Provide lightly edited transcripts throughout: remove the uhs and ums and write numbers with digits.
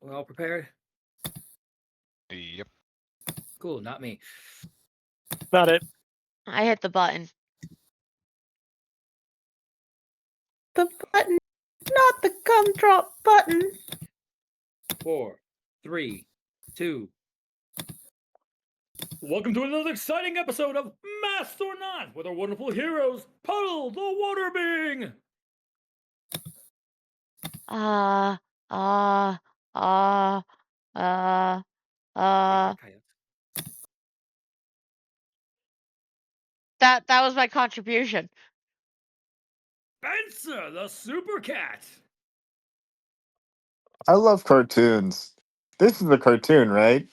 We're all prepared? Yep. Cool, not me. Not it. I hit the button. The button, not the gumdrop button. 4, 3, 2. Welcome to another exciting episode of Masked or Not with our wonderful heroes, Puddle the Water Being. Uh, uh, uh, uh, uh. That was my contribution. Spencer the Super Cat. I love cartoons. This is a cartoon, right?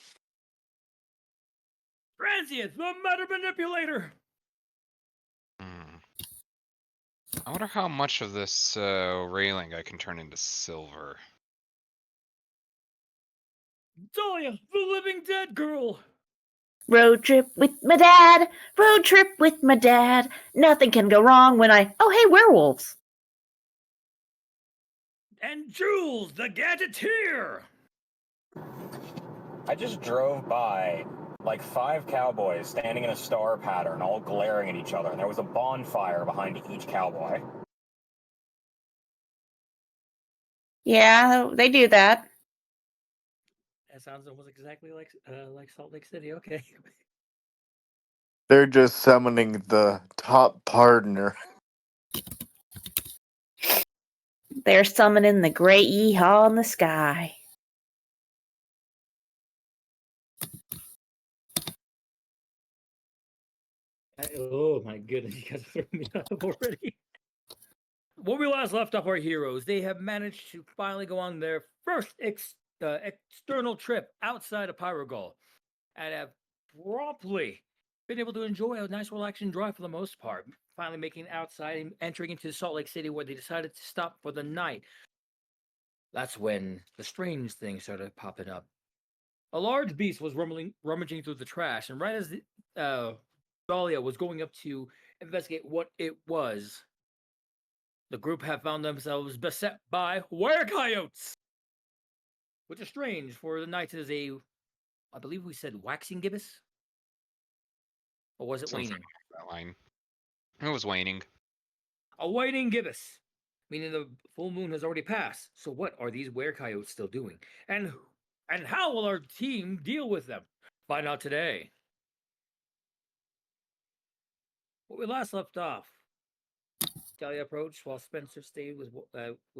Transient the Matter Manipulator. I wonder how much of this railing I can turn into silver. Dahlia the Living Dead Girl. Road trip with my dad. Road trip with my dad. Nothing can go wrong when I. Oh, hey, werewolves. And Jules the Gadgeteer. I just drove by like 5 cowboys standing in a star pattern, all glaring at each other, and there was a bonfire behind each cowboy. Yeah, they do that. That sounds almost exactly like Salt Lake City. Okay. They're just summoning the top partner. They're summoning the great yeehaw in the sky. Oh my goodness, you guys are throwing me up already. When we last left off our heroes, they have managed to finally go on their first external trip outside of Pyrogol and have promptly been able to enjoy a nice relaxing drive for the most part, finally making it outside and entering into Salt Lake City where they decided to stop for the night. That's when the strange thing started popping up. A large beast was rummaging through the trash, and right as Dahlia was going up to investigate what it was, the group have found themselves beset by were-coyotes, which is strange, for the night is I believe we said waxing gibbous? Or was it Sounds waning? That line. It was waning. A waning gibbous, meaning the full moon has already passed. So what are these were-coyotes still doing? And how will our team deal with them? Find out today. When we last left off, Dahlia approached while Spencer stayed with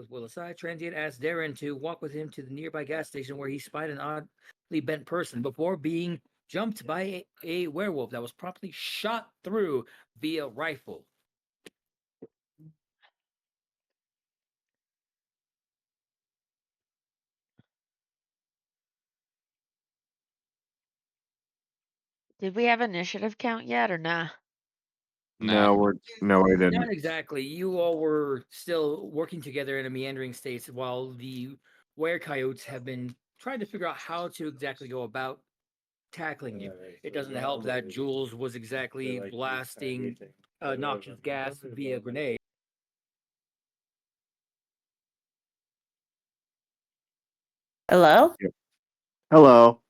Will aside. Transient asked Darren to walk with him to the nearby gas station where he spied an oddly bent person before being jumped by a werewolf that was promptly shot through via rifle. Did we have initiative count yet or nah? No, we didn't. Not exactly. You all were still working together in a meandering state while the were-coyotes have been trying to figure out how to exactly go about tackling you. It doesn't help that Jules was exactly blasting noxious gas via grenade. Hello? Hello.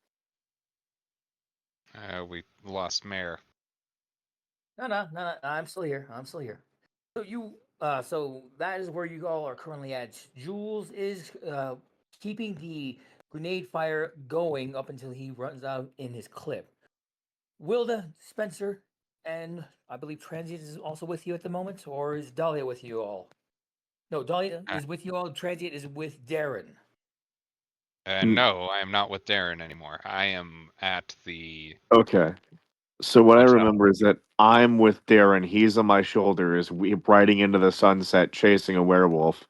We lost Mare. No. I'm still here. So that is where you all are currently at. Jules is keeping the grenade fire going up until he runs out in his clip. Wilda, Spencer, and I believe Transient is also with you at the moment, or is Dahlia with you all? No, Dahlia is with you all. Transient is with Darren. No, I am not with Darren anymore. I am at the... Okay. So what I Hotel. remember is that I'm with Darren. He's on my shoulder. Is we riding into the sunset, chasing a werewolf.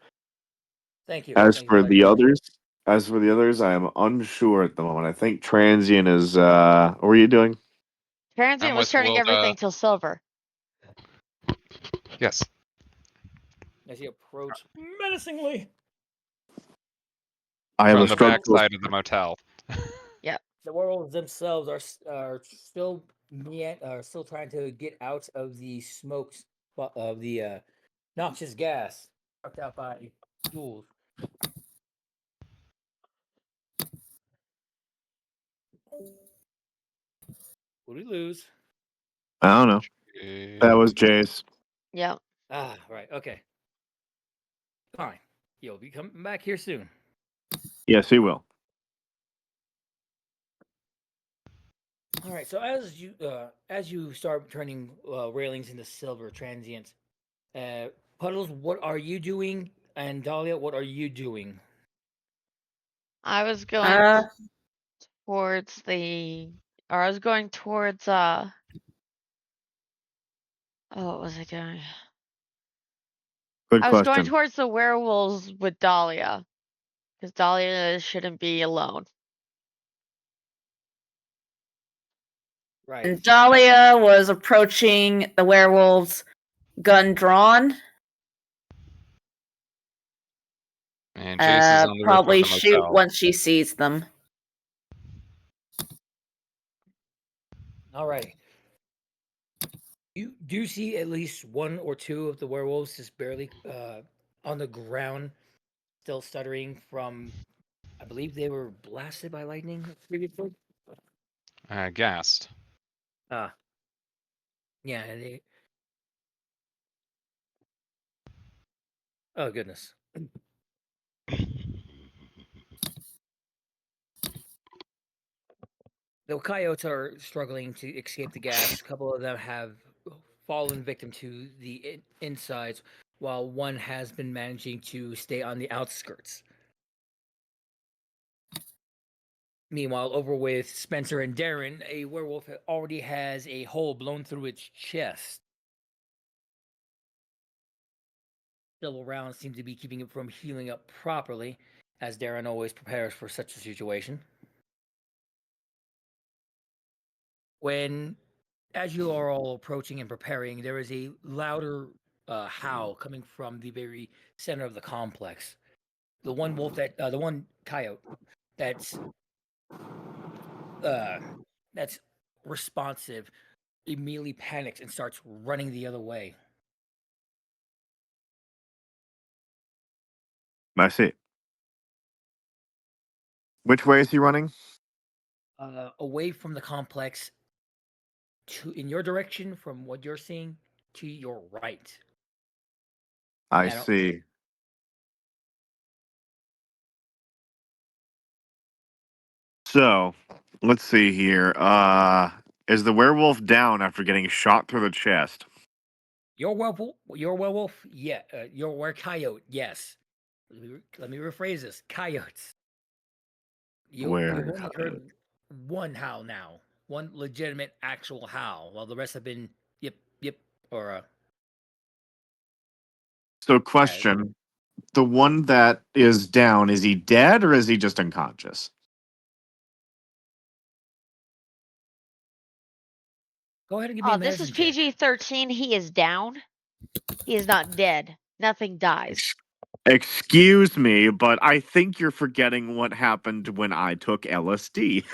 Thank you. As Thank for you. the others, I am unsure at the moment. I think Transient is. What are you doing? Transient I'm was with turning Wilda. everything till silver. Yes. As he approached menacingly, I have From a the structural. backside of the motel. the werewolves themselves are still still trying to get out of the smokes of the noxious gas sucked out by Jules. Who did we lose? I don't know. That was Jace. Yep. Ah, right. Okay. Fine. You'll be coming back here soon. Yes, he will. All right. So as you start turning railings into silver transient, Puddles, what are you doing? And Dahlia, what are you doing? I was going towards I was going towards, oh, what was I doing? Good I was going question. towards the werewolves with Dahlia. Because Dahlia shouldn't be alone. Right. And Dahlia was approaching the werewolves, gun drawn. And Jace is on the roof of Probably the shoot motel. once she sees them. All right. You do see at least one or two of the werewolves just barely on the ground, still stuttering from, I believe they were blasted by lightning previously. Gassed. Ah. Yeah, and they. Oh, goodness. The coyotes are struggling to escape the gas. A couple of them have fallen victim to the insides, while one has been managing to stay on the outskirts. Meanwhile, over with Spencer and Darren, a werewolf already has a hole blown through its chest. Several rounds seem to be keeping it from healing up properly, as Darren always prepares for such a situation. As you are all approaching and preparing, there is a louder howl coming from the very center of the complex. The one the one coyote that's that's responsive immediately panics and starts running the other way. I see. Which way is he running? Away from the complex, in your direction, from what you're seeing, to your right. I Now, see. So, let's see here. Is the werewolf down after getting shot through the chest? Your werewolf, yeah. Your coyote, yes. Let me rephrase this: coyotes. You've only heard one howl now, one legitimate actual howl, while the rest have been yip yip or So, question: the one that is down, is he dead or is he just unconscious? Go ahead and give me Oh, a this is medicine check. PG-13. He is down. He is not dead. Nothing dies. Excuse me, but I think you're forgetting what happened when I took LSD.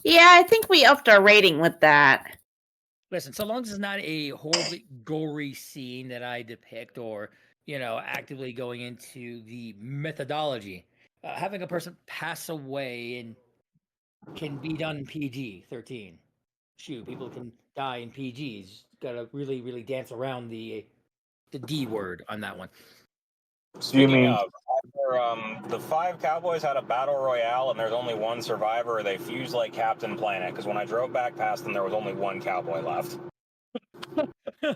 Yeah, I think we upped our rating with that. Listen, so long as it's not a horribly gory scene that I depict, or actively going into the methodology, having a person pass away and can be done in PG-13. Shoot, people can die in PGs. Gotta really, really dance around the D word on that one. Speaking of, after the 5 cowboys had a battle royale and there's only one survivor, they fused like Captain Planet, because when I drove back past them, there was only one cowboy left.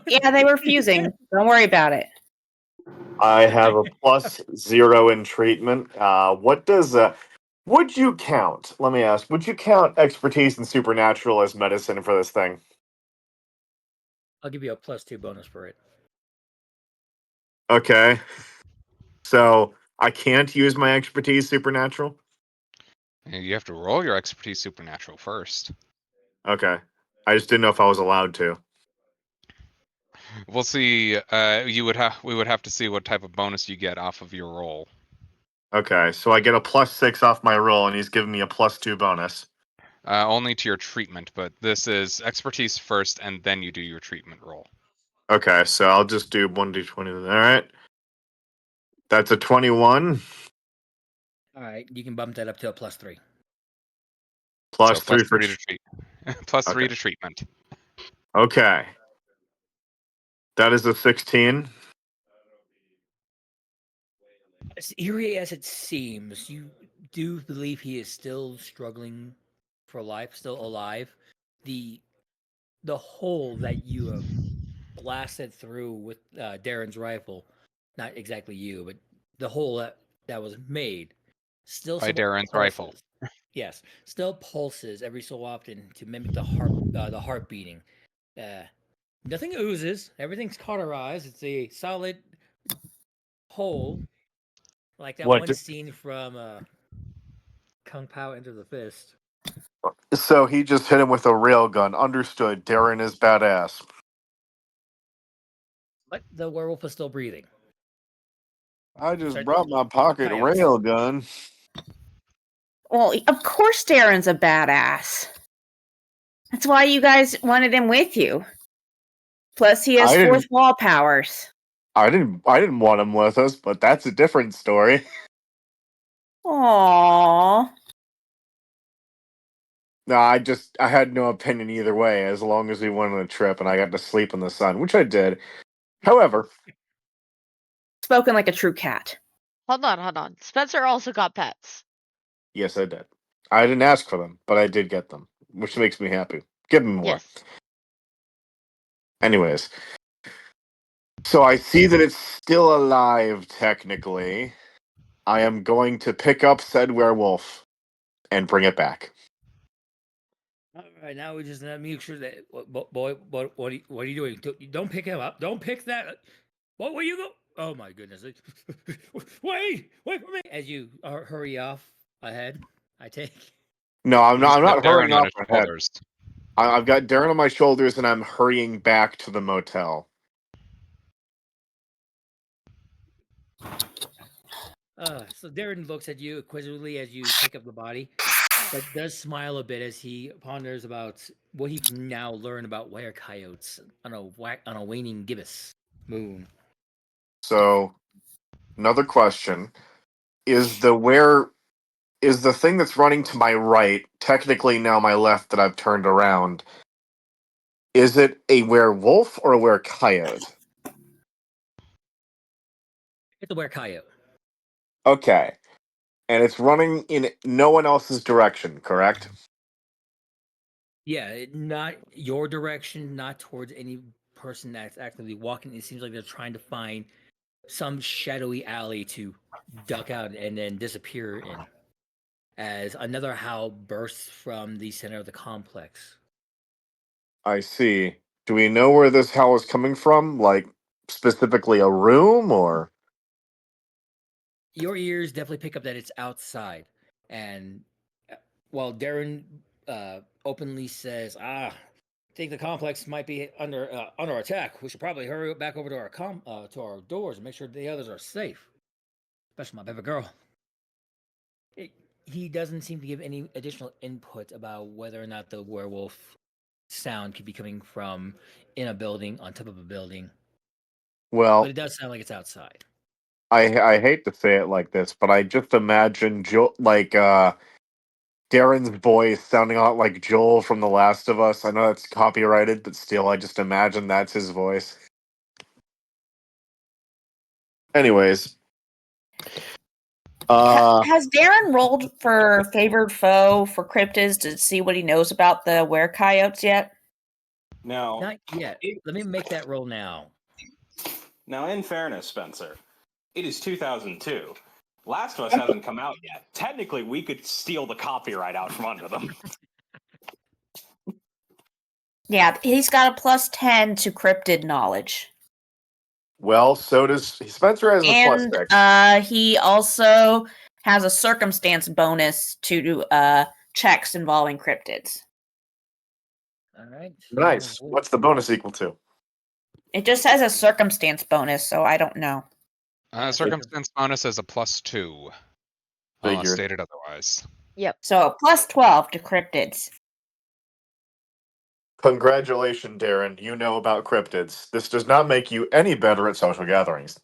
Yeah, they were fusing. Don't worry about it. I have a +0 in treatment. What does would you count? Let me ask. Would you count expertise in supernatural as medicine for this thing? I'll give you a +2 bonus for it. Okay. So I can't use my expertise supernatural? You have to roll your expertise supernatural first. Okay. I just didn't know if I was allowed to. We'll see. We would have to see what type of bonus you get off of your roll. Okay, so I get a +6 off my roll, and he's giving me a +2 bonus. Only to your treatment, but this is expertise first, and then you do your treatment roll. Okay, so I'll just do 1d20. All right. That's a 21. All right, you can bump that up to a +3. Plus So three for. to treat. Plus Okay. 3 to treatment. Okay. That is a 16. As eerie as it seems, you do believe he is still struggling for life, still alive. The hole that you have blasted through with Darren's rifle, not exactly you, but the hole that was made, still By somewhat Darren's rifle. pulses. Yes, still pulses every so often to mimic the heart beating. Nothing oozes. Everything's cauterized. It's a solid hole, like that What one do- scene from Kung Pao Enter the Fist. So he just hit him with a railgun. Understood. Darren is badass. But the werewolf is still breathing. I just Sorry, brought my pocket coyotes. railgun. Well, of course Darren's a badass. That's why you guys wanted him with you. Plus, he has I didn't- fourth wall powers. I didn't want him with us, but that's a different story. Aww. No, I had no opinion either way, as long as we went on a trip and I got to sleep in the sun, which I did. However, Spoken like a true cat. Hold on. Spencer also got pets. yes, I did. I didn't ask for them, but I did get them, which makes me happy. Give me more. Yes. Anyways, so I see that it's still alive, technically. I am going to pick up said werewolf and bring it back. All right, now we just make sure that boy, what are you doing? Don't pick him up. Don't pick that. What will you go? Oh my goodness! Wait for me! As you hurry off ahead, I take. No, I'm not. I'm He's got not Darren hurrying on off his ahead. shoulders. I've got Darren on my shoulders, and I'm hurrying back to the motel. So Darren looks at you inquisitively as you pick up the body, but does smile a bit as he ponders about what he can now learn about were coyotes on a waning gibbous moon. So, another question: Is the thing that's running to my right, technically now my left that I've turned around? Is it a werewolf or a were-coyote? It's a were coyote. Okay, and it's running in no one else's direction, correct? Yeah, not your direction, not towards any person that's actively walking. It seems like they're trying to find some shadowy alley to duck out and then disappear in. As another howl bursts from the center of the complex. I see. Do we know where this howl is coming from? Like, specifically a room, or? Your ears definitely pick up that it's outside. And while Darren openly says, I think the complex might be under attack. We should probably hurry back over to our doors and make sure the others are safe, especially my baby girl. He doesn't seem to give any additional input about whether or not the werewolf sound could be coming from in a building, on top of a building, Well, but it does sound like it's outside. I hate to say it like this, but I just imagine Darren's voice sounding a lot like Joel from The Last of Us. I know that's copyrighted, but still, I just imagine that's his voice. Anyways, Has Darren rolled for favored foe for cryptids to see what he knows about the were-coyotes yet? Now, Not yet. Let me make that roll now. now, in fairness, Spencer, it is 2002. Last of Us hasn't come out yet. Technically, we could steal the copyright out from under them. Yeah, he's got a +10 to cryptid knowledge. well, so does Spencer has a And +6. he also has a circumstance bonus to checks involving cryptids. All right. Nice. What's the bonus equal to? It just has a circumstance bonus, so I don't know. Circumstance bonus is a +2. Figured. Stated otherwise. So a +12 to cryptids. Congratulations, Darren. You know about cryptids. This does not make you any better at social gatherings.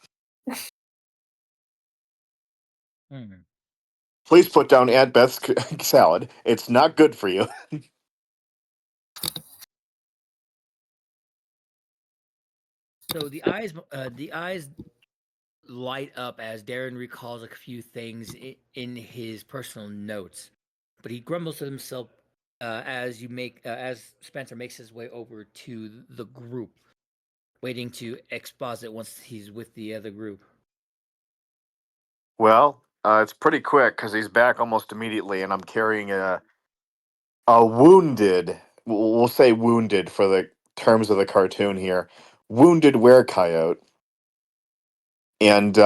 Please put down Aunt Beth's salad. It's not good for you. So the eyes light up as Darren recalls a few things in his personal notes, but he grumbles to himself as Spencer makes his way over to the group, waiting to exposit once he's with the other group. Well, it's pretty quick because he's back almost immediately, and I'm carrying a wounded. We'll say wounded for the terms of the cartoon here. Wounded werecoyote. And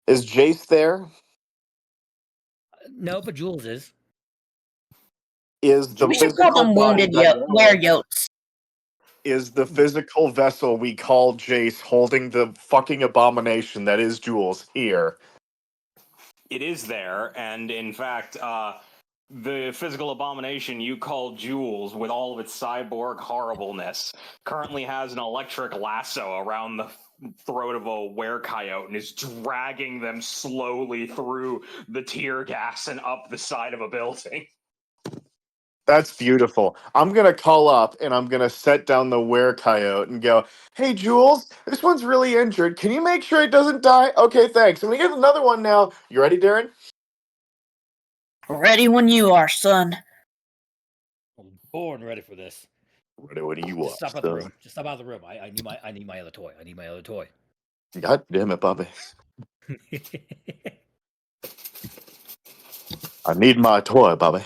is Jace there? No, but Jules is. Is the We should call physical them body wounded that- were-yotes. is the physical vessel we call Jace holding the fucking abomination that is Jules here? It is there, and in fact, the physical abomination you call Jules, with all of its cyborg horribleness, currently has an electric lasso around the throat of a werecoyote and is dragging them slowly through the tear gas and up the side of a building. That's beautiful. I'm gonna call up and I'm gonna set down the werecoyote and go, "Hey Jules, this one's really injured. Can you make sure it doesn't die?" Okay, thanks. I'm gonna get another one now. You ready, Darren? Ready when you are, son. I'm born ready for this. Ready when you Just are. stop out the son. room. Just stop out of the room. I need my other toy. I need my other toy. God damn it, Bobby. I need my toy, Bobby.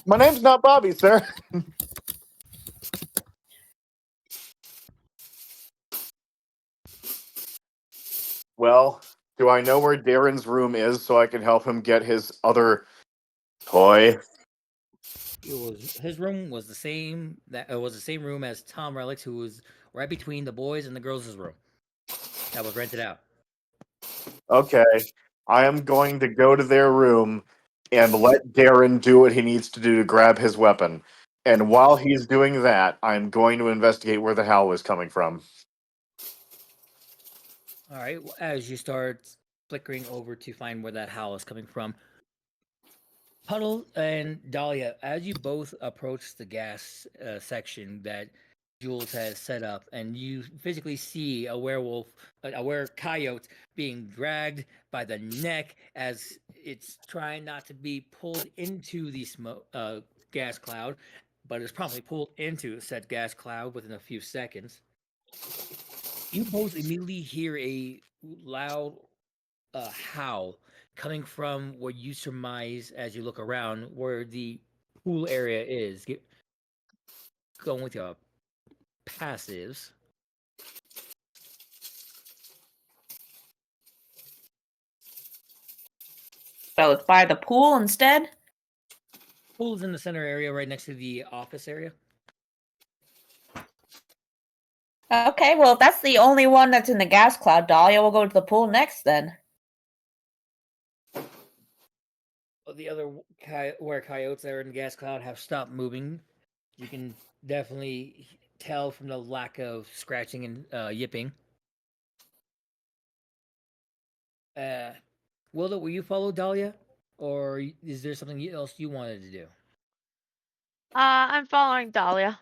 My name's not Bobby, sir. Well, do I know where Darren's room is so I can help him get his other toy? His room was the same room as Tom Relics, who was right between the boys and the girls' room. That was rented out. Okay. I am going to go to their room and let Darren do what he needs to do to grab his weapon. And while he's doing that, I'm going to investigate where the howl is coming from. All right. As you start flickering over to find where that howl is coming from, Puddle and Dahlia, as you both approach the gas section that Jules has set up, and you physically see a coyote being dragged by the neck as it's trying not to be pulled into the gas cloud, but is promptly pulled into said gas cloud within a few seconds. You both immediately hear a loud howl coming from what you surmise as you look around where the pool area is. Going with your passives. So it's by the pool instead? Pool is in the center area right next to the office area. Okay, well, if that's the only one that's in the gas cloud, Dahlia will go to the pool next then. The other where coyotes that are in the gas cloud have stopped moving. You can definitely tell from the lack of scratching and yipping. Wilda, will you follow Dahlia? Or is there something else you wanted to do? I'm following Dahlia.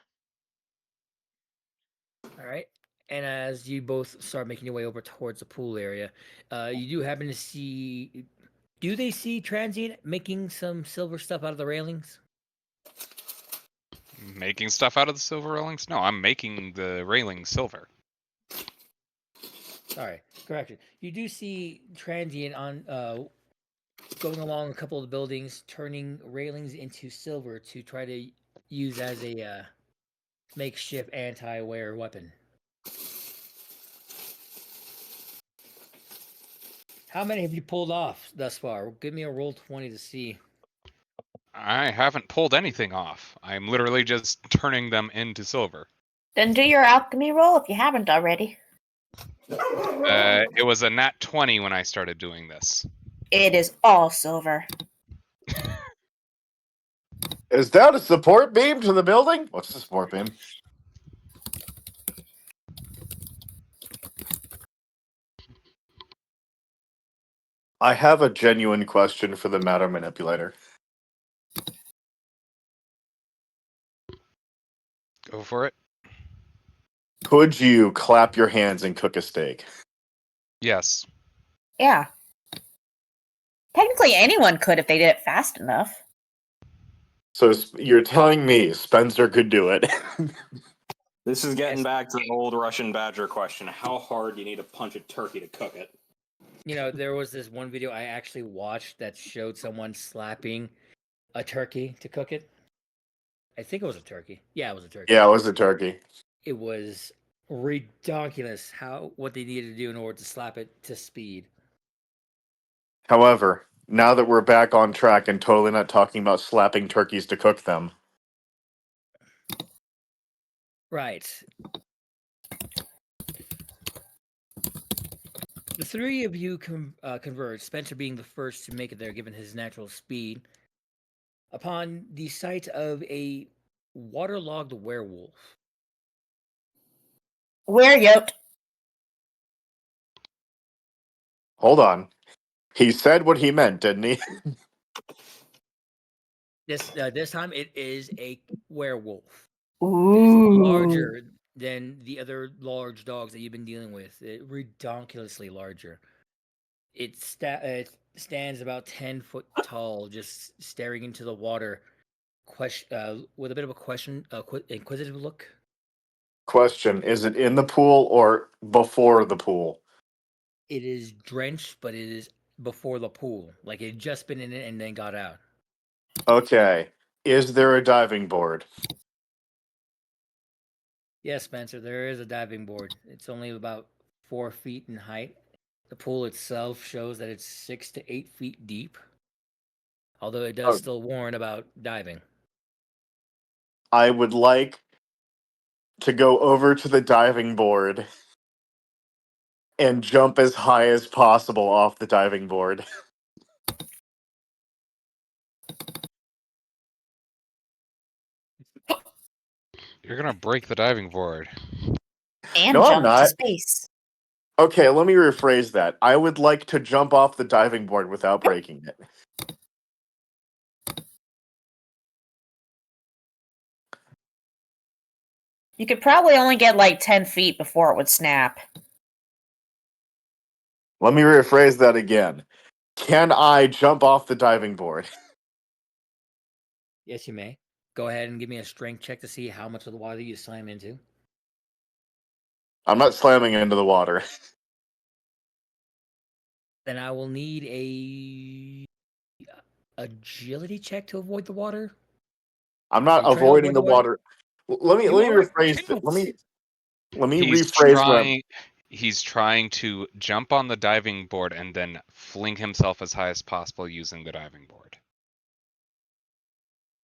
All right. And as you both start making your way over towards the pool area, you do happen to see. Do they see Transient making some silver stuff out of the railings? Making stuff out of the silver railings? No, I'm making the railings silver. Sorry, correction. You do see Transient on going along a couple of the buildings, turning railings into silver to try to use as a makeshift anti-wear weapon. How many have you pulled off thus far? Give me a roll 20 to see. I haven't pulled anything off. I'm literally just turning them into silver. Then do your alchemy roll if you haven't already. It was a nat 20 when I started doing this. It is all silver. Is that a support beam to the building? What's the support beam? I have a genuine question for the matter manipulator. Go for it. Could you clap your hands and cook a steak? Yes. Yeah. Technically, anyone could if they did it fast enough. So you're telling me Spencer could do it? This is getting Yes. back to the old Russian Badger question. How hard do you need to punch a turkey to cook it? You know, there was this one video I actually watched that showed someone slapping a turkey to cook it. I think it was a turkey. Yeah, it was a turkey. Yeah, it was a turkey. It was ridiculous what they needed to do in order to slap it to speed. However, now that we're back on track and totally not talking about slapping turkeys to cook them, Right. The three of you converge, Spencer being the first to make it there given his natural speed, upon the sight of a waterlogged werewolf. We're yoked. hold on. He said what he meant, didn't he? This time it is a werewolf. It is Ooh. larger than the other large dogs that you've been dealing with. Ridiculously larger. It stands about 10 foot tall, just staring into the water, with a bit of a inquisitive look. Question, is it in the pool or before the pool? It is drenched, but it is before the pool. Like it had just been in it and then got out. Okay. Is there a diving board? Yes, Spencer, there is a diving board. It's only about 4 feet in height. The pool itself shows that it's 6 to 8 feet deep, although it does Oh. still warn about diving. I would like to go over to the diving board and jump as high as possible off the diving board. You're gonna break the diving board. And No, I'm jump to not. space. Okay, let me rephrase that. I would like to jump off the diving board without breaking it. You could probably only get like 10 feet before it would snap. Let me rephrase that again. Can I jump off the diving board? Yes, you may. Go ahead and give me a strength check to see how much of the water you slam into. I'm not slamming into the water. Then I will need a agility check to avoid the water. I'm not Are you trying to avoiding avoid the the water? water. Let me You are rephrase that. Let me He's rephrase that. trying. He's trying to jump on the diving board and then fling himself as high as possible using the diving board.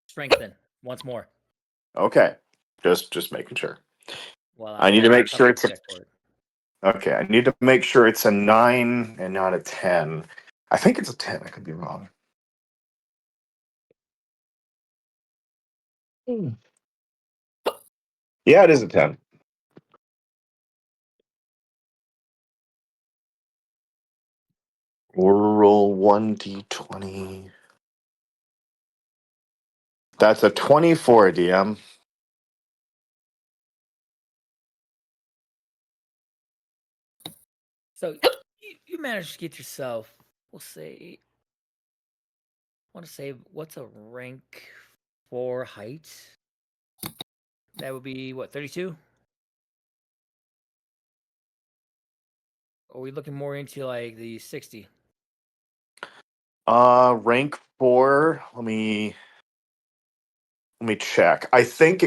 Strength then, once more. Okay. Just making sure. Well, I need to make sure it's it's okay. I need to make sure it's a 9 and not a 10. I think it's a 10. I could be wrong. Yeah, it is a 10. We'll roll 1d20. That's a 24, DM. So you managed to get yourself, we'll say, I want to say, what's a rank 4 height? That would be what, 32? Or are we looking more into like the 60? Rank 4. Let me check. I think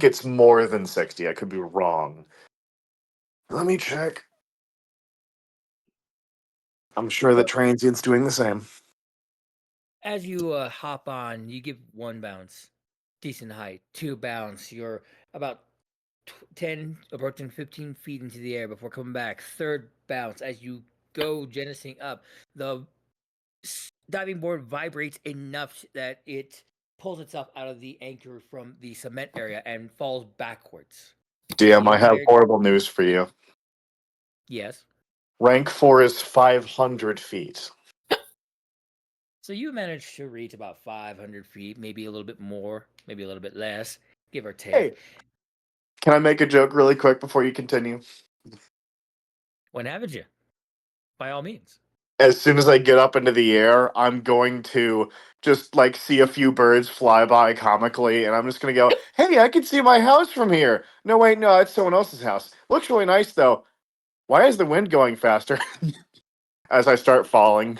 it's more than 60. I could be wrong. Let me check. I'm sure that Transient's doing the same. As you hop on, you give 1 bounce, decent height. 2 bounce, you're about 10, approaching 15 feet into the air before coming back. 3rd bounce, as you go genesing up, the diving board vibrates enough that it pulls itself out of the anchor from the cement area and falls backwards. DM, I have Compared- horrible news for you. Yes. Rank 4 is 500 feet. So you managed to reach about 500 feet, maybe a little bit more, maybe a little bit less, give or take. Hey, can I make a joke really quick before you continue? When haven't you? By all means. As soon as I get up into the air, I'm going to just like see a few birds fly by comically, and I'm just gonna go, "Hey, I can see my house from here." No, wait, no, it's someone else's house. Looks really nice though. Why is the wind going faster? As I start falling.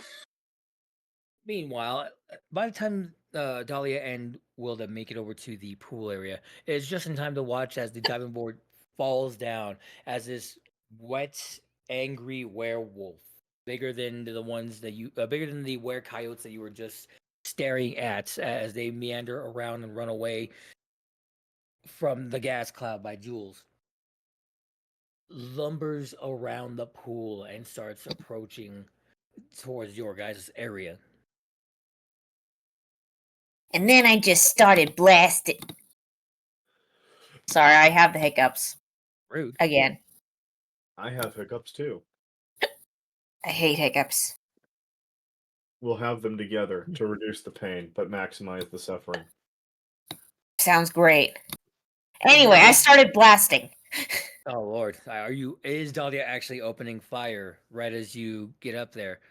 Meanwhile, by the time Dahlia and Wilda make it over to the pool area, it's just in time to watch as the diving board falls down as this wet, angry werewolf, bigger than the ones that bigger than the were coyotes that you were just staring at as they meander around and run away from the gas cloud by Jules. Lumbers around the pool and starts approaching towards your guys' area. And then I just started blasting. Sorry, I have the hiccups Rude. again. I have hiccups too. I hate hiccups. We'll have them together to reduce the pain, but maximize the suffering. Sounds great. Anyway, I started blasting. Oh Lord, are you? Is Dahlia actually opening fire right as you get up there?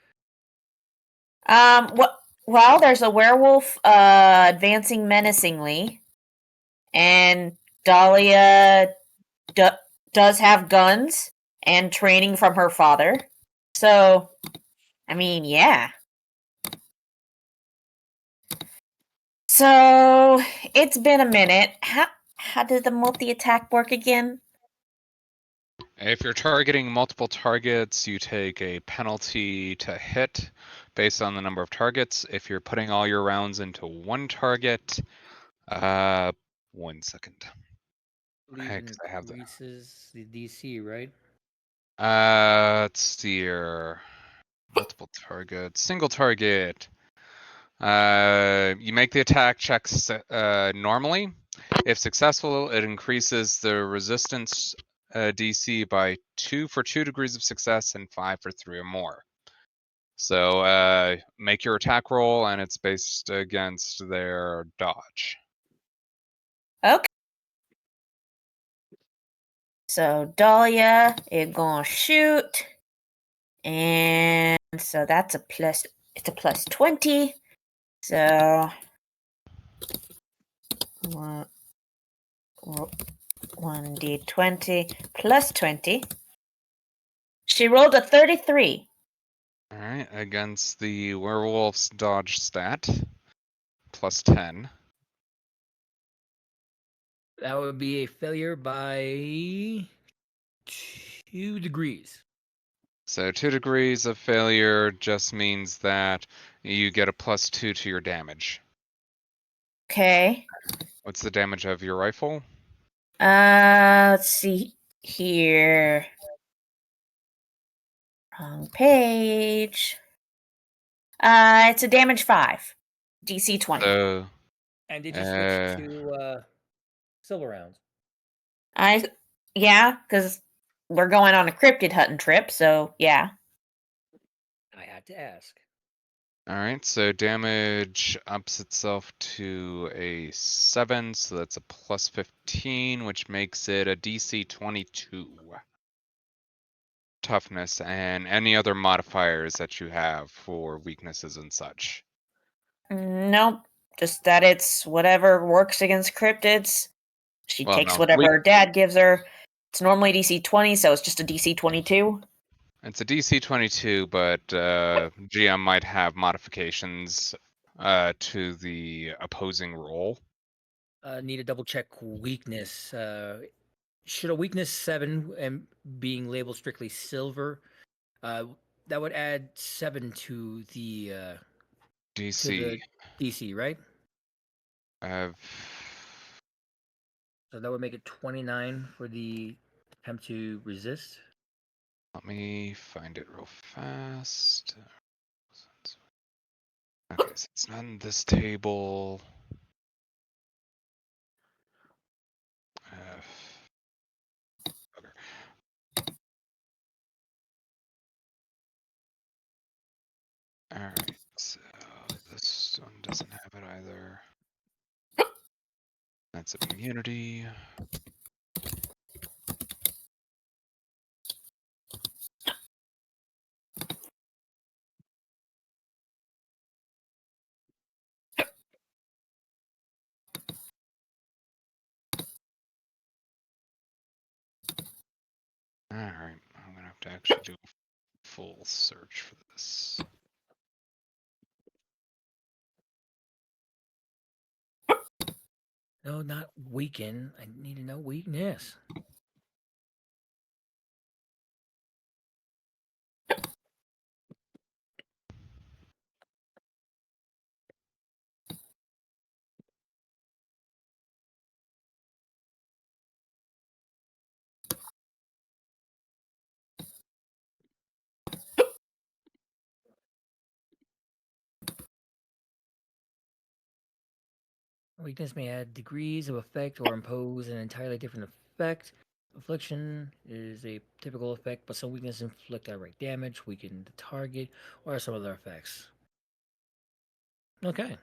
What? Well, there's a werewolf advancing menacingly, and Dahlia does have guns and training from her father. So, I mean, yeah. So it's been a minute. How did the multi-attack work again? If you're targeting multiple targets, you take a penalty to hit based on the number of targets. If you're putting all your rounds into one target, 1 second. Heck, I have that. Increases the DC, right? Let's see here. Multiple targets, single target. You make the attack checks normally. If successful, it increases the resistance DC by 2 for 2 degrees of success and 5 for 3 or more. So make your attack roll, and it's based against their dodge. Okay. So Dahlia is gonna shoot, and so that's a plus. It's a plus 20. So 1d20 plus 20. She rolled a 33. All right, against the werewolf's dodge stat, plus 10. That would be a failure by 2 degrees. So 2 degrees of failure just means that you get a plus 2 to your damage. Okay. What's the damage of your rifle? Let's see here. Wrong page. It's a damage 5. DC 20. So And did you switch to silver rounds? Yeah, because we're going on a cryptid hunting trip, so yeah. I had to ask. all right, so damage ups itself to a 7, so that's a plus 15, which makes it a DC 22 toughness, and any other modifiers that you have for weaknesses and such. Nope. Just that it's whatever works against cryptids. She Well, takes no, whatever her dad gives her. It's normally DC 20, so it's just a DC 22. It's a DC 22, but GM might have modifications to the opposing roll. Need to double check weakness. Should a weakness 7 and being labeled strictly silver, that would add 7 to the DC. DC, right? Uh, So that would make it 29 for the attempt to resist. let me find it real fast. Okay, so it's not in this table. Alright, so one doesn't have it either. That's immunity. Alright, I'm gonna have to actually do a full search for this. No, not weaken. I need to know weakness. Weakness may add degrees of effect or impose an entirely different effect. Affliction is a typical effect, but some weaknesses inflict outright damage, weaken the target, or some other effects. Okay.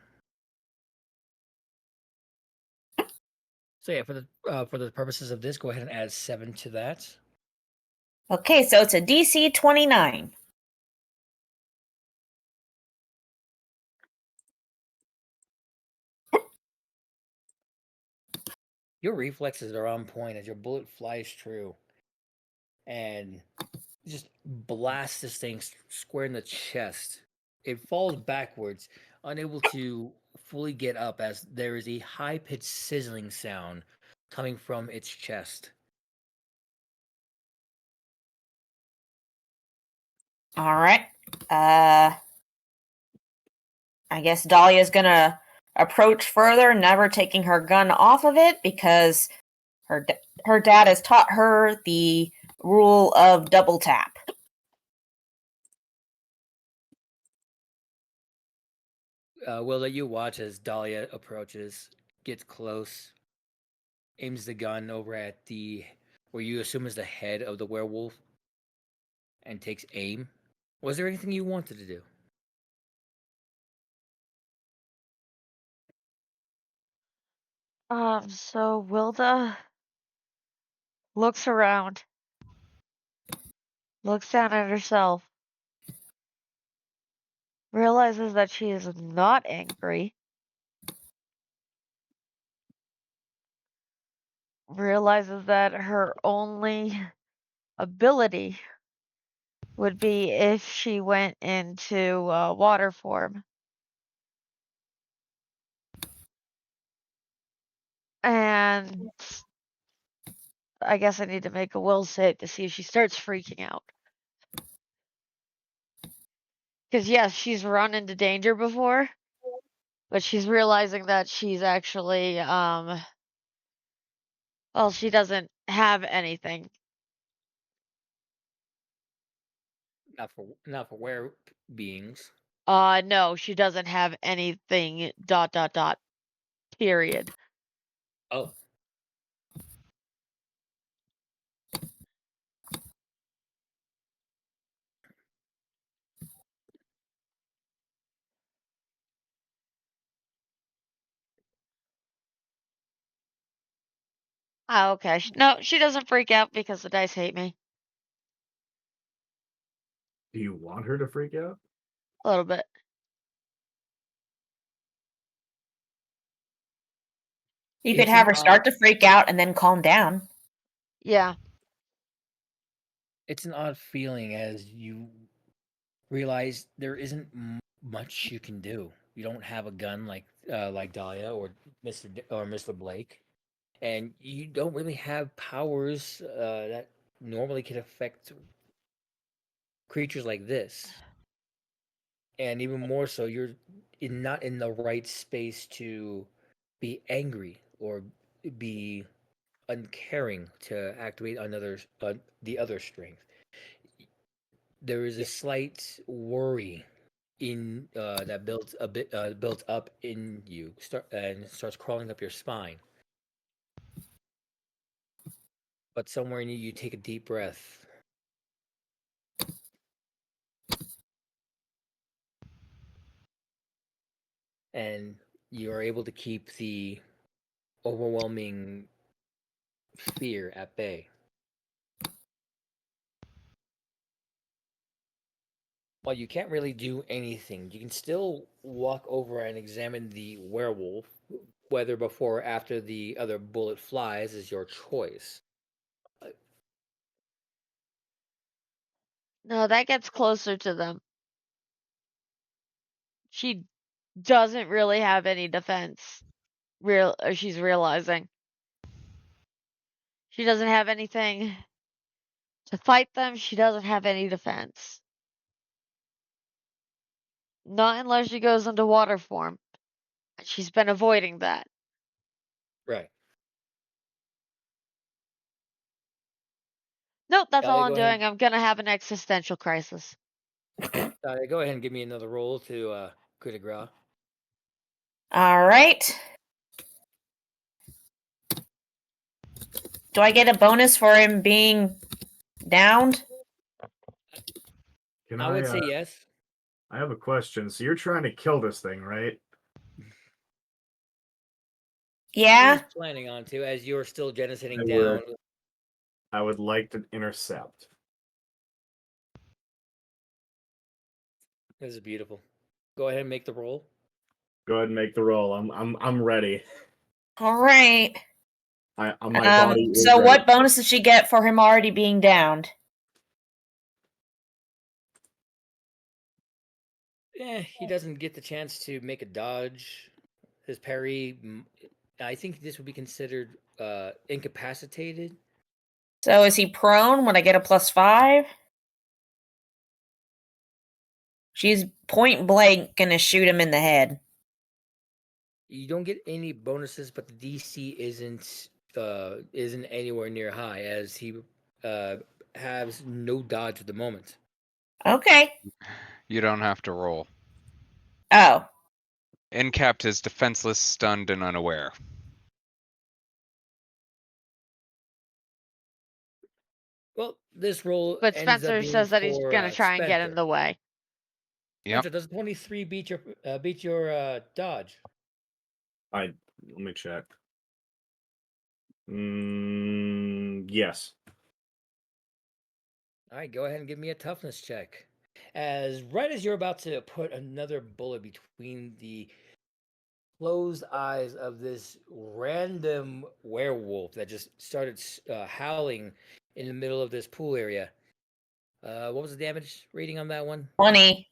So yeah, for the purposes of this, go ahead and add 7 to that. Okay, so it's a DC 29. Your reflexes are on point as your bullet flies true and just blasts this thing square in the chest. It falls backwards, unable to fully get up as there is a high pitched sizzling sound coming from its chest. All right. I guess Dahlia's gonna approach further, never taking her gun off of it because her dad has taught her the rule of double tap. We'll let you watch as Dahlia approaches, gets close, aims the gun over at the where you assume is the head of the werewolf, and takes aim. Was there anything you wanted to do? So Wilda looks around, looks down at herself, realizes that she is not angry, realizes that her only ability would be if she went into water form. And I guess I need to make a will save to see if she starts freaking out. Because yes, she's run into danger before, but she's realizing that she's actually, well, she doesn't have anything. Not for were beings. No, she doesn't have anything, ... period. Oh. Ah, okay. No, she doesn't freak out because the dice hate me. Do you want her to freak out? A little bit. You could It's have an her start to freak out and then calm down. Yeah. It's an odd feeling as you realize there isn't much you can do. You don't have a gun like Dahlia or Mr. Blake, and you don't really have powers that normally can affect creatures like this. And even more so, you're not in the right space to be angry or be uncaring to activate the other strength. There is a slight worry in that builds up in you and starts crawling up your spine. But somewhere in you take a deep breath. and you are able to keep the overwhelming fear at bay. While you can't really do anything, you can still walk over and examine the werewolf. Whether before or after the other bullet flies is your choice. No, that gets closer to them. She doesn't really have any defense. She's realizing. She doesn't have anything to fight them. She doesn't have any defense. Not unless she goes into water form. She's been avoiding that. Right. Nope, that's all Dahlia, I'm go ahead. doing. I'm gonna have an existential crisis. Go ahead and give me another roll to coup de grace. All right. Do I get a bonus for him being downed? Can I would say yes. I have a question. So you're trying to kill this thing, right? Yeah. He's planning on to, as you're still jettisoning I down. would. I would like to intercept. This is beautiful. Go ahead and make the roll. Go ahead and make the roll. I'm ready. All right. My body is So ready. what bonus does she get for him already being downed? He doesn't get the chance to make a dodge. His parry, I think this would be considered incapacitated. So is he prone? Would I get a +5? She's point blank gonna shoot him in the head. You don't get any bonuses, but the DC isn't anywhere near high, as he has no dodge at the moment. Okay. You don't have to roll. Oh. Incapped is defenseless, stunned, and unaware. Well, this roll But ends up Spencer being says that he's for, gonna try and get in Spencer. the way. Yep. Spencer, does 23 beat your dodge? Let me check. Yes. All right, go ahead and give me a toughness check. As you're about to put another bullet between the closed eyes of this random werewolf that just started howling in the middle of this pool area. What was the damage rating on that one? 20.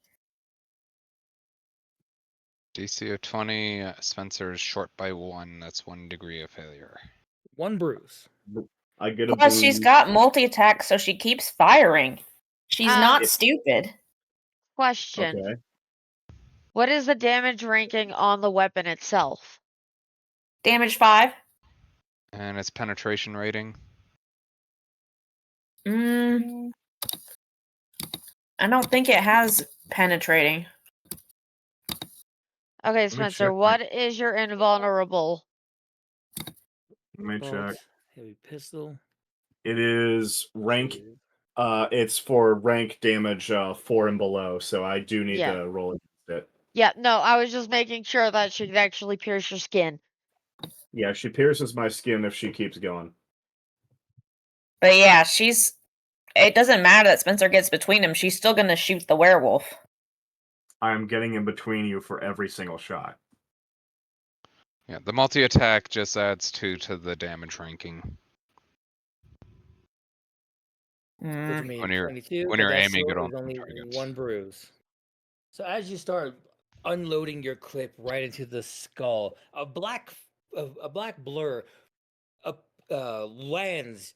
DC of 20. Spencer is short by 1. That's 1 degree of failure. 1 bruise. I get a Plus, she's bruise. got multi-attack, so she keeps firing. She's not It- stupid. Question. Okay. What is the damage ranking on the weapon itself? Damage 5. And its penetration rating. I don't think it has penetrating. Okay, me Spencer, check my- what is your invulnerable? Let me check. Bolt, heavy pistol. It is rank. shield. It's for rank damage 4 and below, so I do need Yeah. to roll against it. Yeah, no, I was just making sure that she could actually pierce your skin. Yeah, she pierces my skin if she keeps going. But yeah, it doesn't matter that Spencer gets between them. She's still going to shoot the werewolf. I'm getting in between you for every single shot. Yeah, the multi-attack just adds 2 to the damage ranking. Which Mm. means When you're- 22, when but you're that aiming it still on is only targets. 1 bruise. So as you start unloading your clip right into the skull, a black blur lands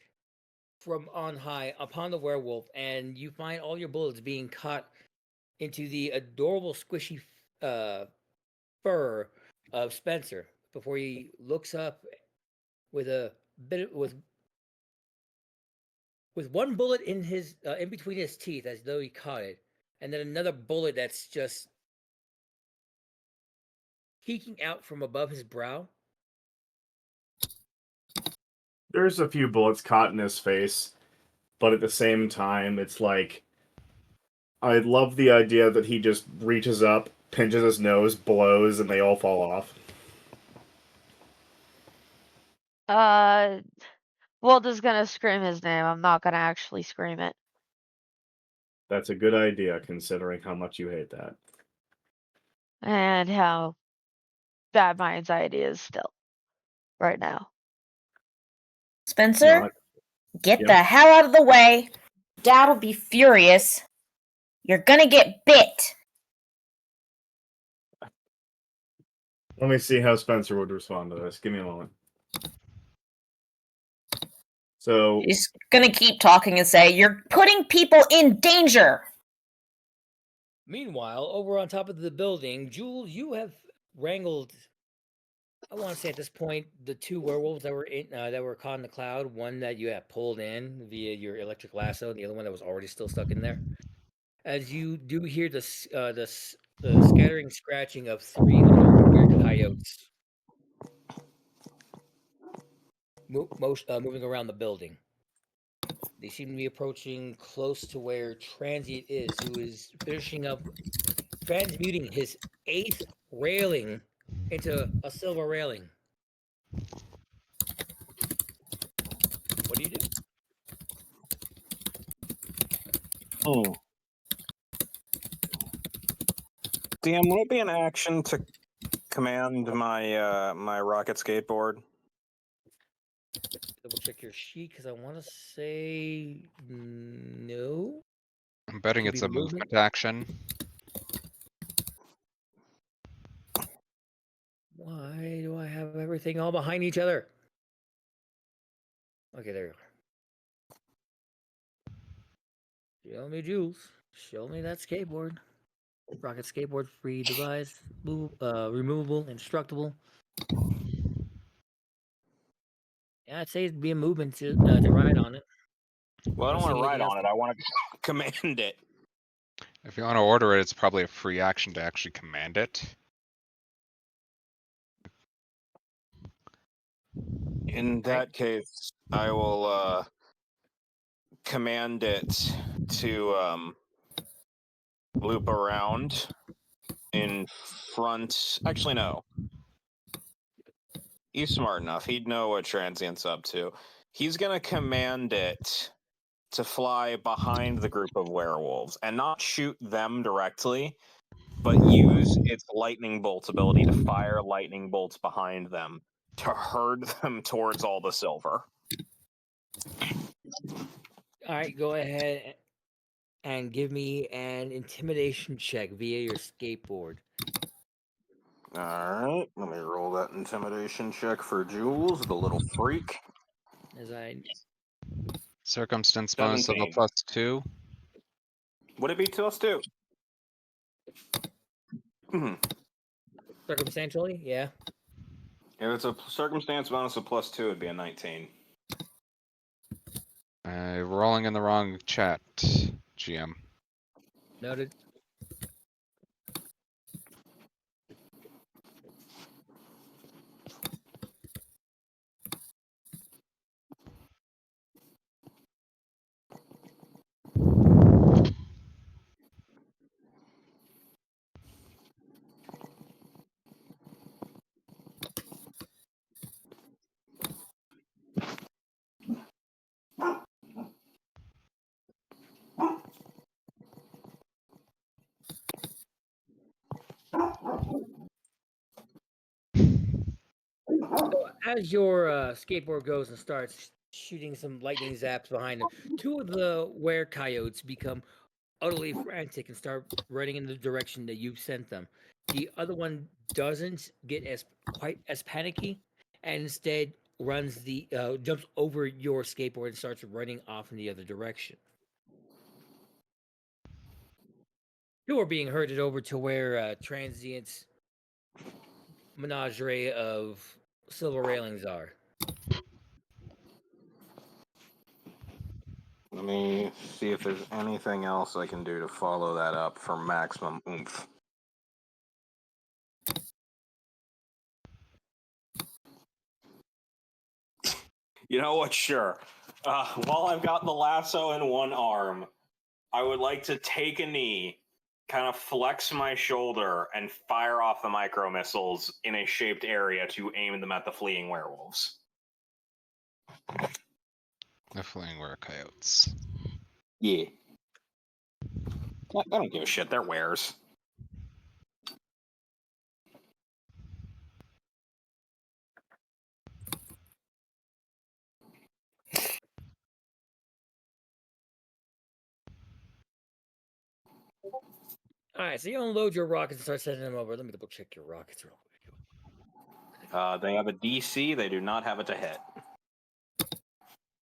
from on high upon the werewolf, and you find all your bullets being caught into the adorable squishy fur of Spencer before he looks up with a bit with 1 bullet in his in between his teeth as though he caught it, and then another bullet that's just peeking out from above his brow. There's a few bullets caught in his face, but at the same time, it's like I love the idea that he just reaches up pinches his nose, blows, and they all fall off. Walt is gonna scream his name. I'm not gonna actually scream it. That's a good idea, considering how much you hate that. And how bad my anxiety is still right now. Spencer, Not- get yeah. the hell out of the way. Dad'll be furious. You're gonna get bit. Let me see how Spencer would respond to this. Give me a moment. So, He's gonna keep talking and say, "You're putting people in danger." Meanwhile, over on top of the building, Jules, you have wrangled. I want to say at this point, the two werewolves that were caught in the cloud. One that you had pulled in via your electric lasso, and the other one that was already still stuck in there. As you do hear the scattering scratching of 3 other weird coyotes moving around the building. They seem to be approaching close to where Transient is, who is finishing up transmuting his 8th railing into a silver railing. What do you do? DM, would it be an action to command my my rocket skateboard? Double check your sheet because I want to say no. I'm betting Could it's be a movement. movement action. Why do I have everything all behind each other? Okay, there you go. Show me Jules. Show me that skateboard. Rocket skateboard, free device, removable, indestructible. Yeah, I'd say it'd be a movement to ride on it. Well, I don't Unless want to you need ride anything else on it. I want to command it. If you want to order it, it's probably a free action to actually command it. In that case, I will command it to loop around in front. Actually, no. He's smart enough. He'd know what Transient's up to. He's gonna command it to fly behind the group of werewolves and not shoot them directly, but use its lightning bolt ability to fire lightning bolts behind them to herd them towards all the silver. All right, go ahead and give me an intimidation check via your skateboard. Alright, let me roll that intimidation check for Jules, the little freak. As I Circumstance bonus of a 17. +2. Would it be +2? circumstantially, yeah. If it's a circumstance bonus of +2, it'd be a 19. Rolling in the wrong chat, GM. Noted. So as your skateboard goes and starts shooting some lightning zaps behind them, 2 of the were-coyotes become utterly frantic and start running in the direction that you've sent them. The other one doesn't get quite as panicky, and instead jumps over your skateboard and starts running off in the other direction. You are being herded over to where Transient's menagerie of silver railings are. Let me see if there's anything else I can do to follow that up for maximum oomph. You know what? Sure. While I've got the lasso in one arm, I would like to take a knee kind of flex my shoulder and fire off the micro missiles in a shaped area to aim them at the fleeing werewolves. The fleeing were coyotes. Yeah. I don't give a shit. They're wares. All right, so you unload your rockets and start sending them over. Let me double check your rockets real quick. They have a DC. They do not have it to hit.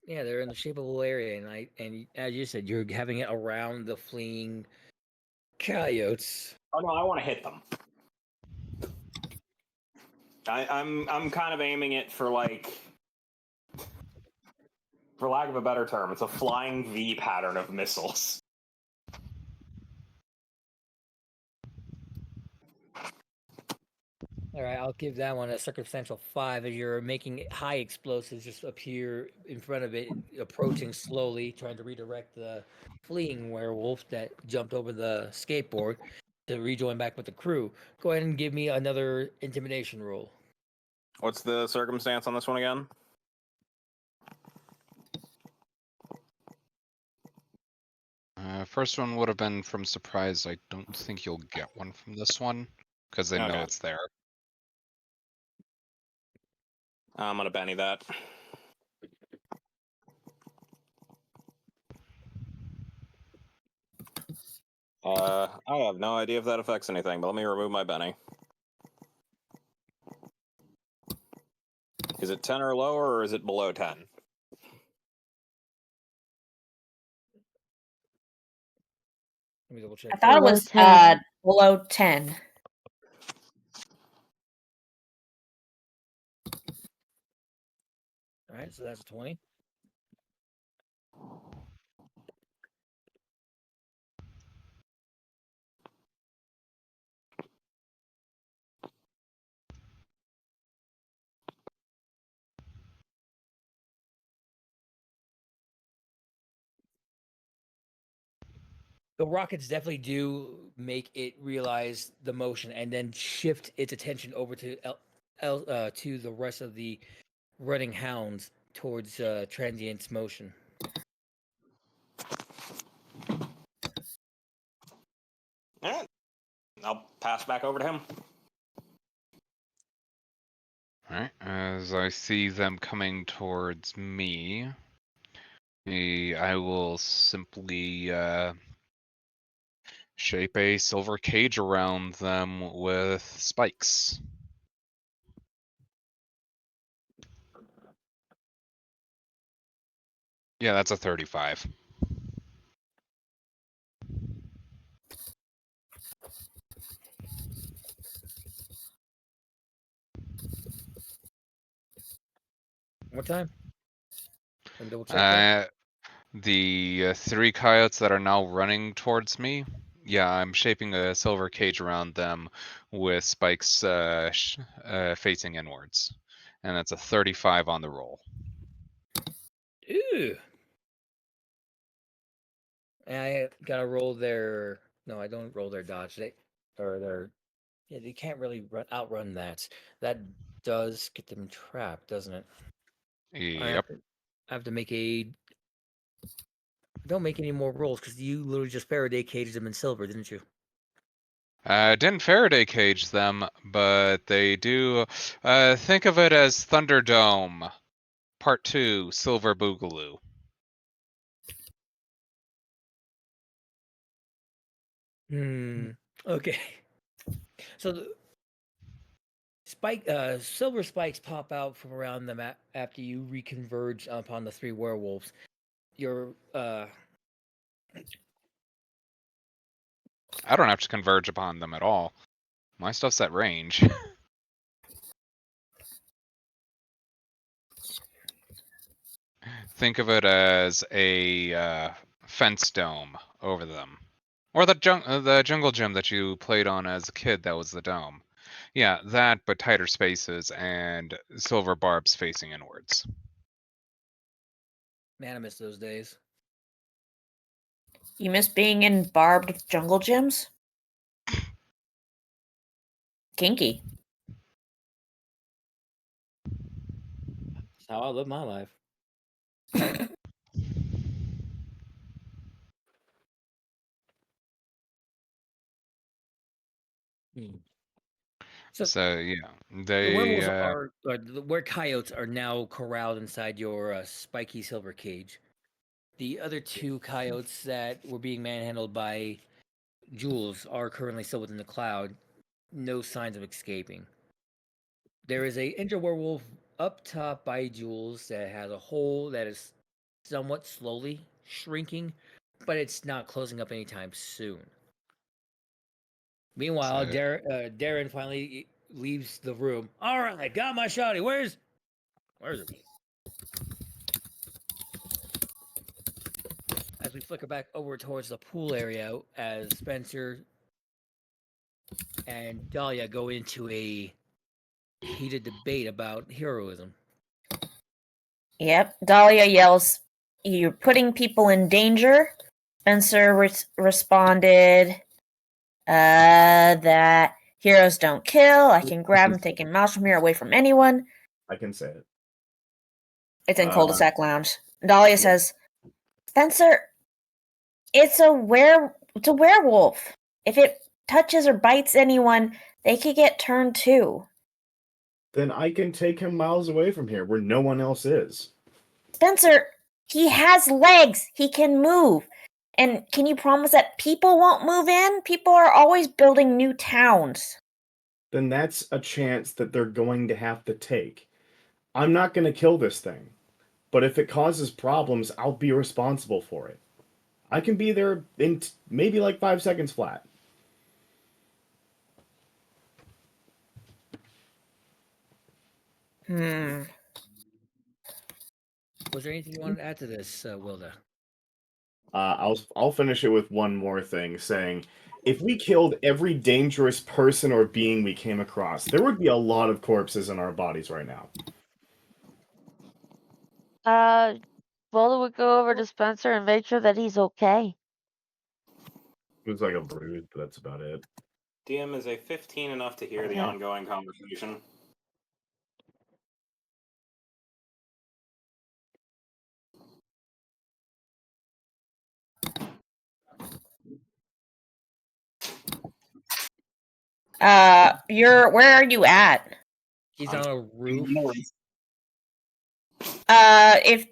Yeah, they're in the shapeable area, and as you said, you're having it around the fleeing coyotes. Oh no, I want to hit them. I'm kind of aiming it for like, for lack of a better term, it's a flying V pattern of missiles. All right, I'll give that one a circumstantial 5 as you're making high explosives just appear in front of it, approaching slowly, trying to redirect the fleeing werewolf that jumped over the skateboard to rejoin back with the crew. Go ahead and give me another intimidation roll. What's the circumstance on this one again? First one would have been from surprise. I don't think you'll get one from this one because they know Okay. it's there. I'm gonna Benny that. I have no idea if that affects anything, but let me remove my Benny. Is it 10 or lower, or is it below 10? Let me double check. I thought it Below was 10. below 10. All right, so that's a 20. The rockets definitely do make it realize the motion and then shift its attention over to to the rest of the running hounds towards Transient's motion. Alright. I'll pass back over to him. Alright, as I see them coming towards me, I will simply shape a silver cage around them with spikes. Yeah, that's a 35. One more time. Let me double check that. The 3 coyotes that are now running towards me, yeah, I'm shaping a silver cage around them with spikes facing inwards. And that's a 35 on the roll. Ooh. And I gotta roll their. No, I don't roll their dodge. They can't really outrun that. That does get them trapped, doesn't it? Yep. I have to make a. Don't make any more rolls because you literally just Faraday caged them in silver, didn't you? Didn't Faraday cage them, but they do. Think of it as Thunderdome, Part 2, Silver Boogaloo. Okay. So the silver spikes pop out from around them after you reconverge upon the 3 werewolves. Your I don't have to converge upon them at all. My stuff's at range. Think of it as a fence dome over them. Or the jungle gym that you played on as a kid, that was the dome. Yeah, that, but tighter spaces and silver barbs facing inwards. man, I miss those days. You miss being in barbed jungle gyms? Kinky. That's how I live my life. Hmm. So yeah, The werewolves they where coyotes are now corralled inside your spiky silver cage. The other two coyotes that were being manhandled by Jules are currently still within the cloud. No signs of escaping. There is a injured werewolf up top by Jules that has a hole that is somewhat slowly shrinking, but it's not closing up anytime soon. Meanwhile, So- Darren finally leaves the room. All right, got my shotty. Where's it? As we flicker back over towards the pool area, as Spencer and Dahlia go into a heated debate about heroism. Yep. Dahlia yells, "You're putting people in danger." Spencer responded that heroes don't kill. I can grab him, take him miles from here, away from anyone. I can say it. It's in cul-de-sac lounge. Dahlia says, "Spencer, it's a werewolf. If it touches or bites anyone, they could get turned too." Then I can take him miles away from here where no one else is. Spencer, he has legs. He can move. And can you promise that people won't move in? People are always building new towns. Then that's a chance that they're going to have to take. I'm not going to kill this thing. But if it causes problems, I'll be responsible for it. I can be there in maybe like 5 seconds flat. Hmm. Was there anything you wanted to add to this, Wilda? I'll finish it with one more thing, saying, if we killed every dangerous person or being we came across, there would be a lot of corpses in our bodies right now. Bola would go over to Spencer and make sure that he's okay. It was like a bruise, but that's about it. DM is a 15 enough to hear the Yeah. ongoing conversation? Where are you at? He's on a roof. If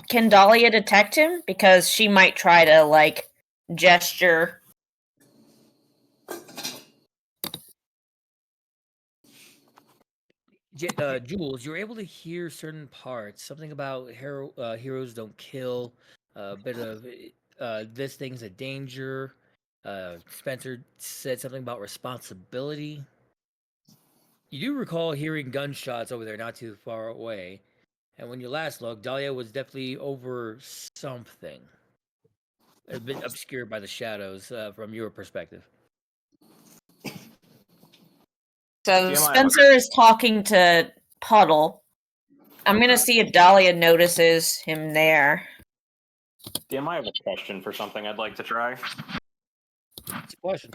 can Dahlia detect him? Because she might try to like gesture. Jules, you're able to hear certain parts. Something about heroes don't kill. A bit of this thing's a danger. Spencer said something about responsibility. You do recall hearing gunshots over there, not too far away. And when you last looked, Dahlia was definitely over something. A bit obscured by the shadows from your perspective. So TMI, Spencer is talking to Puddle. I'm gonna see if Dahlia notices him there. DM, I have a question for something I'd like to try. It's a question.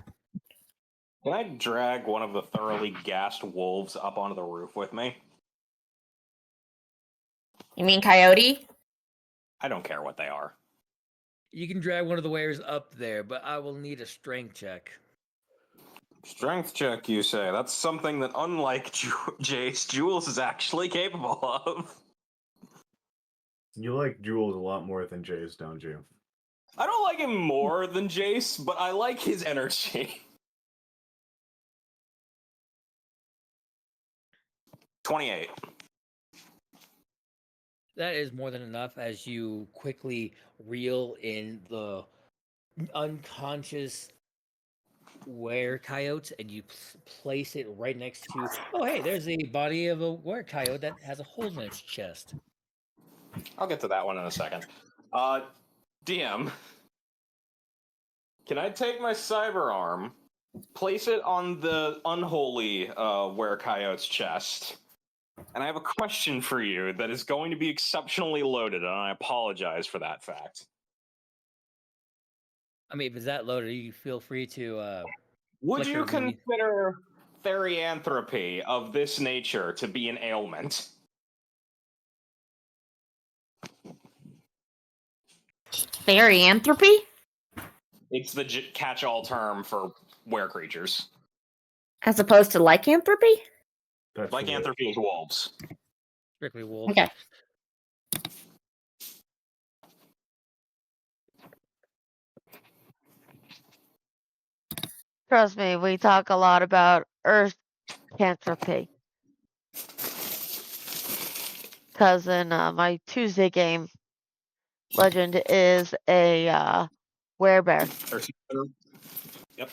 Can I drag one of the thoroughly gassed wolves up onto the roof with me? You mean Coyote? I don't care what they are. You can drag one of the wares up there, but I will need a strength check. Strength check, you say? That's something that, unlike Jace, Jules is actually capable of. You like Jules a lot more than Jace, don't you? I don't like him more than Jace, but I like his energy. 28. That is more than enough as you quickly reel in the unconscious were coyotes and you place it right next to. Oh, hey, there's a body of a were coyote that has a hole in its chest. I'll get to that one in a second. DM, can I take my cyber arm, place it on the unholy were coyote's chest, and I have a question for you that is going to be exceptionally loaded, and I apologize for that fact. I mean, if it's that loaded, you feel free to. Would you Flicker the- consider therianthropy of this nature to be an ailment? Therianthropy? It's the catch-all term for were-creatures. As opposed to lycanthropy? That's Lycanthropy is wolves. Strictly wolves. Okay. Trust me, we talk a lot about earth canthropy. Cause in my Tuesday game, Legend is a werebear. Yep.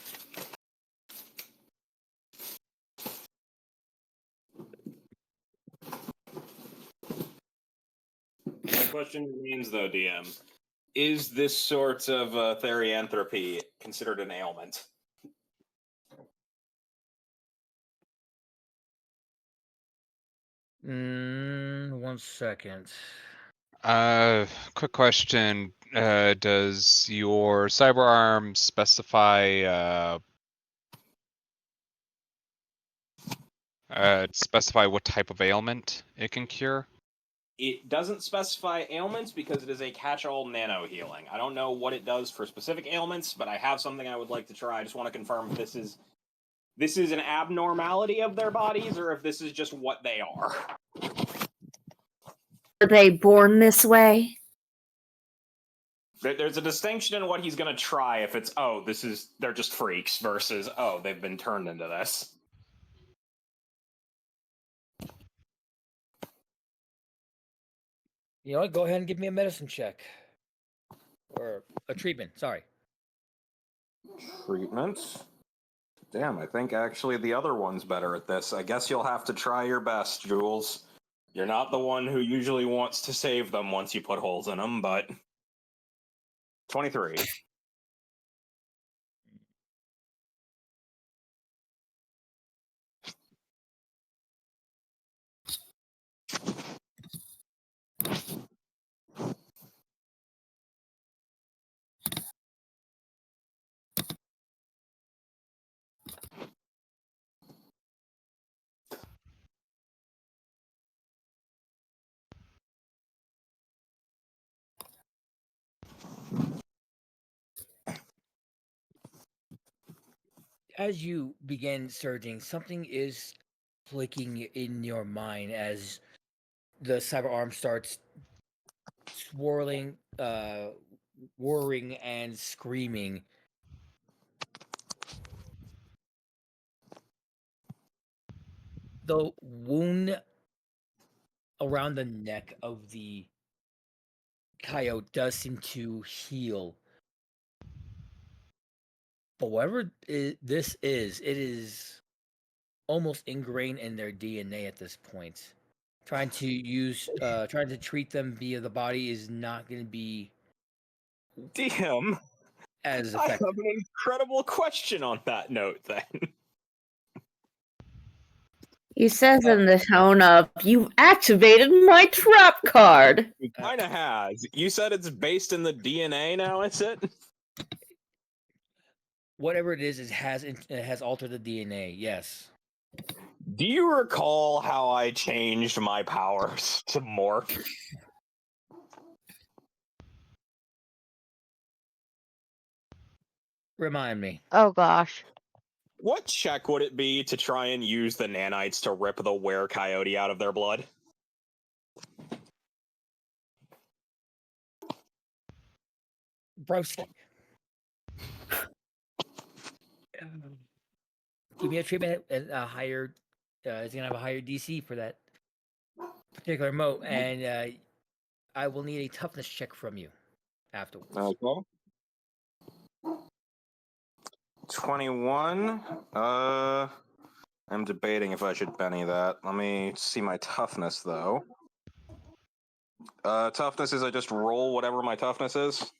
My question remains, though, DM. Is this sort of therianthropy considered an ailment? One second. Quick question. Does your cyber arm specify specify what type of ailment it can cure? It doesn't specify ailments because it is a catch-all nano healing. I don't know what it does for specific ailments, but I have something I would like to try. I just want to confirm if this is an abnormality of their bodies or if this is just what they are. Are they born this way? There's a distinction in what he's going to try if it's, oh, they're just freaks versus, oh, they've been turned into this. You know what? Go ahead and give me a medicine check. Or a treatment, sorry. Treatment? Damn, I think actually the other one's better at this. I guess you'll have to try your best, Jules. You're not the one who usually wants to save them once you put holes in them, but... 23. As you begin surging, something is clicking in your mind as the cyber arm starts swirling, whirring, and screaming. The wound around the neck of the coyote does seem to heal. But whatever this is, it is almost ingrained in their DNA at this point. Trying to treat them via the body is not going to be DM, as I have effective. an incredible question on that note, then. He says in the tone of, "You've activated my trap card." It kind of has. You said it's based in the DNA now, is it? Whatever it is, it has altered the DNA. Yes. Do you recall how I changed my powers to morph? Remind me. Oh gosh. What check would it be to try and use the nanites to rip the were-coyote out of their blood? Broski. Give me a treatment at a higher. It's gonna have a higher DC for that particular moat, and I will need a toughness check from you afterwards. Okay. 21. I'm debating if I should Benny that. Let me see my toughness, though. Toughness is I just roll whatever my toughness is?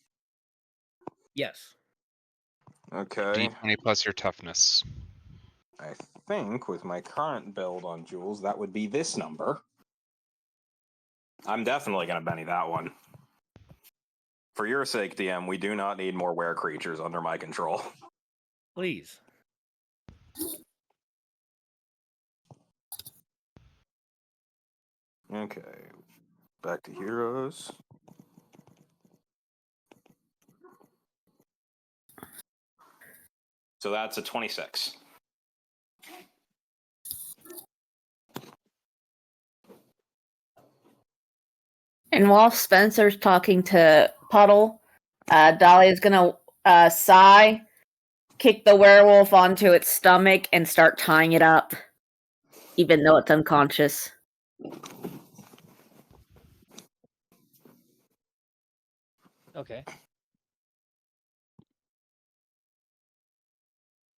Yes. Okay. D20 plus your toughness. I think with my current build on Jules, that would be this number. I'm definitely going to Benny that one. For your sake, DM, we do not need more were creatures under my control. Please. Okay. Back to heroes. So that's a 26. And while Spencer's talking to Puddle, Dahlia's gonna sigh, kick the werewolf onto its stomach, and start tying it up, even though it's unconscious. Okay.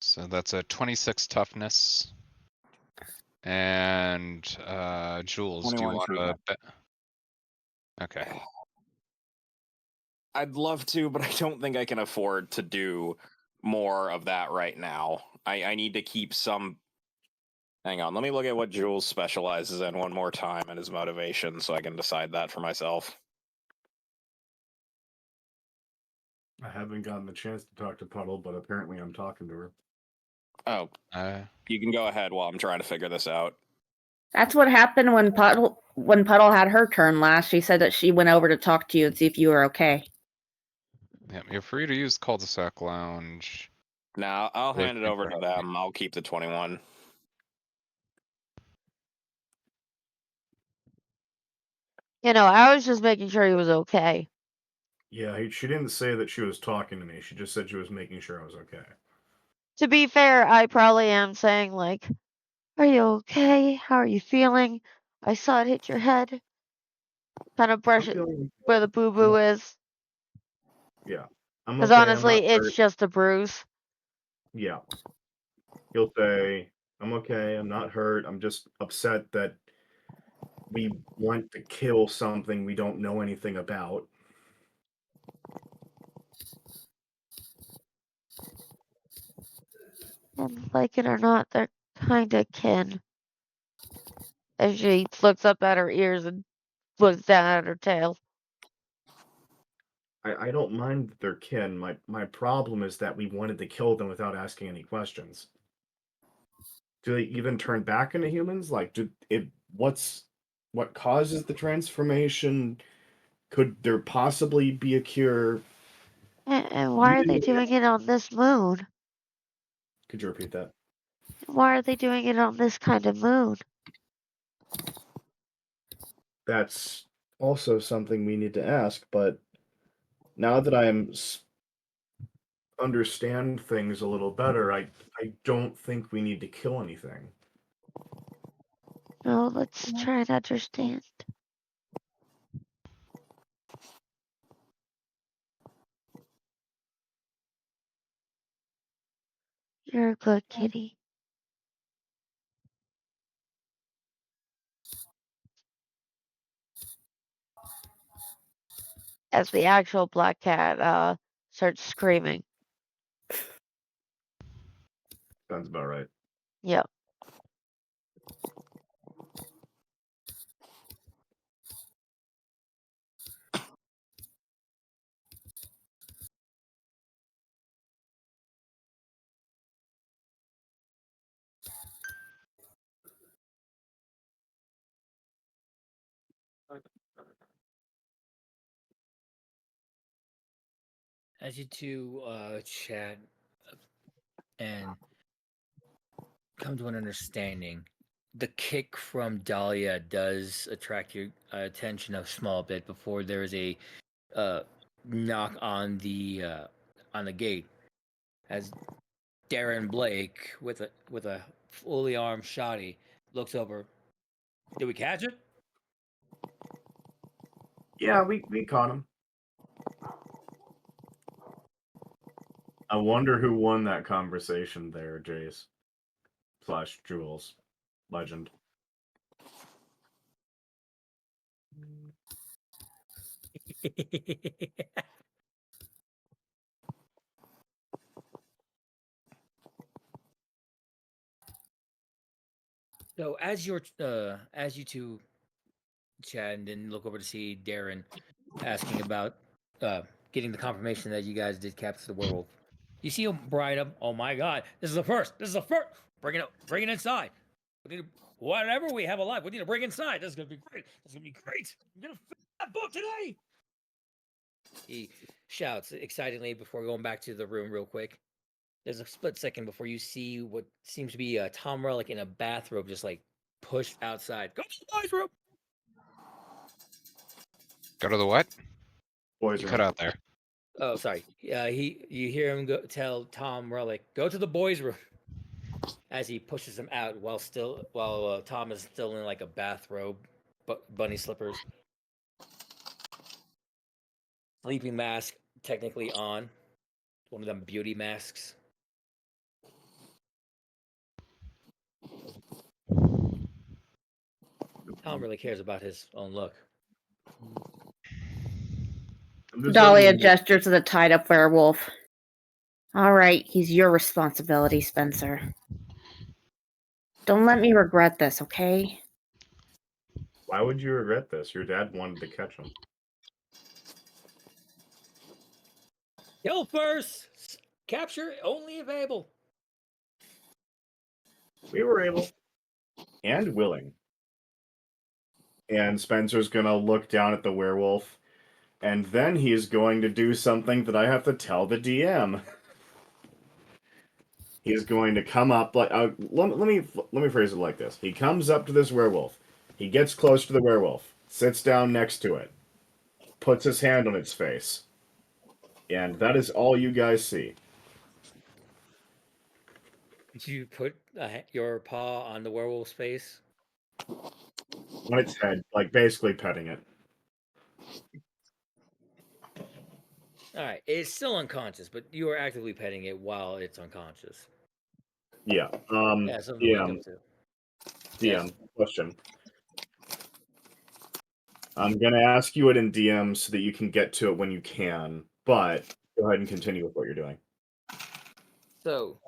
So that's a 26 toughness. And Jules, do you 21 want to treatment. bet? Okay. I'd love to, but I don't think I can afford to do more of that right now. I need to keep some. Hang on, let me look at what Jules specializes in one more time and his motivation so I can decide that for myself. I haven't gotten the chance to talk to Puddle, but apparently I'm talking to her. Oh, you can go ahead while I'm trying to figure this out. That's what happened when Puddle had her turn last. She said that she went over to talk to you and see if you were okay. Yeah, you're free to use cul-de-sac lounge. Now I'll They hand it think over to they're them. I'll keep the 21. You know, I was just making sure he was okay. Yeah, she didn't say that she was talking to me. She just said she was making sure I was okay. To be fair, I probably am saying, like, are you okay? How are you feeling? I saw it hit your head. Kind of brush I'm it feeling, where the boo boo is. yeah. I'm Because okay. I'm honestly, not it's hurt. just a bruise. Yeah. He'll say, I'm okay. I'm not hurt. I'm just upset that we want to kill something we don't know anything about. And like it or not, they're kind of kin. As she looks up at her ears and looks down at her tail. I don't mind that they're kin. My problem is that we wanted to kill them without asking any questions. Do they even turn back into humans? Like, what causes the transformation? Could there possibly be a cure? And why are they doing it on this moon? Could you repeat that? Why are they doing it on this kind of moon? That's also something we need to ask, but now that understand things a little better, I don't think we need to kill anything. No, let's try and understand. You're a good kitty. As the actual black cat starts screaming. Sounds about right. Yep. As you two chat and come to an understanding, the kick from Dahlia does attract your attention a small bit before there is a knock on the gate. As Darren Blake with a fully armed shotty looks over. Did we catch it? Yeah, we caught him. I wonder who won that conversation there, Jace / Jules, legend. So as you two chat and then look over to see Darren asking about getting the confirmation that you guys did capture the werewolf. You see him bright up. Oh my god, this is the first. This is the first. Bring it up. Bring it inside. Whatever we have alive, we need to bring inside. This is gonna be great. This is gonna be great. I'm gonna finish that book today. He shouts excitedly before going back to the room real quick. There's a split second before you see what seems to be Tom Relic in a bathrobe, just like pushed outside. Go to the boys' room. Go to the what? Boys You room. cut out there. Oh, sorry. You hear him tell Tom Relic, "Go to the boys' room," as he pushes him out while Tom is still in like a bathrobe, bunny slippers, sleeping mask technically on, one of them beauty masks. Tom really cares about his own look. I'm just Dahlia letting you know- gestures to the tied up werewolf. All right, he's your responsibility, Spencer. Don't let me regret this, okay? Why would you regret this? Your dad wanted to catch him. Kill first, capture only if able. We were able and willing. And Spencer's gonna look down at the werewolf, and then he's going to do something that I have to tell the DM. He's going to come up like let me phrase it like this. He comes up to this werewolf. He gets close to the werewolf, sits down next to it, puts his hand on its face, and that is all you guys see. You put your paw on the werewolf's face. On its head, like basically petting it. All right, it's still unconscious, but you are actively petting it while it's unconscious. Yeah. Yeah, something to wake DM, up to. DM, question. I'm gonna ask you it in DM so that you can get to it when you can, but go ahead and continue with what you're doing. So,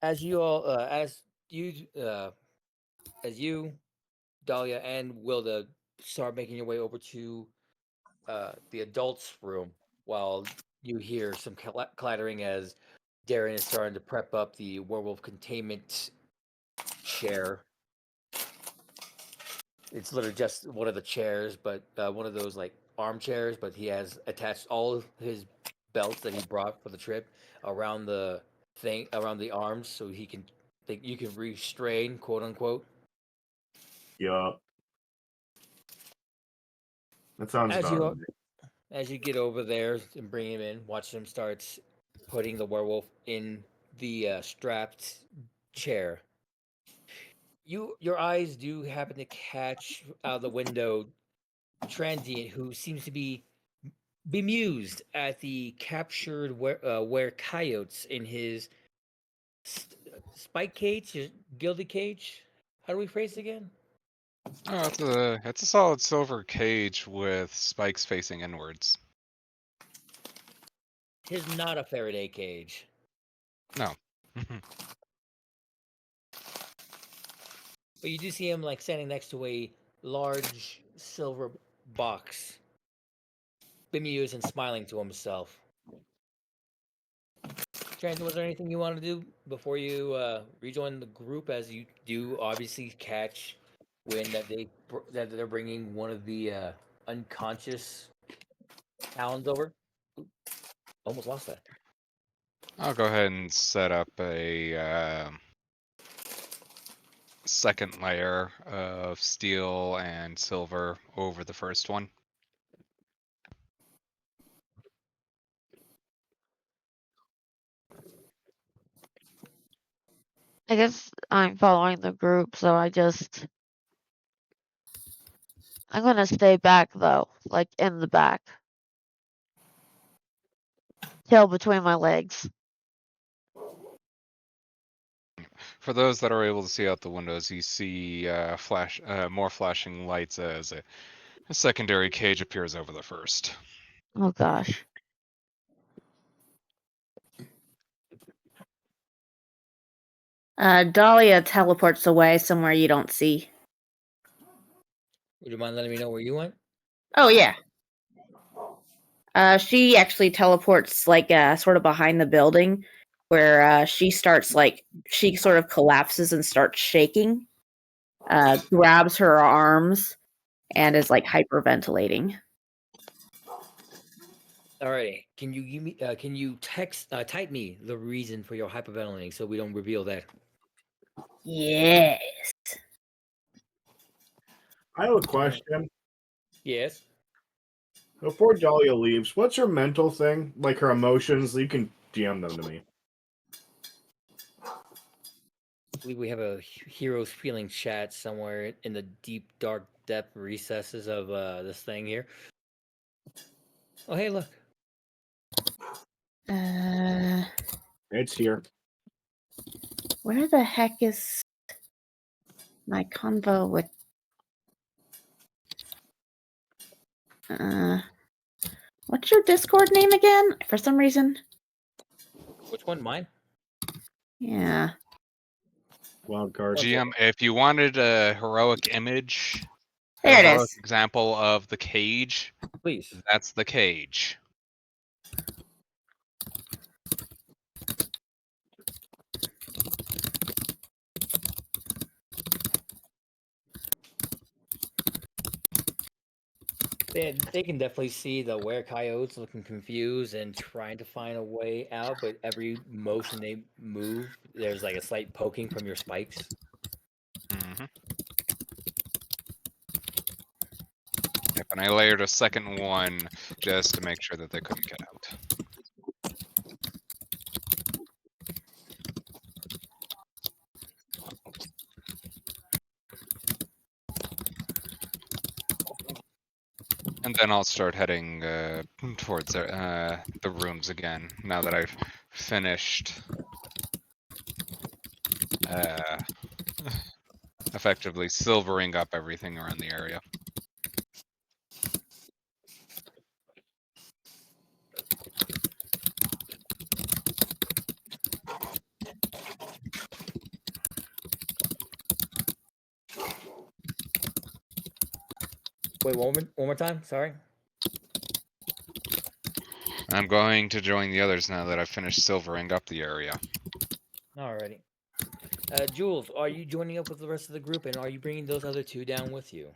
as you all, as you, Dahlia, and Wilda start making your way over to the adults' room, while you hear some clattering as Darren is starting to prep up the werewolf containment chair. It's literally just one of the chairs, but one of those like armchairs, but he has attached all of his belts that he brought for the trip around the arms, so you can restrain, quote unquote. Yup. That sounds As about you right. as you get over there and bring him in, watch him start putting the werewolf in the strapped chair. Your eyes do happen to catch out of the window transient who seems to be bemused at the captured were coyotes in his spike cage, his gilded cage. How do we phrase it again? Oh, it's a solid silver cage with spikes facing inwards. His not a Faraday cage. No. But you do see him like standing next to a large silver box, bemused and smiling to himself. Trent, was there anything you want to do before you rejoin the group? As you do, obviously catch wind that they're bringing one of the unconscious Talons over. Ooh, almost lost that. I'll go ahead and set up a second layer of steel and silver over the first one. I guess I'm following the group, so I'm gonna stay back though, like in the back. Tail between my legs. For those that are able to see out the windows, you see more flashing lights as a secondary cage appears over the first. Oh gosh. Dahlia teleports away somewhere you don't see. Would you mind letting me know where you went? Oh, yeah. She actually teleports, like, sort of behind the building. where she starts she sort of collapses and starts shaking, grabs her arms, and is hyperventilating. Alrighty. Can you give me? Can you type me the reason for your hyperventilating so we don't reveal that? Yes. I have a question. Yes. Before Dahlia leaves, what's her mental thing? Like her emotions? You can DM them to me. I believe we have a heroes feeling chat somewhere in the deep, dark depth recesses of this thing here. Oh, hey, look. It's here. Where the heck is my convo with? What's your Discord name again? For some reason. Which one? Mine? Yeah. Wild card. GM, if you wanted a heroic image, There a it heroic is. example of the cage, Please. that's the cage. They can definitely see the were-coyotes looking confused and trying to find a way out, but every motion they move, there's like a slight poking from your spikes. Mm-hmm. Yep, and I layered a second one just to make sure that they couldn't get out. And then I'll start heading towards the rooms again, now that I've finished effectively silvering up everything around the area. Wait, one more time. Sorry. I'm going to join the others now that I've finished silvering up the area. Alrighty. Jules, are you joining up with the rest of the group, and are you bringing those other two down with you?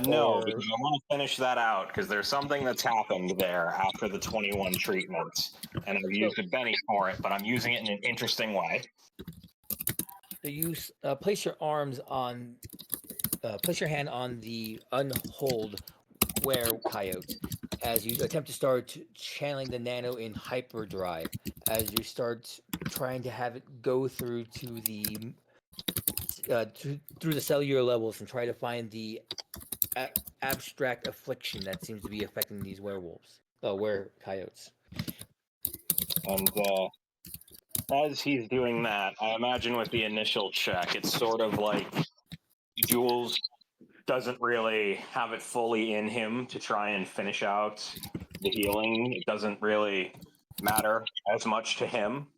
No, Or- because I want to finish that out because there's something that's happened there after the 21 treatments, and I've used a Benny for it, but I'm using it in an interesting way. So you place your arms on, place your hand on the unhold were-coyote as you attempt to start channeling the nano in hyperdrive. As you start trying to have it go through to the through the cellular levels and try to find the abstract affliction that seems to be affecting these werewolves, were-coyotes. And as he's doing that, I imagine with the initial check, it's sort of like Jules doesn't really have it fully in him to try and finish out the healing. It doesn't really matter as much to him.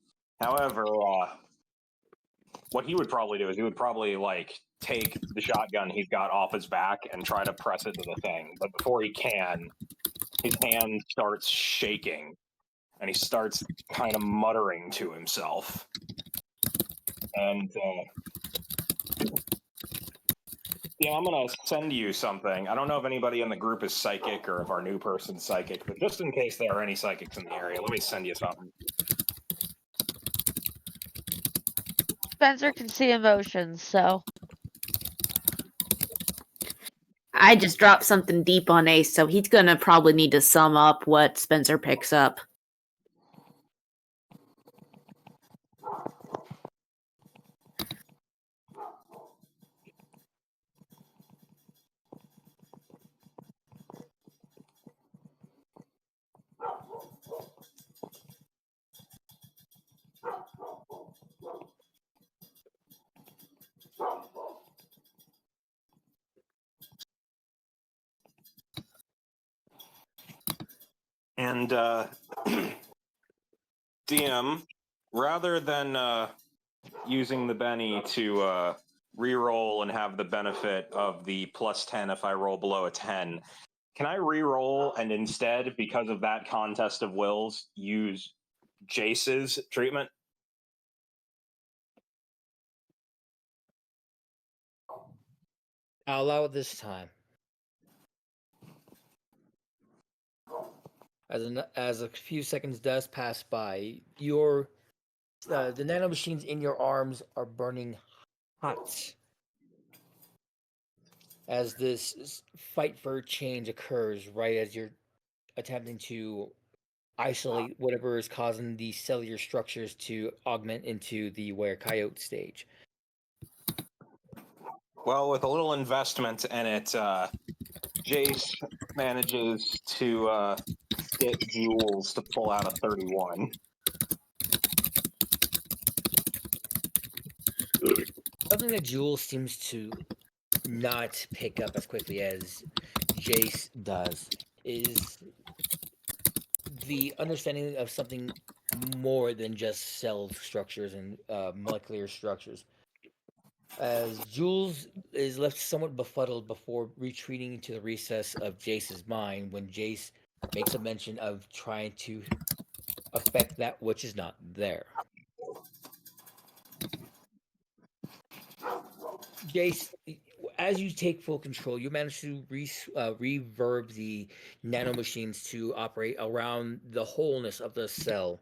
However, what he would probably do is he would probably take the shotgun he's got off his back and try to press it to the thing. But before he can, his hand starts shaking and he starts kind of muttering to himself. And yeah, I'm gonna send you something. I don't know if anybody in the group is psychic or if our new person's psychic, but just in case there are any psychics in the area, let me send you something. Spencer can see emotions, so. I just dropped something deep on Ace, so he's gonna probably need to sum up what Spencer picks up. And DM, rather than using the Benny to re-roll and have the benefit of the +10 if I roll below a 10, can I re-roll and instead, because of that contest of wills, use Jace's treatment? I'll allow it this time. As a few seconds does pass by, the nanomachines in your arms are burning hot. As this fight for change occurs, right as you're attempting to isolate whatever is causing the cellular structures to augment into the Were Coyote stage. Well, with a little investment in it, Jace manages to get Jules to pull out a 31. Something that Jules seems to not pick up as quickly as Jace does is the understanding of something more than just cell structures and molecular structures. As Jules is left somewhat befuddled before retreating into the recess of Jace's mind when Jace makes a mention of trying to affect that which is not there. Jace, as you take full control, you manage to reverb the nanomachines to operate around the wholeness of the cell.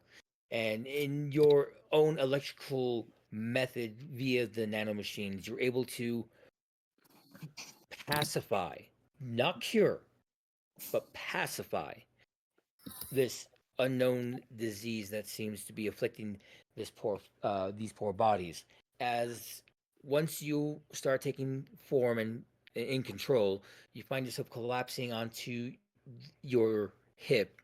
And in your own electrical method via the nanomachines, you're able to pacify, not cure, but pacify this unknown disease that seems to be afflicting these poor bodies. As once you start taking form and in control, you find yourself collapsing onto your hip,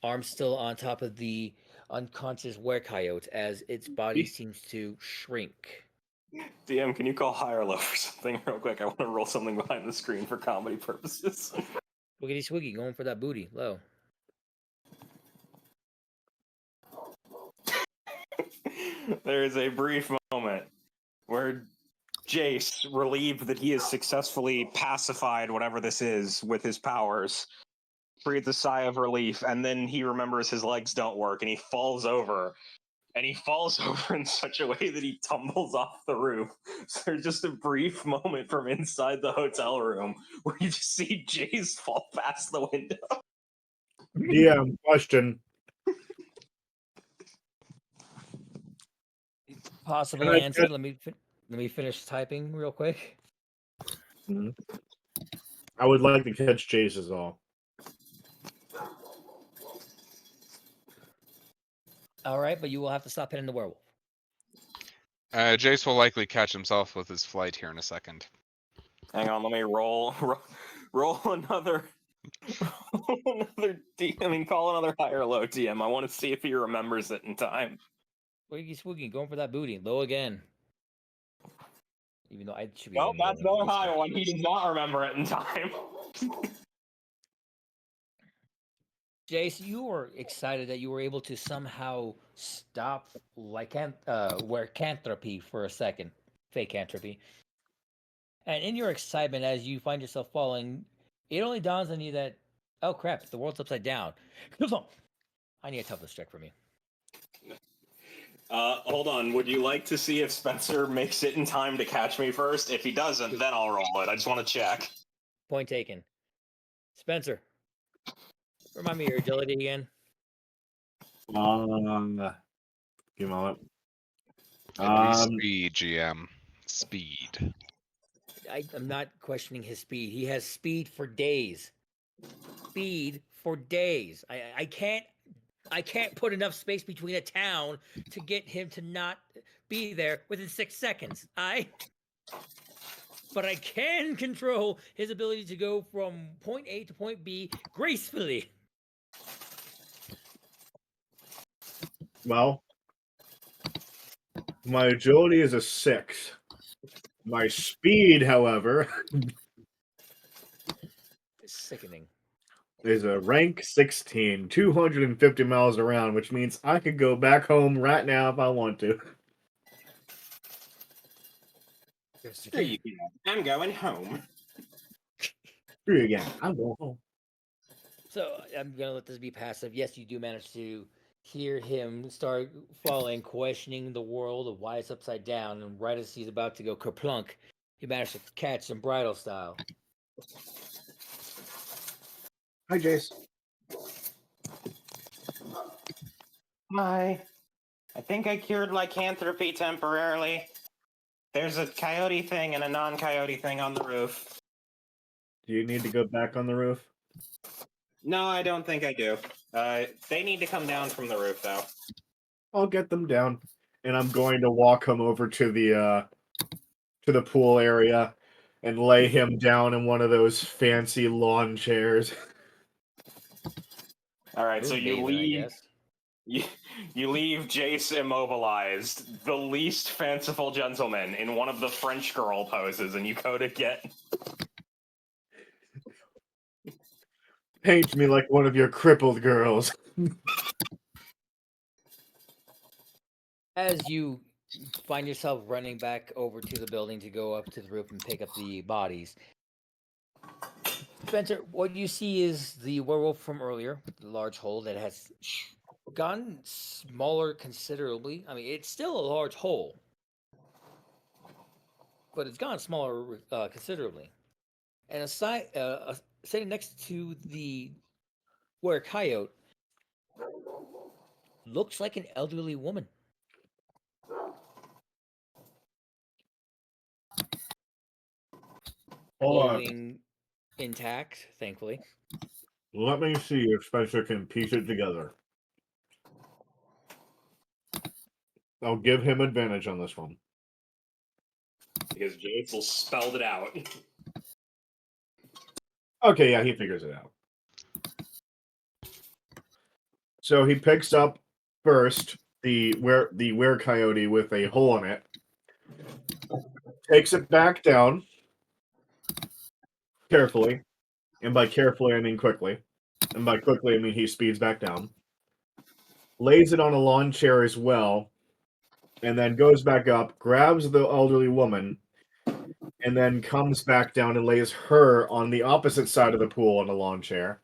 arms still on top of the unconscious Were Coyote as its body seems to shrink. DM, can you call high or low for something real quick? I want to roll something behind the screen for comedy purposes. Wiggity swiggy, going for that booty, low. There is a brief moment where Jace, relieved that he has successfully pacified whatever this is with his powers, breathes a sigh of relief, and then he remembers his legs don't work, and he falls over. And he falls over in such a way that he tumbles off the roof. So there's just a brief moment from inside the hotel room where you just see Jace fall past the window. DM question. Possible Can I answer. get- Let me finish typing real quick. I would like to catch Jace is all. All right, but you will have to stop hitting the werewolf. Jace will likely catch himself with his flight here in a second. Hang on, let me roll another call another high or low DM. I want to see if he remembers it in time. Wiggy swiggy, going for that booty. Low again. Even though I should be. Well, aiming that's lower another this high time. one. He does not remember it in time. Jace, you were excited that you were able to somehow stop lycanthropy for a second. Fakeanthropy. And in your excitement as you find yourself falling, it only dawns on you that, oh crap, the world's upside down. Come on. I need a toughness check from you. Hold on. Would you like to see if Spencer makes it in time to catch me first? If he doesn't, then I'll roll it. I just want to check. Point taken. Spencer, remind me of your agility again. Give me a moment. Speed, GM. Speed. I'm not questioning his speed. He has speed for days. Speed for days. I can't put enough space between a town to get him to not be there within 6 seconds. But I can control his ability to go from point A to point B gracefully. Well, my agility is a 6. My speed, however, It's sickening. is a rank 16, 250 miles around, which means I could go back home right now if I want to. Yes, you There can. you go. I'm going home. Screw you again. I'm going home. So I'm gonna let this be passive. Yes, you do manage to hear him start falling, questioning the world of why it's upside down, and right as he's about to go kerplunk, he managed to catch some bridal style. Hi, Jace. Hi. I think I cured lycanthropy temporarily. There's a coyote thing and a non-coyote thing on the roof. Do you need to go back on the roof? No, I don't think I do. They need to come down from the roof, though. I'll get them down, and I'm going to walk him over to the pool area and lay him down in one of those fancy lawn chairs. All right, so you Moonbathing, I leave. guess. You leave Jace immobilized, the least fanciful gentleman, in one of the French girl poses, and you go to get. Paint me like one of your crippled girls. As you find yourself running back over to the building to go up to the roof and pick up the bodies, Spencer, what you see is the werewolf from earlier, with the large hole that has gotten smaller considerably. I mean, it's still a large hole, but it's gotten smaller considerably. And sitting next to the coyote looks like an elderly woman. Hold on. Clothing intact, thankfully. Let me see if Spencer can piece it together. I'll give him advantage on this one. Because Jace will spelled it out. Okay, yeah, he figures it out. So he picks up first the were-coyote with a hole in it, takes it back down carefully, and by carefully I mean quickly, and by quickly I mean he speeds back down, lays it on a lawn chair as well, and then goes back up, grabs the elderly woman, and then comes back down and lays her on the opposite side of the pool on a lawn chair.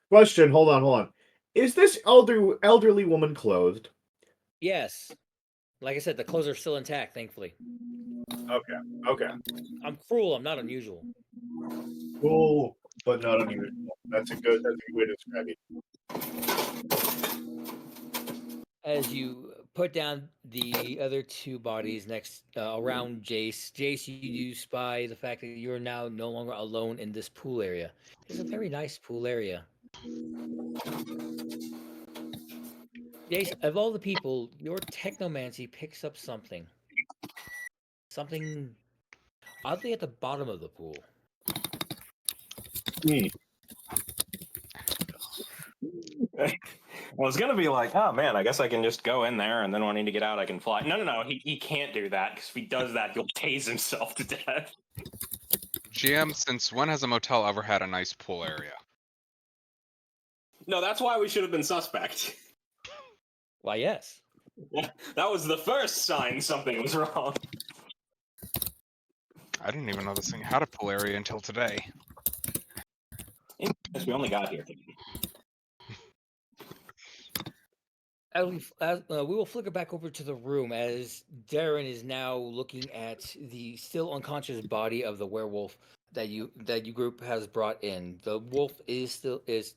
Question, hold on. Is this elderly woman clothed? Yes. Like I said, the clothes are still intact, thankfully. Okay. I'm cruel, I'm not unusual. Cool, but not unusual. That's a good way to describe it. As you put down the other two bodies next around Jace, you do spy the fact that you're now no longer alone in this pool area. It's a very nice pool area. Jace, of all the people, your technomancy picks up something. Something oddly at the bottom of the pool. Me. Well, it's gonna be like, oh man, I guess I can just go in there, and then when I need to get out, I can fly. No, he can't do that, because if he does that, he'll tase himself to death. GM, since when has a motel ever had a nice pool area? No, that's why we should have been suspect. Why, yes. That was the first sign something was wrong. I didn't even know this thing had a pool area until today. Yes, we only got here. We will flicker back over to the room as Darren is now looking at the still unconscious body of the werewolf that you group has brought in. The wolf is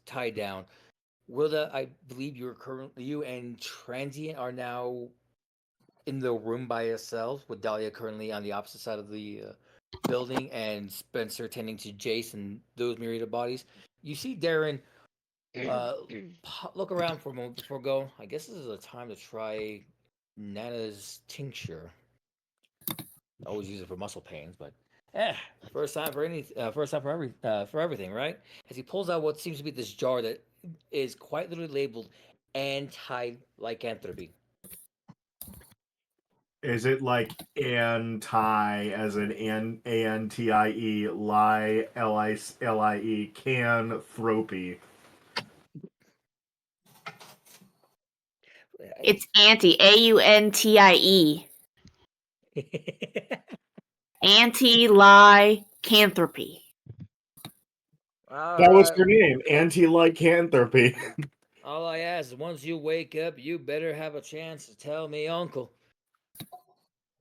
tied down. Wilda, I believe you and Transient are now in the room by yourselves, with Dahlia currently on the opposite side of the building, and Spencer tending to Jace and those myriad of bodies. You see Darren look around for a moment before go. I guess this is a time to try Nana's tincture. I always use it for muscle pains, but first time for everything, right? As he pulls out what seems to be this jar that is quite literally labeled anti-lycanthropy. Is it like anti, as in A-N-T-I-E, lie, L-I-E, canthropy? It's anti, A-U-N-T-I-E. Anti-lycanthropy. That was her name, anti-lycanthropy. All I ask is once you wake up, you better have a chance to tell me, Uncle.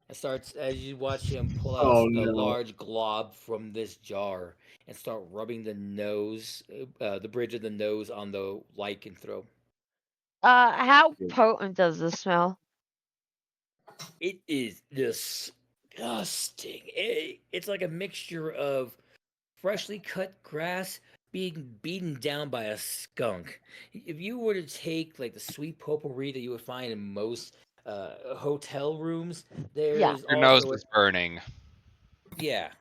It starts as you watch him pull out Oh, a no. large glob from this jar and start rubbing the nose, the bridge of the nose on the lycanthrope. How Yeah. potent does this smell? It is disgusting. It's like a mixture of freshly cut grass being beaten down by a skunk. If you were to take like the sweet potpourri that you would find in most hotel rooms, there's Your nose also is burning. yeah,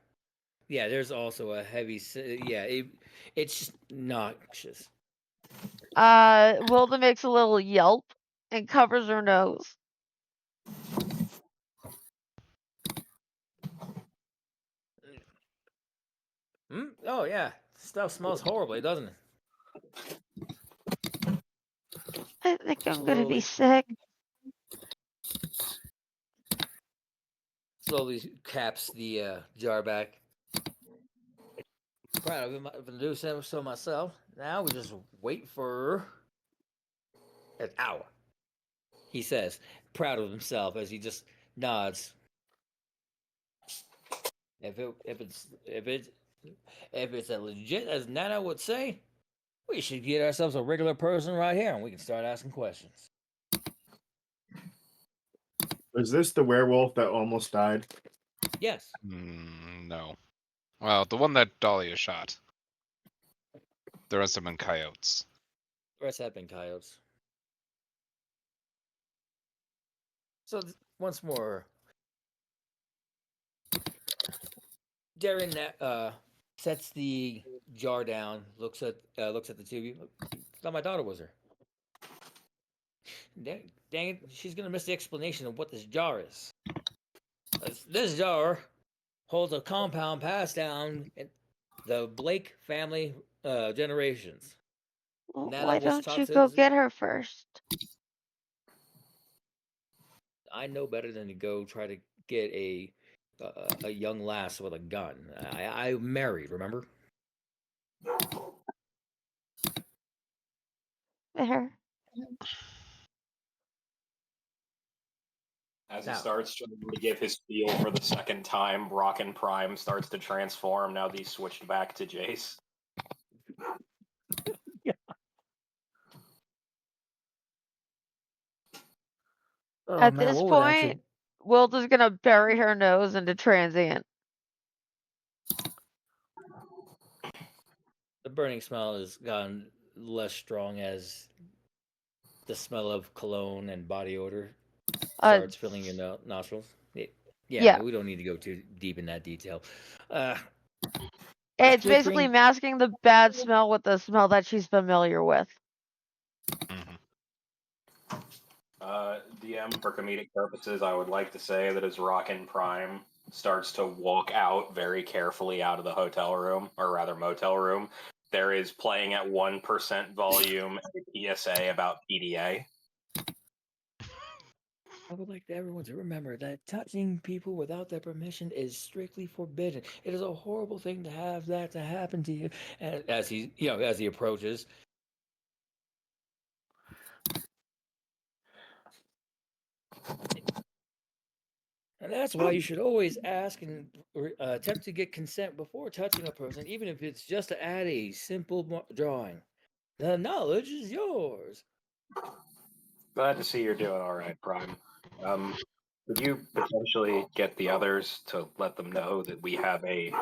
there's also a heavy it's just noxious. Wilda makes a little yelp and covers her nose. Oh yeah, stuff smells horribly, doesn't it? I think I'm gonna be Slowly. sick. Slowly caps the jar back. Proud of him for doing so myself. Now we just wait for an hour. He says, proud of himself as he just nods. If it's as legit as Nana would say, we should get ourselves a regular person right here, and we can start asking questions. Is this the werewolf that almost died? Yes. No. Well, the one that Dahlia shot. The rest have been coyotes. The rest have been coyotes. So once more, Darren sets the jar down, looks at the two of you. Thought my daughter was her. Dang it, she's gonna miss the explanation of what this jar is. This jar holds a compound passed down in the Blake family generations. Well, Nana why was don't taught you to- go get her first? I know better than to go try to get a young lass with a gun. I married, remember? There. As Now- he starts trying to give his spiel for the second time, Brock and Prime starts to transform. Now he's switched back to Jace. Oh, At man, this what would actually- point, Wilda's gonna bury her nose into transient. the burning smell has gotten less strong as the smell of cologne and body odor starts filling your nostrils. Yeah, we don't need to go too deep in that detail. It's basically flickering- masking the bad smell with the smell that she's familiar with. DM, for comedic purposes, I would like to say that as Rockin' Prime starts to walk out very carefully out of the hotel room, or rather motel room, there is playing at 1% volume a PSA about PDA. I would like everyone to remember that touching people without their permission is strictly forbidden. It is a horrible thing to have that to happen to you. And as he approaches, and that's why you should always ask and attempt to get consent before touching a person, even if it's just to add a simple drawing. The knowledge is yours. Glad to see you're doing all right, Prime. Could you potentially get the others to let them know that we have a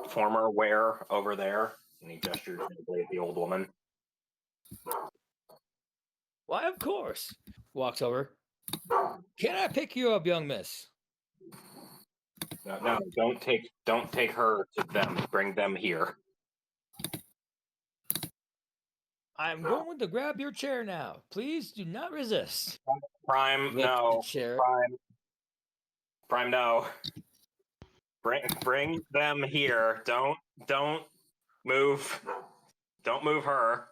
former wear over there? And he gestures simply at the old woman. Why, of course. Walks over. Can I pick you up, young miss? No, don't take her to them. Bring them here. I'm going to grab your chair now. Please do not resist. Prime, Lift no. the chair. Prime, no. Bring them here. Don't move. Don't move her.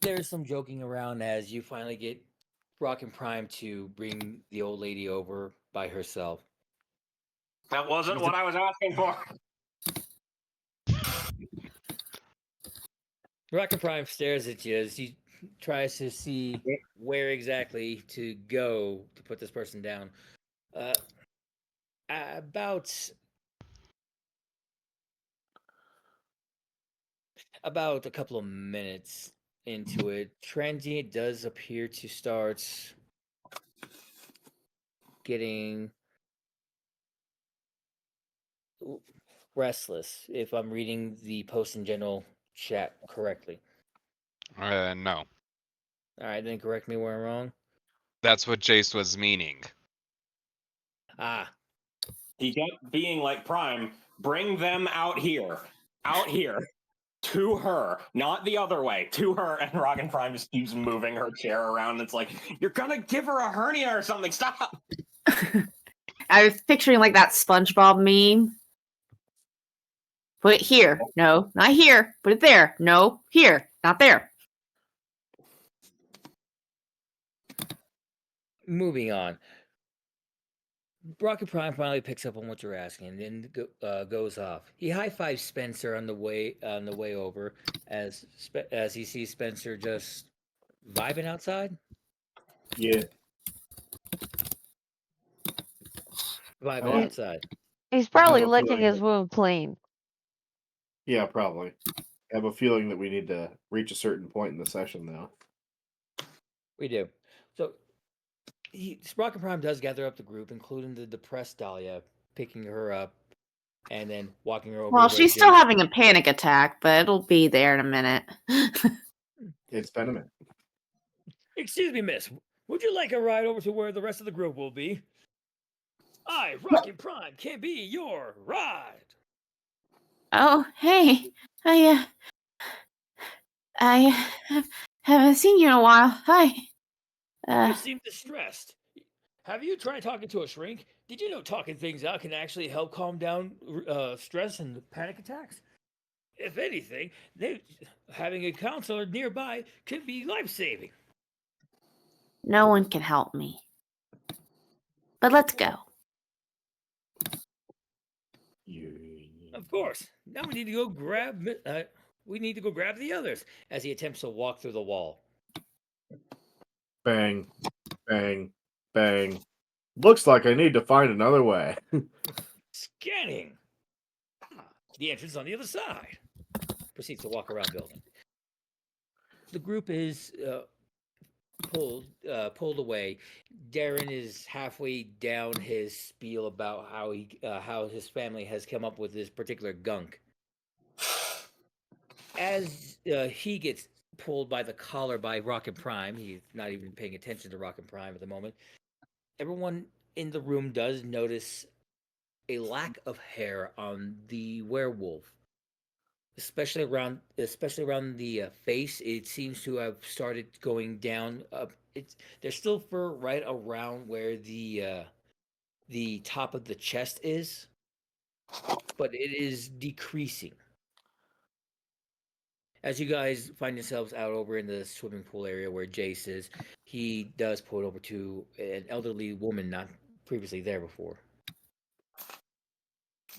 There's some joking around as you finally get Rock and Prime to bring the old lady over by herself. That wasn't what I was asking for. Rocket Prime stares at you as he tries to see where exactly to go to put this person down. About a couple of minutes into it, Transient does appear to start getting restless, if I'm reading the post in general chat correctly. No. All right, then correct me where I'm wrong. That's what Jace was meaning. Ah, He kept being like, Prime, bring them out here, to her, not the other way, to her. And Rocket Prime just keeps moving her chair around. It's like, you're gonna give her a hernia or something. Stop. I was picturing like that SpongeBob meme. Put it here. No, not here. Put it there. No, here. Not there. moving on. Rocket Prime finally picks up on what you're asking, and then goes off. He high fives Spencer on the way over, as he sees Spencer just vibing outside. Yeah. Vibing Oh, outside. He's probably a licking feeling his that- wound clean. Yeah, probably. I have a feeling that we need to reach a certain point in the session now. We do. So Rocket Prime does gather up the group, including the depressed Dahlia, picking her up and then walking her over. Well, where she's still Jace- having a panic attack, but it'll be there in a minute. It's been a minute. Excuse me, miss. Would you like a ride over to where the rest of the group will be? Rocket Prime, can be your ride. Oh, hey. I haven't seen you in a while. Hi. You seem distressed. Have you tried talking to a shrink? Did you know talking things out can actually help calm down stress and panic attacks? If anything, having a counselor nearby could be life-saving. No one can help me. But let's go. Of course. Now we need to go grab. We need to go grab the others as he attempts to walk through the wall. Bang, bang, bang. Looks like I need to find another way. Scanning. The entrance on the other side. Proceeds to walk around building. The group is pulled away. Darren is halfway down his spiel about how his family has come up with this particular gunk. As he gets pulled by the collar by Rocket Prime, he's not even paying attention to Rocket Prime at the moment. Everyone in the room does notice a lack of hair on the werewolf, especially around the face. It seems to have started going down. There's still fur right around where the top of the chest is, but it is decreasing. As you guys find yourselves out over in the swimming pool area where Jace is, he does pull it over to an elderly woman not previously there before.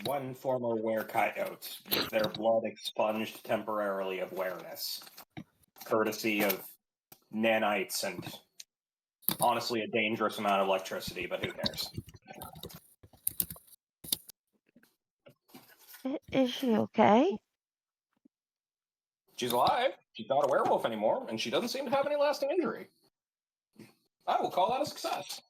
One former were-coyote with their blood expunged temporarily of awareness, courtesy of nanites and honestly a dangerous amount of electricity, but who cares? Is she okay? She's alive. She's not a werewolf anymore, and she doesn't seem to have any lasting injury. I will call that a success.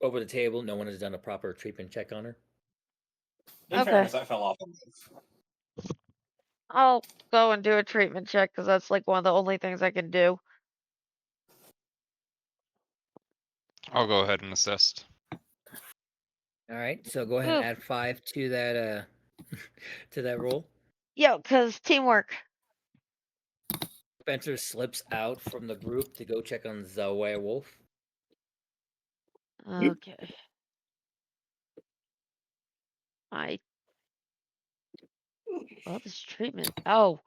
Over the table, no one has done a proper treatment check on her. In Okay. fairness, I fell off. I'll go and do a treatment check because that's like one of the only things I can do. I'll go ahead and assist. All right, so go ahead and Ooh. add 5 to that to that roll. Yo, because teamwork. Spencer slips out from the group to go check on the werewolf. Okay. Well, this treatment. Oh,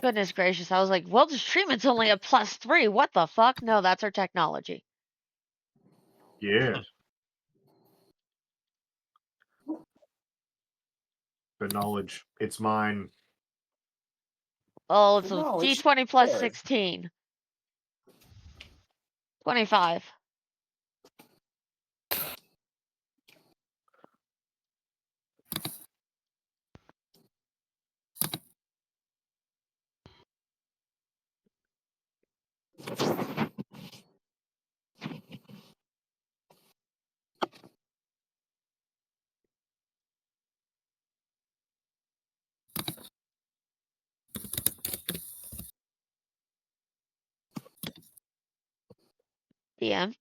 goodness gracious. I was like, well, this treatment's only a +3. What the fuck? No, that's our technology. Yeah. The knowledge. It's mine. Oh, it's a No, it's D20 plus shared. 16. 25. DM.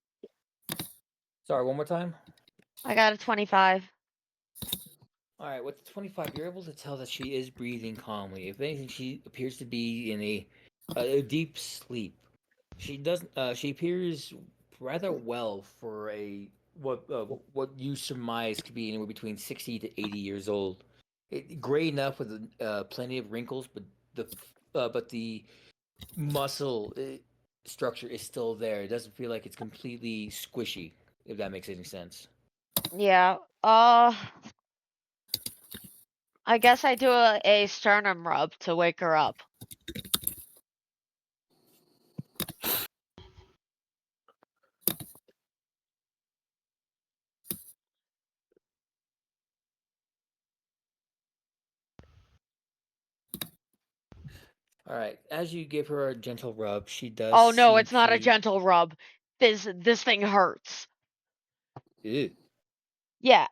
Sorry, one more time. I got a 25. All right, with the 25, you're able to tell that she is breathing calmly. If anything, she appears to be in a deep sleep. She doesn't. She appears rather well for what you surmise could be anywhere between 60 to 80 years old. Gray enough with plenty of wrinkles, but the muscle structure is still there. It doesn't feel like it's completely squishy. If that makes any sense. Yeah. I guess I do a sternum rub to wake her up. All right. As you give her a gentle rub, she does. Oh no, seem it's not a to- gentle rub. This thing hurts. Ew. Yeah.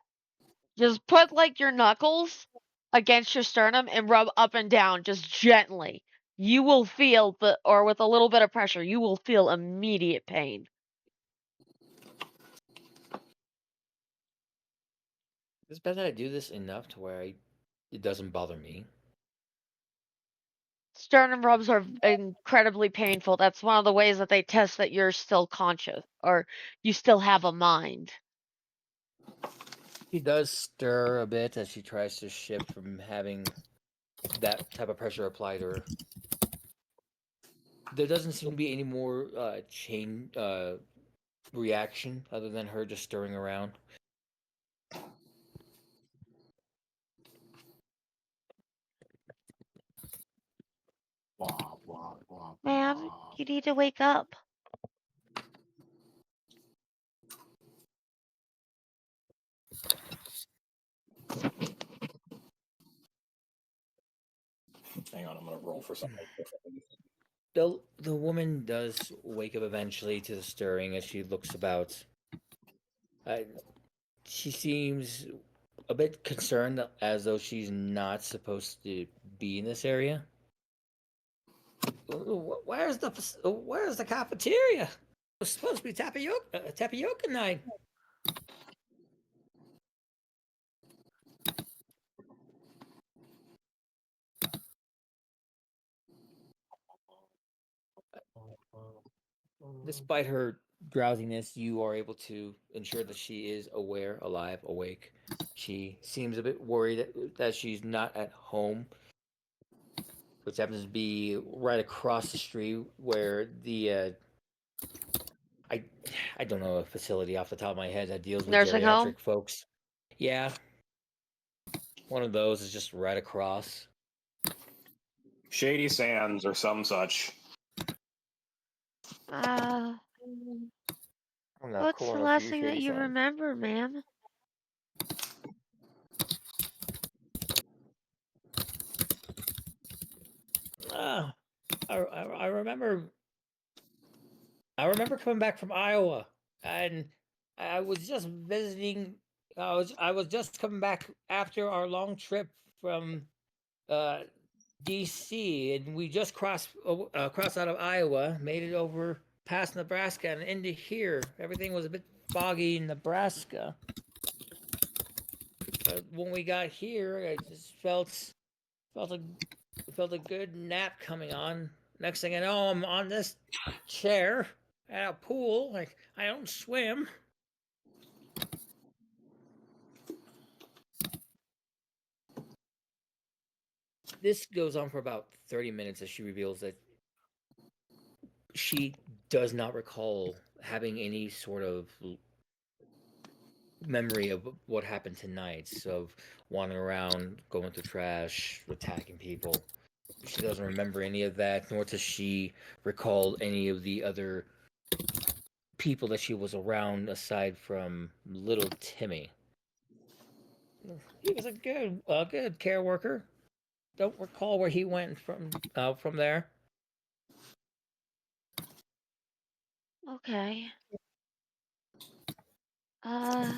Just put like your knuckles against your sternum and rub up and down just gently. You will feel or with a little bit of pressure, you will feel immediate pain. It's better that I do this enough to where it doesn't bother me. Sternum rubs are incredibly painful. That's one of the ways that they test that you're still conscious or you still have a mind. She does stir a bit as she tries to shift from having that type of pressure applied to her. There doesn't seem to be any more chain reaction other than her just stirring around. Blah, blah, blah, Ma'am, blah. you need to wake up. Hang on, I'm gonna roll for something. The woman does wake up eventually to the stirring as she looks about. She seems a bit concerned, as though she's not supposed to be in this area. Where's the cafeteria? It's supposed to be tapioca night. Despite her drowsiness, you are able to ensure that she is aware, alive, awake. She seems a bit worried that she's not at home, which happens to be right across the street where the I don't know a facility off the top of my head that deals with Nursing geriatric home? folks. Yeah, one of those is just right across. Shady Sands or some such. What's the last thing that you remember, ma'am? I remember. I remember coming back from Iowa, and I was just visiting. I was just coming back after our long trip from DC, and we just crossed out of Iowa, made it over past Nebraska and into here. Everything was a bit foggy in Nebraska. But when we got here, I just felt a good nap coming on. Next thing I know, I'm on this chair at a pool. Like, I don't swim. This goes on for about 30 minutes as she reveals that she does not recall having any sort of memory of what happened tonight, of wandering around, going through trash, attacking people. She doesn't remember any of that, nor does she recall any of the other people that she was around aside from little Timmy. He was a good care worker. Don't recall where he went from there. Okay. I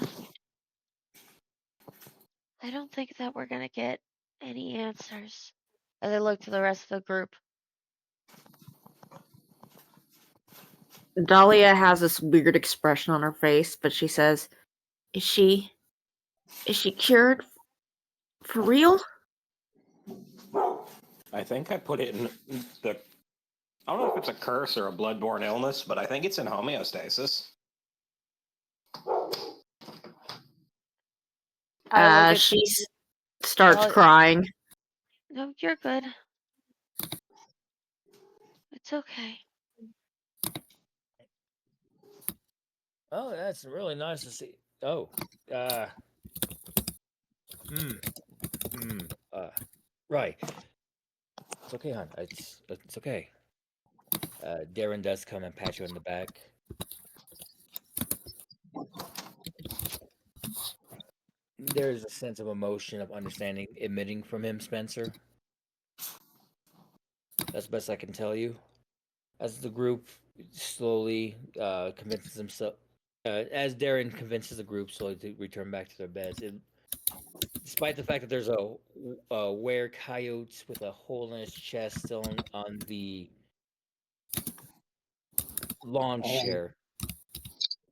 don't think that we're gonna get any answers. As I look to the rest of the group. Dahlia has this weird expression on her face, but she says, Is she cured? For real? I think I put it in the. I don't know if it's a curse or a bloodborne illness, but I think it's in homeostasis. She starts Dahlia- crying. No, you're good. It's okay. Oh, that's really nice to see. Oh, right. It's okay, hon. It's okay. Darren does come and pat you on the back. There's a sense of emotion, of understanding emitting from him, Spencer. That's the best I can tell you. As the group slowly convinces himself, as Darren convinces the group slowly to return back to their beds, despite the fact that there's a were-coyote with a hole in his chest still on the lawn chair.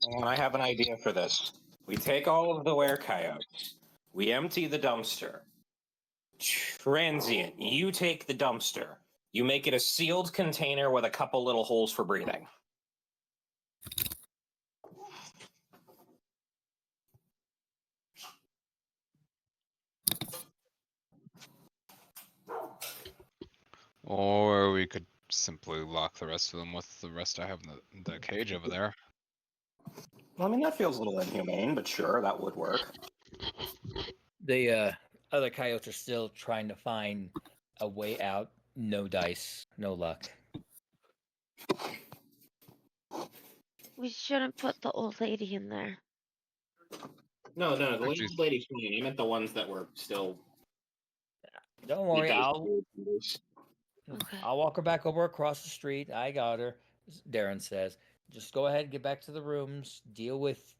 And I have an idea for this. We take all of the were-coyotes. We empty the dumpster. Transient, you take the dumpster. You make it a sealed container with a couple little holes for breathing. Or we could simply lock the rest of them with the rest I have in the cage over there. Well, I mean, that feels a little inhumane, but sure, that would work. The other coyotes are still trying to find a way out. No dice, no luck. We shouldn't put the old lady in there. No, the Actually- old lady's fine. I meant the ones that were still. Don't worry, Okay. I'll walk her back over across the street. I got her. Darren says, "Just go ahead, get back to the rooms, deal with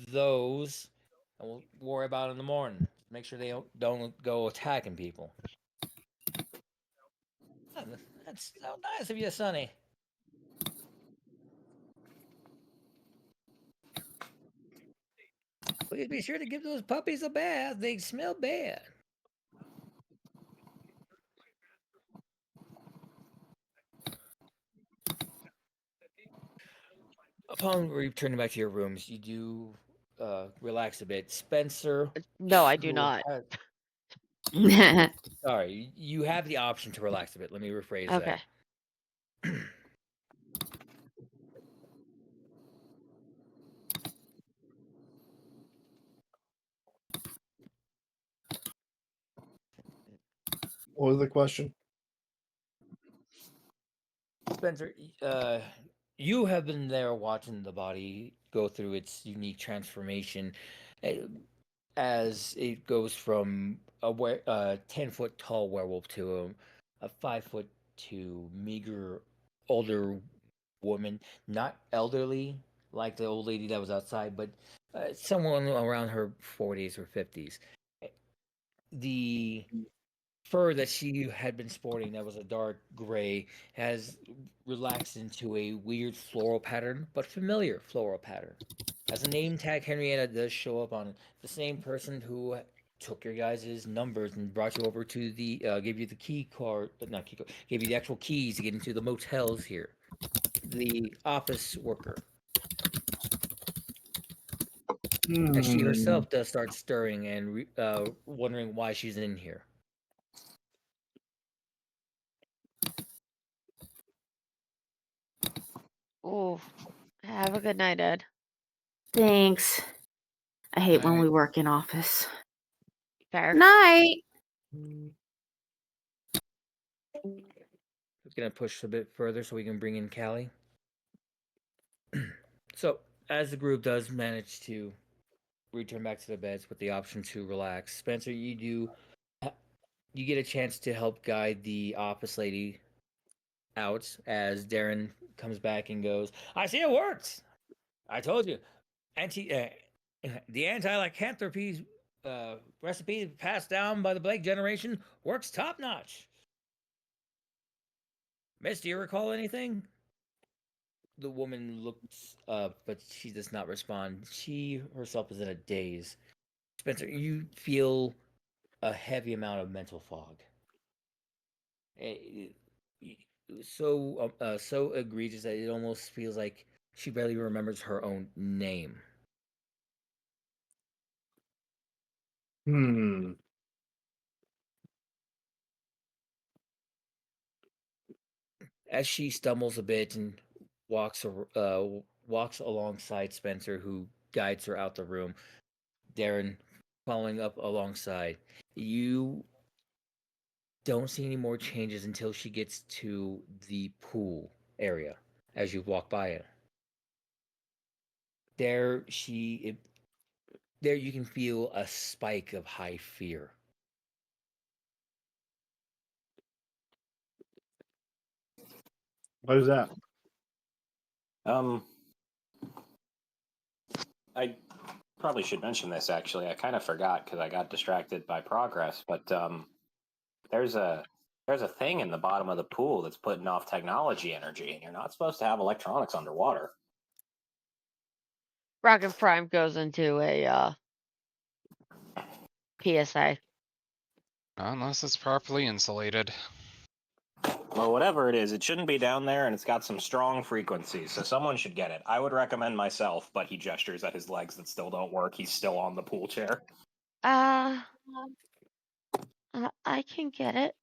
those, and we'll worry about it in the morning. Make sure they don't go attacking people." That's so nice of you, Sonny. Please be sure to give those puppies a bath. They smell bad. Upon returning back to your rooms, you do relax a bit. Spencer. No, I do who not. Sorry, you have the option to relax a bit. Let me rephrase that. Okay. What was the question? Spencer, you have been there watching the body go through its unique transformation as it goes from a 10-foot tall werewolf to a 5'2" meager older woman, not elderly like the old lady that was outside, but someone around her 40s or 50s. The fur that she had been sporting, that was a dark gray, has relaxed into a weird floral pattern, but familiar floral pattern. As a name tag, Henrietta does show up on the same person who took your guys' numbers and brought you over to the, gave you the key card, not key card, gave you the actual keys to get into the motels here. The office worker. And she herself does start stirring and wondering why she's in here. Ooh. Have a good night, Ed. Thanks. I hate when Alright. we work in office. Fair. Night. It's gonna push a bit further so we can bring in Callie. So, as the group does manage to return back to the beds with the option to relax, Spencer, you get a chance to help guide the office lady out as Darren comes back and goes, "I see it works. I told you, the anti-lycanthropy recipe passed down by the Blake generation works top notch." Miss, do you recall anything? The woman looks up, but she does not respond. She herself is in a daze. Spencer, you feel a heavy amount of mental fog. So egregious that it almost feels like she barely remembers her own name. As she stumbles a bit and walks alongside Spencer, who guides her out the room, Darren following up alongside. You don't see any more changes until she gets to the pool area as you walk by it. There you can feel a spike of high fear. What is that? I probably should mention this actually. I kind of forgot because I got distracted by progress, but there's a thing in the bottom of the pool that's putting off technology energy, and you're not supposed to have electronics underwater. Rocket Prime goes into a PSA. Unless it's properly insulated. Well, whatever it is, it shouldn't be down there, and it's got some strong frequencies, so someone should get it. I would recommend myself, but he gestures at his legs that still don't work. He's still on the pool chair. I can get it.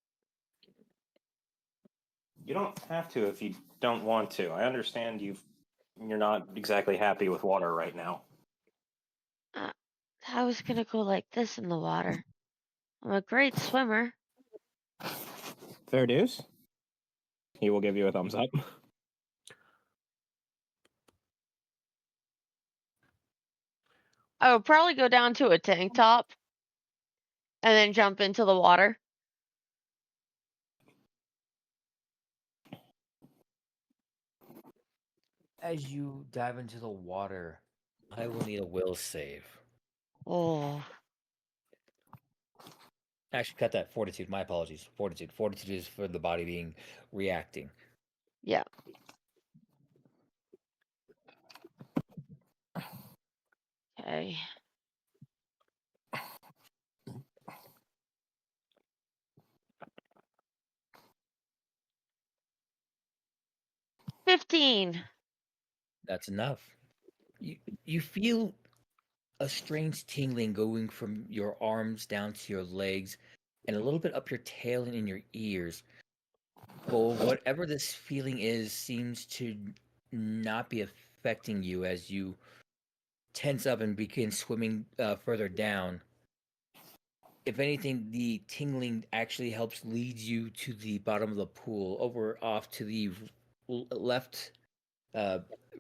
You don't have to if you don't want to. I understand you're not exactly happy with water right now. I was gonna go like this in the water. I'm a great swimmer. Fair dues. He will give you a thumbs up. I would probably go down to a tank top and then jump into the water. As you dive into the water, I will need a will save. Oh, Actually, cut that. Fortitude. My apologies. Fortitude. Fortitude is for the body being reacting. yeah. Okay. $15. That's enough. You feel a strange tingling going from your arms down to your legs and a little bit up your tail and in your ears. But whatever this feeling is seems to not be affecting you as you tense up and begin swimming further down. If anything, the tingling actually helps lead you to the bottom of the pool, over off to the left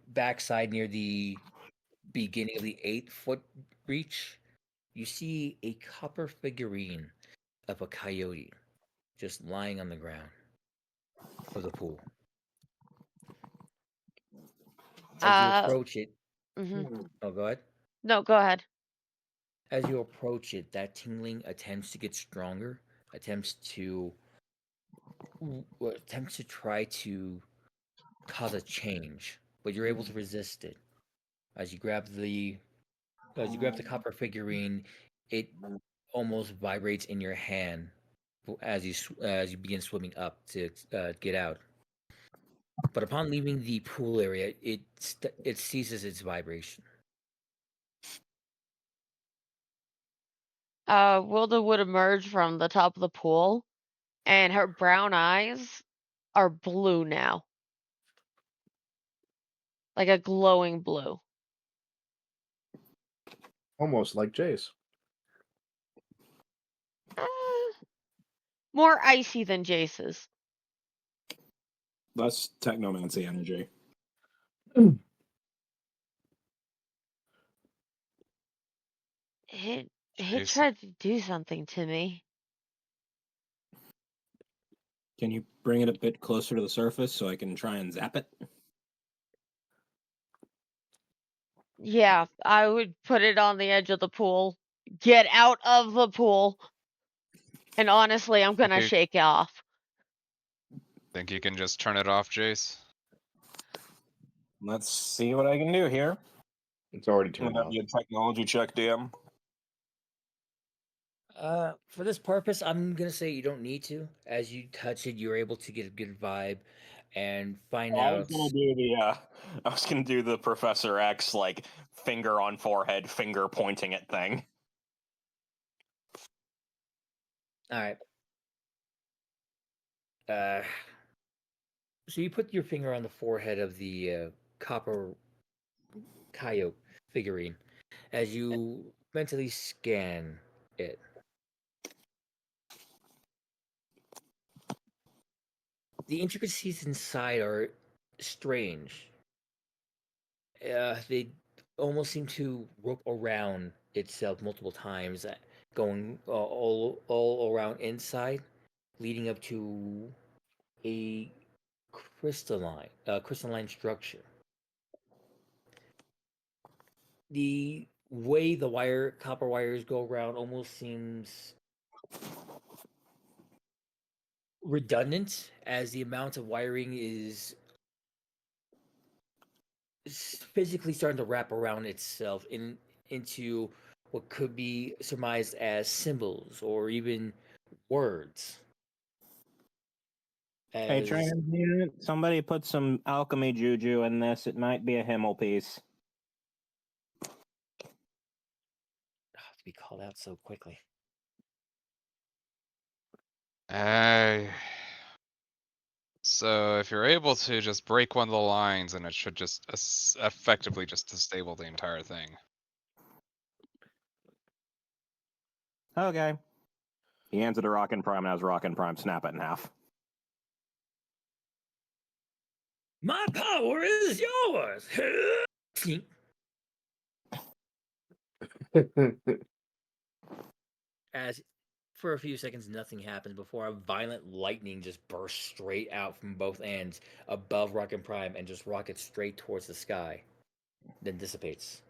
backside near the beginning of the 8-foot reach. You see a copper figurine of a coyote just lying on the ground of the pool. As you approach it, oh, go ahead. No, go ahead. As you approach it, that tingling attempts to get stronger, attempts to try to cause a change, but you're able to resist it. As you grab the copper figurine, it almost vibrates in your hand as you begin swimming up to get out. But upon leaving the pool area, it ceases its vibration. Wilda would emerge from the top of the pool, and her brown eyes are blue now. Like a glowing blue. Almost like Jace. Uh, more icy than Jace's. Less technomancy energy. It Jeez. tried to do something to me. Can you bring it a bit closer to the surface so I can try and zap it? Yeah, I would put it on the edge of the pool. Get out of the pool. And honestly, I'm gonna Okay. shake it off. Think you can just turn it off, Jace? Let's see what I can do here. It's already Would turned that off. be a technology check, DM? For this purpose, I'm gonna say you don't need to. As you touch it, you're able to get a good vibe and find Oh, I out. was gonna do the I was gonna do the Professor X like finger on forehead, finger pointing at thing. All right. So you put your finger on the forehead of the copper coyote figurine as you mentally scan it. The intricacies inside are strange. They almost seem to rope around itself multiple times, going all around inside, leading up to a crystalline structure. The way the copper wires go around almost seems redundant, as the amount of wiring is physically starting to wrap around itself into what could be surmised as symbols or even words. Hey, As transient, somebody put some alchemy juju in this. It might be a Himmel piece. to be called out so quickly. So if you're able to just break one of the lines, and it should just effectively just disable the entire thing. Okay. He hands it to Rock and Prime and has Rock and Prime snap it in half. My power is yours. As for a few seconds, nothing happens before a violent lightning just bursts straight out from both ends above Rocket Prime and just rockets straight towards the sky, then dissipates.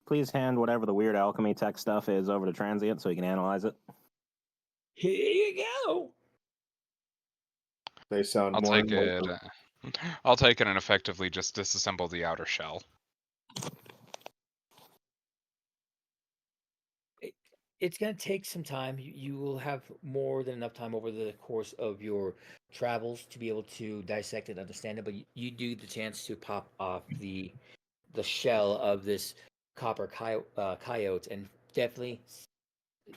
Please hand whatever the weird alchemy tech stuff is over to Transient so he can analyze it. Here you go. They sound I'll more take and more. it. I'll take it and effectively just disassemble the outer shell. It's going to take some time. You will have more than enough time over the course of your travels to be able to dissect and understand it, but you do get the chance to pop off the shell of this copper coyote, and definitely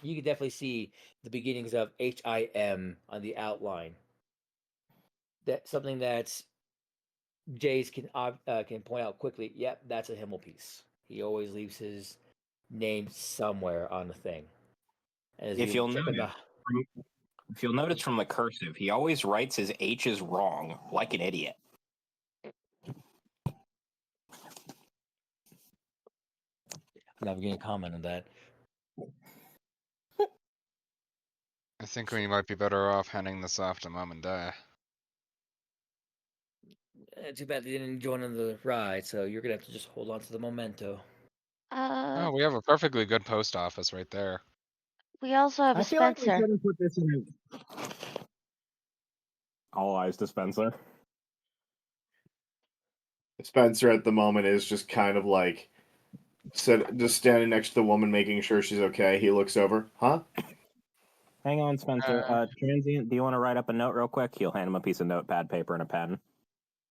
you can definitely see the beginnings of HIM on the outline. That something that Jace can point out quickly. Yep, that's a Himmel piece. He always leaves his name somewhere on the thing. As If you you'll jump in notice, if you'll notice from the cursive, he always writes his H's wrong, like an idiot. I'm not going to comment on that. I think we might be better off handing this off to Mom and Dad. Too bad they didn't join on the ride, so you're gonna have to just hold on to the memento. Oh, we have a perfectly good post office right there. We also have a I feel like we Spencer. couldn't put this in All eyes to Spencer. Spencer at the moment is just kind of like just standing next to the woman, making sure she's okay. He looks over, huh? Hang on, Spencer. Transient, do you want to write up a note real quick? He'll hand him a piece of notepad paper and a pen.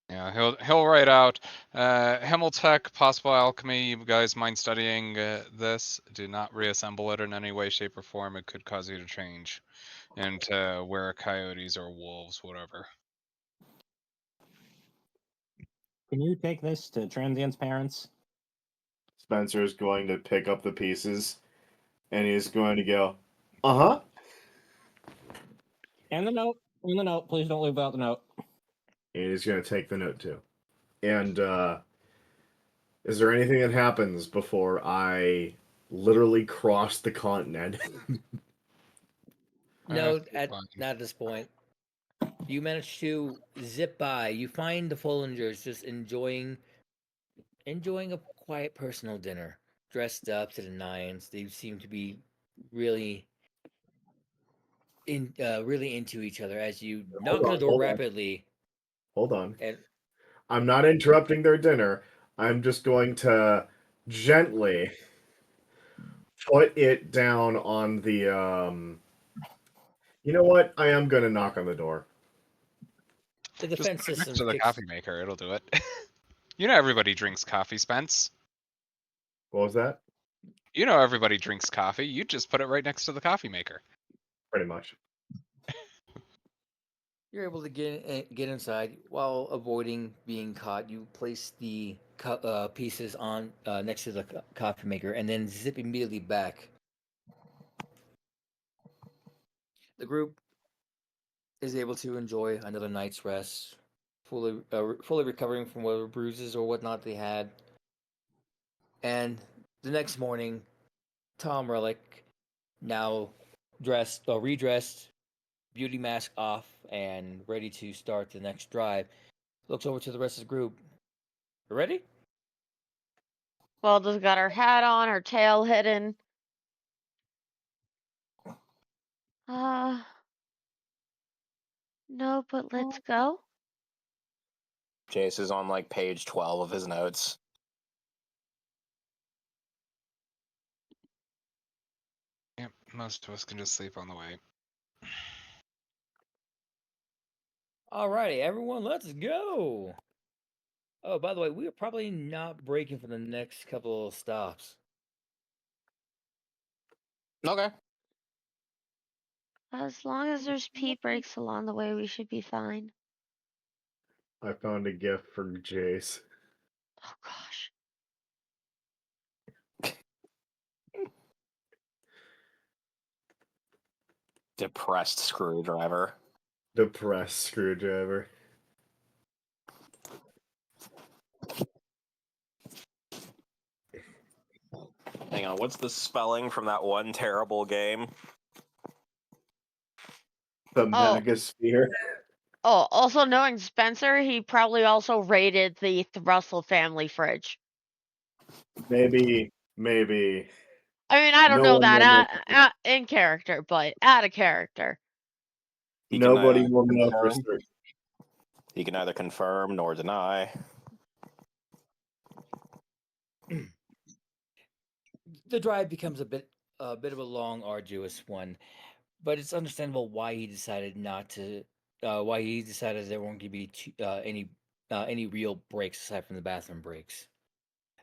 Yeah, he'll write out Himmeltech, possible alchemy. You guys mind studying this? Do not reassemble it in any way, shape, or form. It could cause you to change into were coyotes or wolves, whatever. Can you take this to Transient's parents? Spencer is going to pick up the pieces, and he's going to go, uh-huh. And the note. And the note. Please don't leave out the note. And he's going to take the note too. And is there anything that happens before I literally cross the continent? No, That's fine. not at this point. You manage to zip by. You find the Follingers just enjoying a quiet personal dinner, dressed up to the nines. They seem to be really really into each other as you knock on the door hold on. rapidly. Hold on. And I'm not interrupting their dinner. I'm just going to gently put it down on the You know what? I am going to knock on the door. the Just defense put it next system to the kicks. coffee maker. It'll do it. You know everybody drinks coffee, Spence. What was that? You know everybody drinks coffee. You just put it right next to the coffee maker. Pretty much. You're able to get inside while avoiding being caught. You place the pieces on next to the coffee maker and then zip immediately back. The group is able to enjoy another night's rest, fully recovering from whatever bruises or whatnot they had. And the next morning, Tom Relic, now redressed, beauty mask off, and ready to start the next drive, looks over to the rest of the group. You ready? Welda's got her hat on, her tail hidden. No, but let's go. Jace is on like page 12 of his notes. Yep, most of us can just sleep on the way. Alrighty, everyone, let's go. Oh, by the way, we are probably not breaking for the next couple of stops. Okay. As long as there's pee breaks along the way, we should be fine. I found a gift for Jace. Oh gosh. Depressed screwdriver. Depressed screwdriver. Hang on, what's the spelling from that one terrible game? The Oh. Magasphere. Oh, also knowing Spencer, he probably also raided the Russell family fridge. Maybe. I mean, I don't No know one that will in character, but out of character. He can Nobody neither will know for confirm- certain. He can neither confirm nor deny. The drive becomes a bit of a long, arduous one, but it's understandable why he decided not to. Why he decided there won't be any real breaks aside from the bathroom breaks.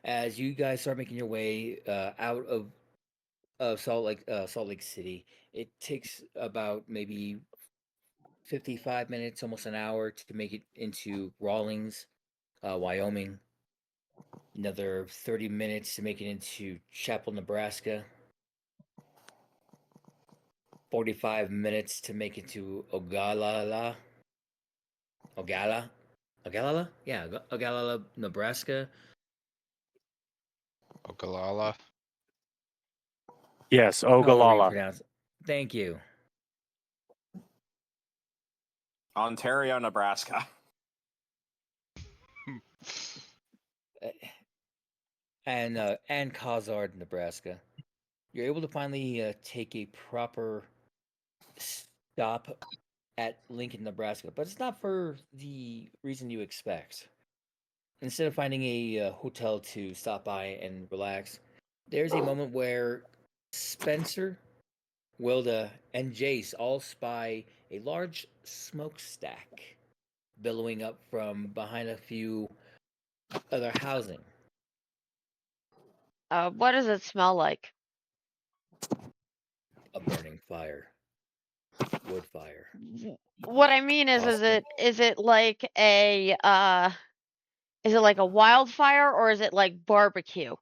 As you guys start making your way out of Salt Lake City, it takes about maybe 55 minutes, almost an hour, to make it into Rawlings, Wyoming. Another 30 minutes to make it into Chapel, Nebraska. 45 minutes to make it to Ogallala. Yeah, Ogallala, Nebraska. Ogallala. Yes, However you Ogallala. pronounce it. Thank you. Ontario, Nebraska. And Cozard, Nebraska. You're able to finally take a proper stop at Lincoln, Nebraska, but it's not for the reason you expect. Instead of finding a hotel to stop by and relax, there's a moment where Spencer, Wilda, and Jace all spy a large smokestack billowing up from behind a few other housing. What does it smell like? A burning fire. Wood fire. What I mean is Possible. is it like a wildfire or is it like barbecue?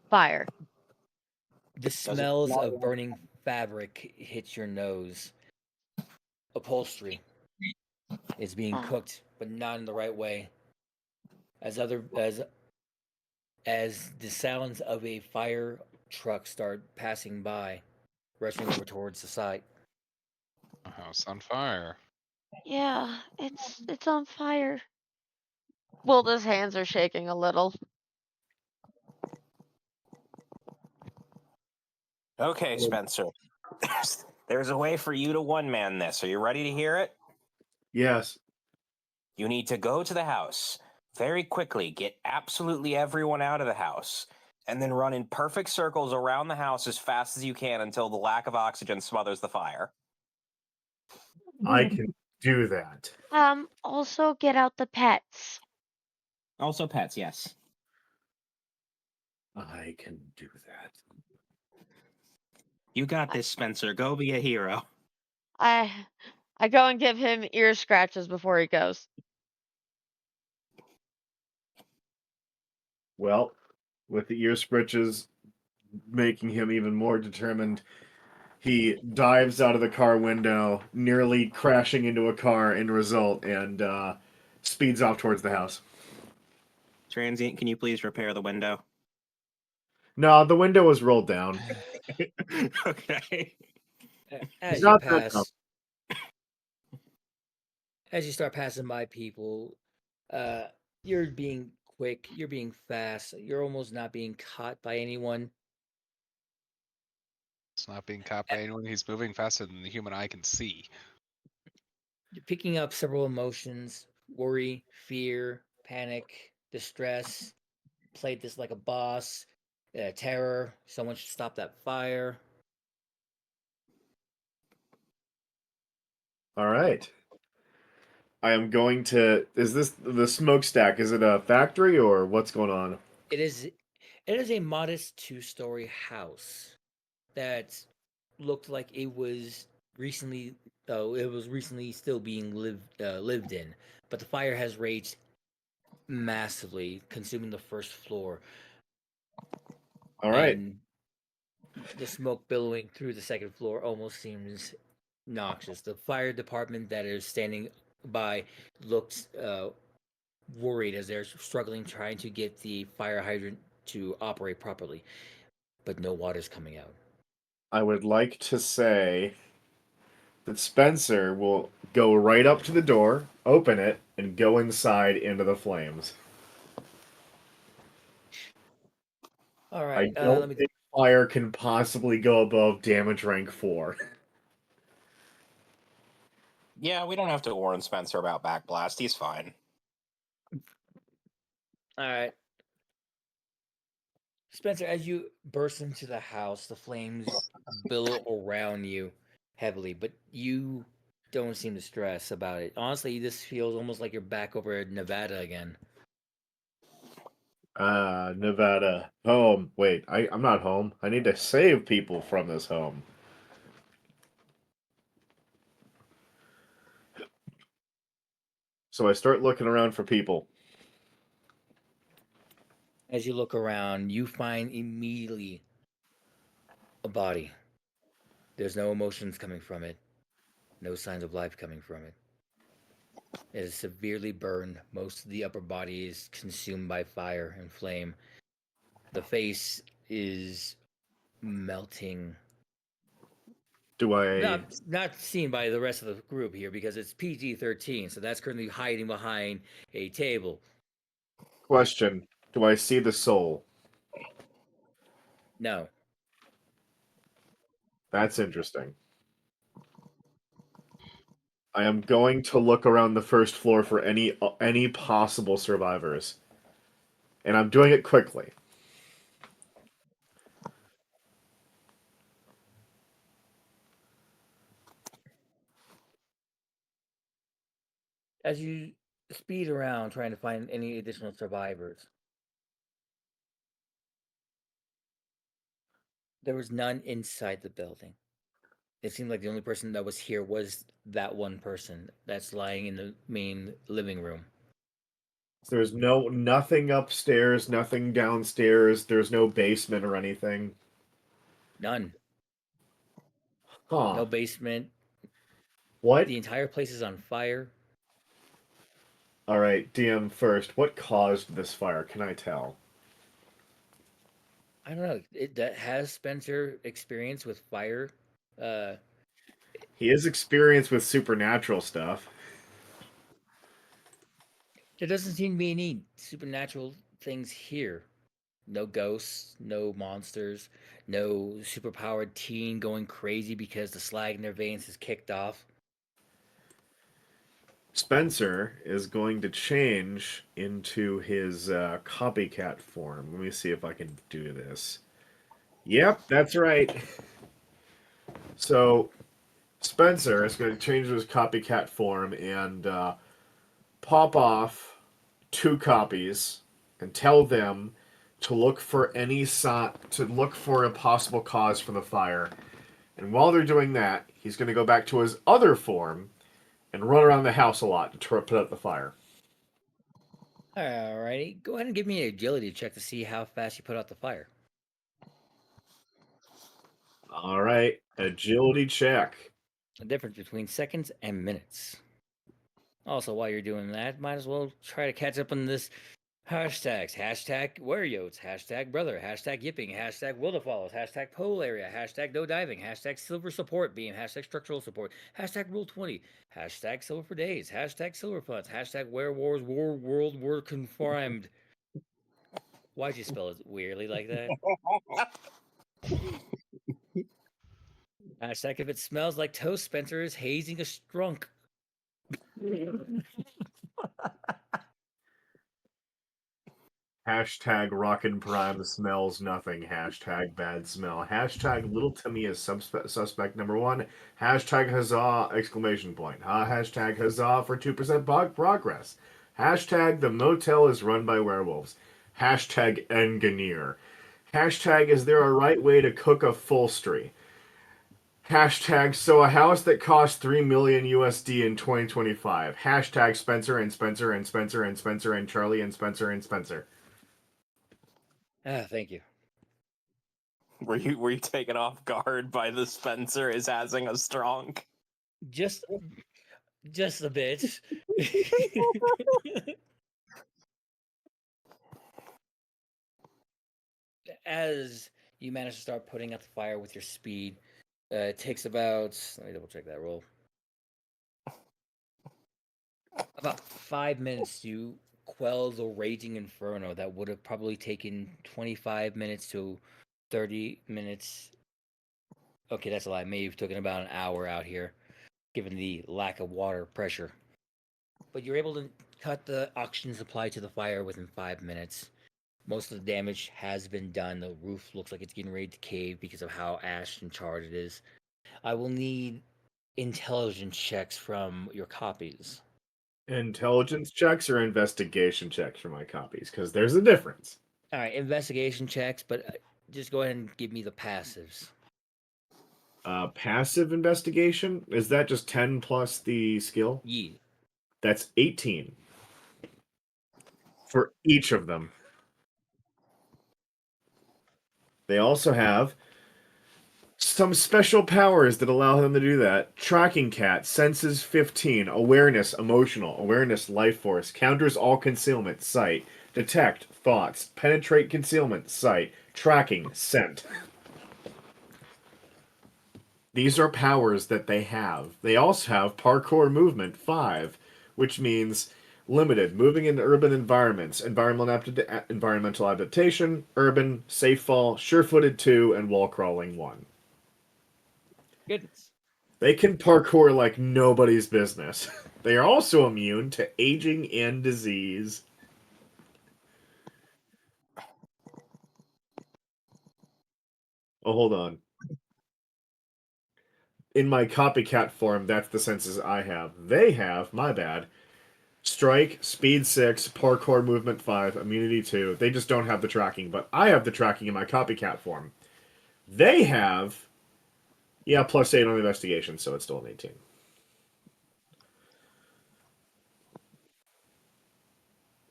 fire. The it smells smell of like- burning fabric hit your nose. Upholstery is being Ah. cooked, but not in the right way. As the sounds of a fire truck start passing by, rushing over towards the site. A house on fire. Yeah, it's on fire. Wilda's hands are shaking a little. Okay, Spencer. There's a way for you to one-man this. Are you ready to hear it? Yes. You need to go to the house very quickly, get absolutely everyone out of the house, and then run in perfect circles around the house as fast as you can until the lack of oxygen smothers the fire. I can do that. Also get out the pets. Also pets, yes. I can do that. You got this, Spencer. Go be a hero. I go and give him ear scratches before he goes. Well, with the ear spritches making him even more determined, he dives out of the car window, nearly crashing into a car in result, and speeds off towards the house. Transient, can you please repair the window? No, the window was rolled down. Okay. As It's you not that dumb. pass, as you start passing by people, you're being quick, you're being fast, you're almost not being caught by anyone. It's not being caught by anyone. He's moving faster than the human eye can see. You're picking up several emotions: worry, fear, panic, distress. Played this like a boss, terror. Someone should stop that fire. All right. I am going to. Is this the smokestack? Is it a factory or what's going on? It is a modest two-story house that looked like it was recently still being lived in, but the fire has raged massively, consuming the first floor. All right. And the smoke billowing through the second floor almost seems noxious. The fire department that is standing by looks worried as they're struggling trying to get the fire hydrant to operate properly, but no water's coming out. I would like to say that Spencer will go right up to the door, open it, and go inside into the flames. All I right, don't let me. think fire can possibly go above damage rank 4. Yeah, we don't have to warn Spencer about Backblast. He's fine. All right, Spencer, as you burst into the house, the flames billow around you heavily, but you don't seem to stress about it. Honestly, this feels almost like you're back over in Nevada again. Nevada. Home. Wait, I'm not home. I need to save people from this home. So I start looking around for people. As you look around, you find immediately a body. There's no emotions coming from it, no signs of life coming from it. It is severely burned. Most of the upper body is consumed by fire and flame. The face is melting. Do I Not seen by the rest of the group here because it's PG-13, so that's currently hiding behind a table. question? Do I see the soul? No. That's interesting. I am going to look around the first floor for any possible survivors. And I'm doing it quickly. As you speed around trying to find any additional survivors, there was none inside the building. It seemed like the only person that was here was that one person that's lying in the main living room. There's nothing upstairs, nothing downstairs. There's no basement or anything. None. Huh. No basement. What? The entire place is on fire. All right, DM first. What caused this fire? Can I tell? I don't know. That has Spencer experience with fire. He has experience with supernatural stuff. There doesn't seem to be any supernatural things here. No ghosts, no monsters, no superpowered teen going crazy because the slag in their veins is kicked off. Spencer is going to change into his copycat form. Let me see if I can do this. Yep, that's right. So, Spencer is going to change his copycat form and pop off 2 copies and tell them to look for a possible cause for the fire. And while they're doing that, he's going to go back to his other form and run around the house a lot to put out the fire. Alrighty, go ahead and give me an agility check to see how fast you put out the fire. All right, agility check. The difference between seconds and minutes. Also, while you're doing that, might as well try to catch up on this hashtags. Hashtag Wariotes, hashtag brother, hashtag yipping, hashtag will to follows, hashtag pole area, hashtag no diving, hashtag silver support beam, hashtag structural support, hashtag rule 20, hashtag silver for days, hashtag silver funds, hashtag where wars war world were confined. Why'd you spell it weirdly like that? Hashtag if it smells like toast, Spencer is hazing a strunk. Hashtag Rockin' Prime smells nothing. Hashtag bad smell. Hashtag Little Timmy is suspect number 1. Hashtag huzzah! Exclamation point. Hashtag huzzah for 2% progress. Hashtag the motel is run by werewolves. Hashtag engineer. Hashtag is there a right way to cook a Fulstry? Hashtag so a house that cost 3 million USD in 2025. Hashtag Spencer and Spencer and Spencer and Spencer and Charlie and Spencer and Spencer. Thank you. Were you taken off guard by the Spencer is having a strong? Just a bit. As you manage to start putting out the fire with your speed, it takes about, let me double check that roll. About 5 minutes to quell the raging inferno that would have probably taken 25 minutes to 30 minutes. Okay, that's a lie. Maybe you've taken about an hour out here, given the lack of water pressure. But you're able to cut the oxygen supply to the fire within 5 minutes. Most of the damage has been done. The roof looks like it's getting ready to cave because of how ashed and charred it is. I will need intelligence checks from your copies. Intelligence checks or investigation checks for my copies? Because there's a difference. All right, investigation checks, but just go ahead and give me the passives. Passive investigation? Is that just 10 plus the skill? Yeah. That's 18. For each of them. They also have some special powers that allow them to do that. Tracking cat, senses 15, awareness, emotional, awareness, life force, counters all concealment, sight, detect, thoughts, penetrate concealment, sight, tracking, scent. These are powers that they have. They also have parkour movement 5, which means limited, moving in urban environments, environmental adaptation, urban, safe fall, sure-footed 2, and wall crawling 1. Goodness. They can parkour like nobody's business. They are also immune to aging and disease. Oh, hold on. In my copycat form, that's the senses I have. They have, my bad, strike, speed 6, parkour movement 5, immunity 2. They just don't have the tracking, but I have the tracking in my copycat form. They have, yeah, plus 8 on investigation, so it's still an 18.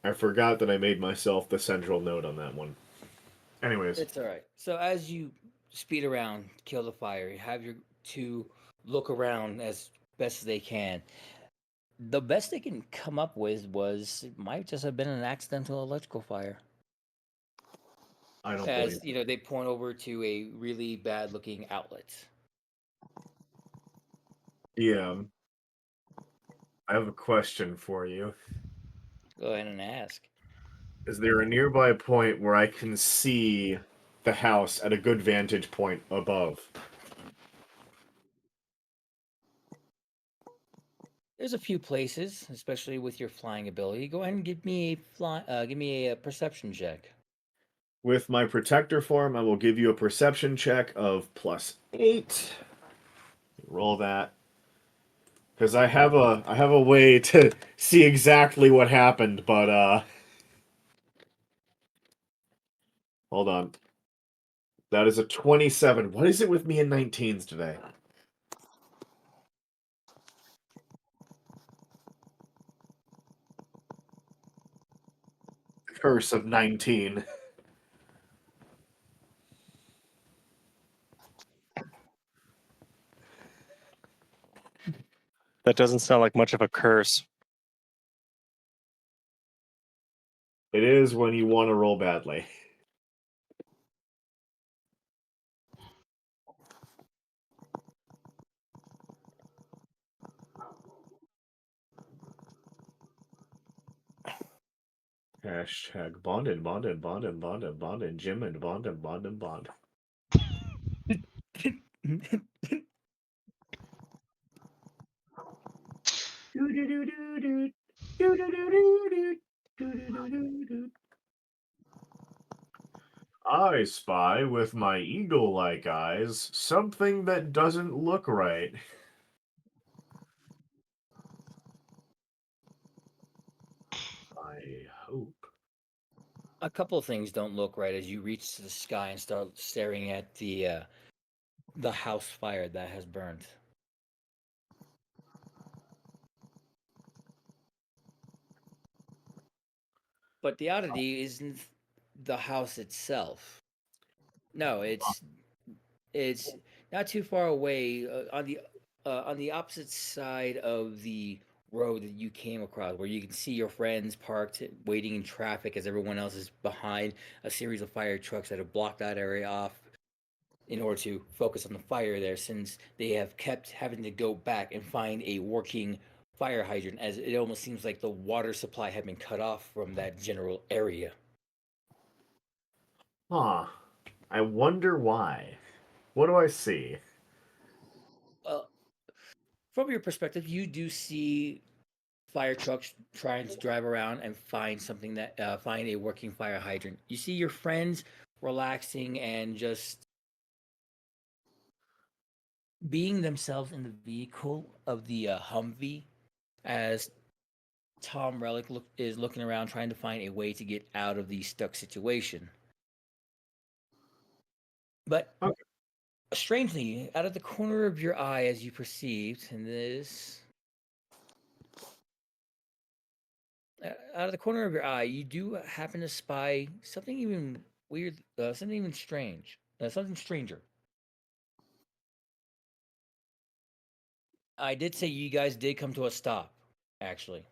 I forgot that I made myself the central node on that one. Anyways, It's all right. So as you speed around, kill the fire, you have your two look around as best as they can. The best they can come up with was it might just have been an accidental electrical fire. I don't As believe. they point over to a really bad looking outlet. Yeah. I have a question for you. Go ahead and ask. Is there a nearby point where I can see the house at a good vantage point above? There's a few places, especially with your flying ability. Go ahead and give me a perception check. With my protector form, I will give you a perception check of +8. Roll that. Because I have a way to see exactly what happened, but hold on. That is a 27. What is it with me in 19s today? Curse of 19. That doesn't sound like much of a curse. It is when you want to roll badly. Hashtag bond and bond and bond and bond and bond and Jim and bond and bond and bond. I spy with my eagle-like eyes something that doesn't look right. I hope. A couple of things don't look right as you reach to the sky and start staring at the house fire that has burned. But the oddity isn't the house itself. No, it's not too far away on the opposite side of the road that you came across, where you can see your friends parked waiting in traffic as everyone else is behind a series of fire trucks that have blocked that area off in order to focus on the fire there, since they have kept having to go back and find a working fire hydrant, as it almost seems like the water supply had been cut off from that general area. Huh. I wonder why. What do I see? Well, from your perspective, you do see fire trucks trying to drive around and find something that find a working fire hydrant. You see your friends relaxing and just being themselves in the vehicle of the Humvee, as Tom Relic is looking around trying to find a way to get out of the stuck situation. But Okay. strangely, out of the corner of your eye, as you perceived, and this out of the corner of your eye, you do happen to spy something even weird, something even strange, something stranger. I did say you guys did come to a stop, actually.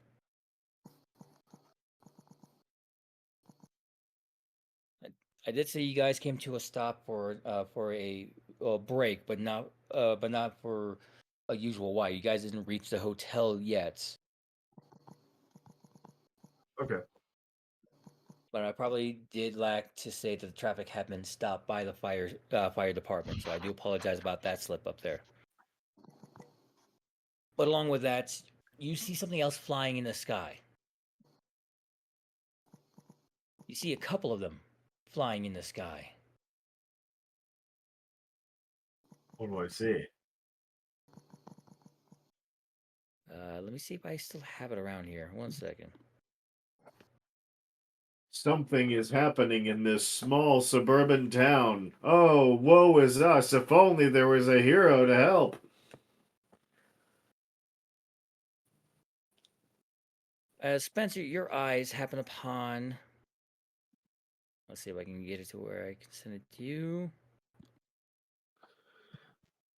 I did say you guys came to a stop for a break, but not for a usual why. You guys didn't reach the hotel yet, Okay. but I probably did lack to say that the traffic had been stopped by the fire department. So I do apologize about that slip up there. But along with that, you see something else flying in the sky. You see a couple of them flying in the sky. What do I see? Let me see if I still have it around here. One second. Something is happening in this small suburban town. Oh, woe is us. If only there was a hero to help. Spencer, your eyes happen upon. Let's see if I can get it to where I can send it to you.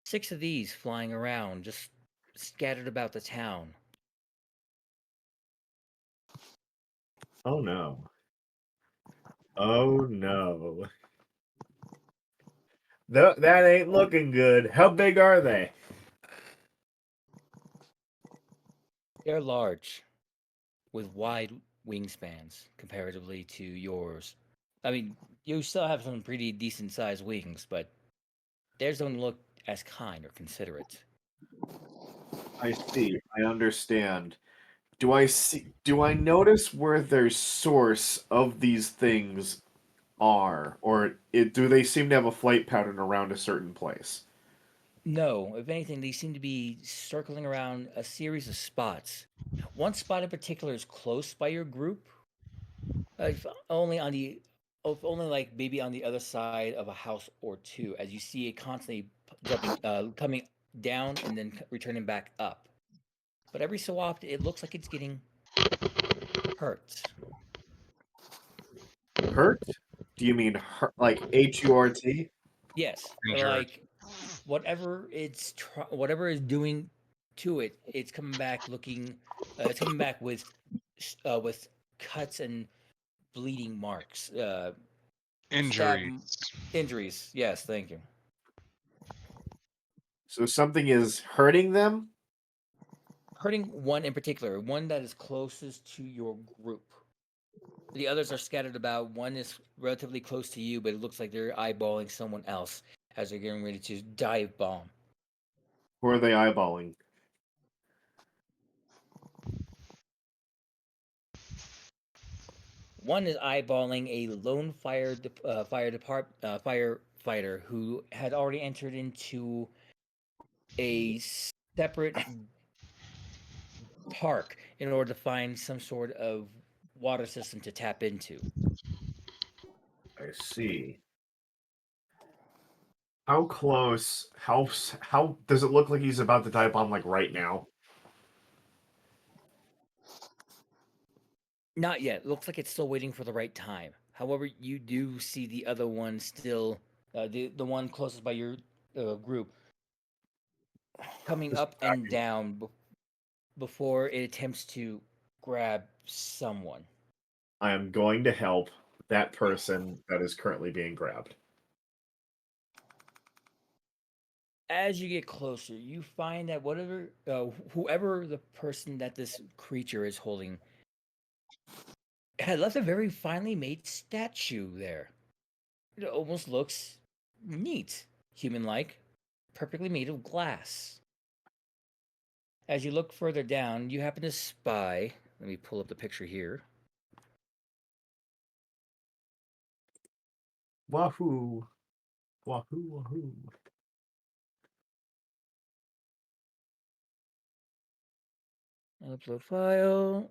6 of these flying around, just scattered about the town. Oh no. Oh no. That ain't looking good. How big are they? They're large, with wide wingspans comparatively to yours. I mean, you still have some pretty decent sized wings, but theirs don't look as kind or considerate. I see. I understand. Do I notice where their source of these things are, or do they seem to have a flight pattern around a certain place? No, if anything, they seem to be circling around a series of spots. One spot in particular is close by your group, if only on the, if only like maybe on the other side of a house or two, as you see it constantly jumping, coming down and then returning back up. But every so often, it looks like it's getting hurt. Hurt? Do you mean hurt, like HURT? Yes, Injured. like whatever is doing to it, it's coming back looking. It's coming back with cuts and bleeding marks. Injuries. Injuries. Yes, thank you. So something is hurting them? Hurting one in particular, one that is closest to your group. The others are scattered about. One is relatively close to you, but it looks like they're eyeballing someone else as they're getting ready to dive bomb. Who are they eyeballing? One is eyeballing a lone firefighter who had already entered into a separate park in order to find some sort of water system to tap into. I see. How close? How does it look like he's about to dive bomb like right now? Not yet. Looks like it's still waiting for the right time. However, you do see the other one still, the one closest by your group, coming up and down before it attempts to grab someone. I am going to help that person that is currently being grabbed. As you get closer, you find that whoever the person that this creature is holding had left a very finely made statue there. It almost looks neat, human-like, perfectly made of glass. As you look further down, you happen to spy. Let me pull up the picture here. Wahoo! Wahoo! Wahoo! Upload file.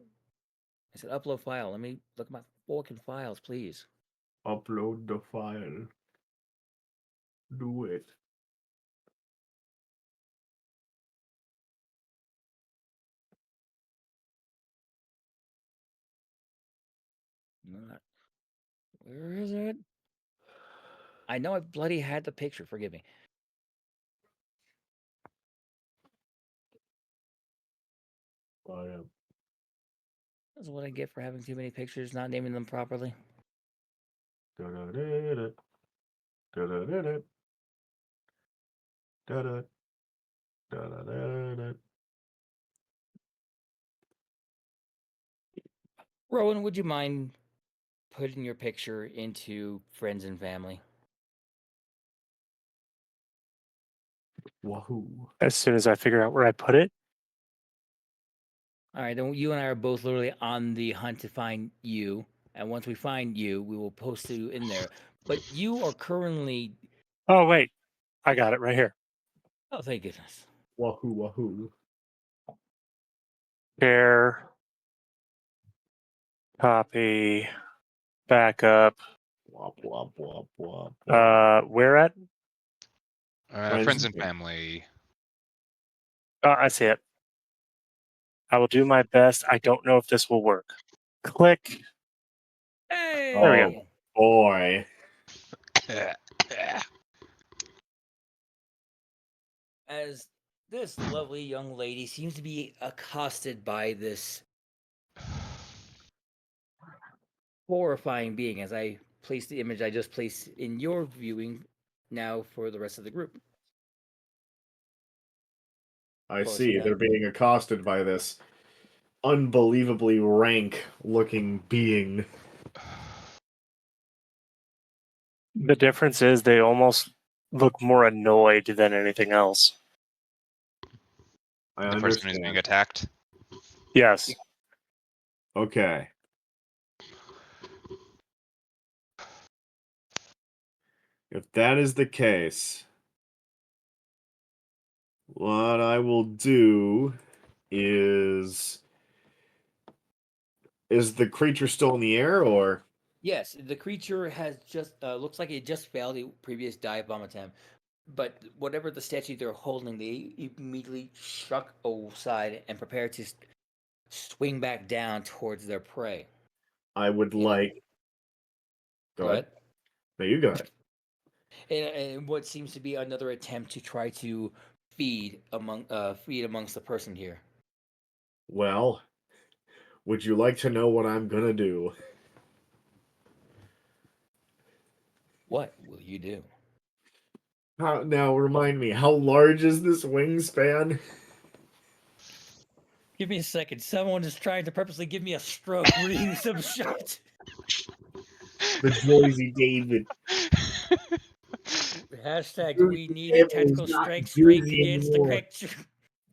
I said upload file. Let me look at my fucking files, please. Upload the file. Do it. Where is it? I know I bloody had the picture. Forgive me. That's what I get for having too many pictures, not naming them properly. Da-da-da-da. Da-da-da-da. Da-da. Da-da-da-da. Rowan, would you mind putting your picture into friends and family? Wahoo! As soon as I figure out where I put it. All right, then you and I are both literally on the hunt to find you. And once we find you, we will post you in there. But you are currently. Oh, wait. I got it right here. Oh, thank goodness. Wahoo! Wahoo! Share. Copy. Backup. Wop wop wop wop. Where at? Friends and family. Oh, I see it. I will do my best. I don't know if this will work. Click. Hey! There we go. Boy. As this lovely young lady seems to be accosted by this horrifying being, as I place the image I just placed in your viewing now for the rest of the group. I Close see. enough. They're being accosted by this unbelievably rank looking being. The difference is they almost look more annoyed than anything else. I The person who's being understand. attacked. Yes. Okay. If that is the case, what I will do is the creature still in the air, or Yes, the creature has just looks like it just failed a previous dive bomb attempt, but whatever the statue they're holding, they immediately shuck aside and prepare to swing back down towards their prey. I would You know- like. Go ahead. No, you go ahead. And what seems to be another attempt to try to feed amongst the person here. Well, would you like to know what I'm gonna do? What will you do? Now, remind me, how large is this wingspan? Give me a second. Someone is trying to purposely give me a stroke reading some shit. The Joyzy David. Hashtag Dude, we the need a devil is tactical not strike Joyzy against the anymore. creature.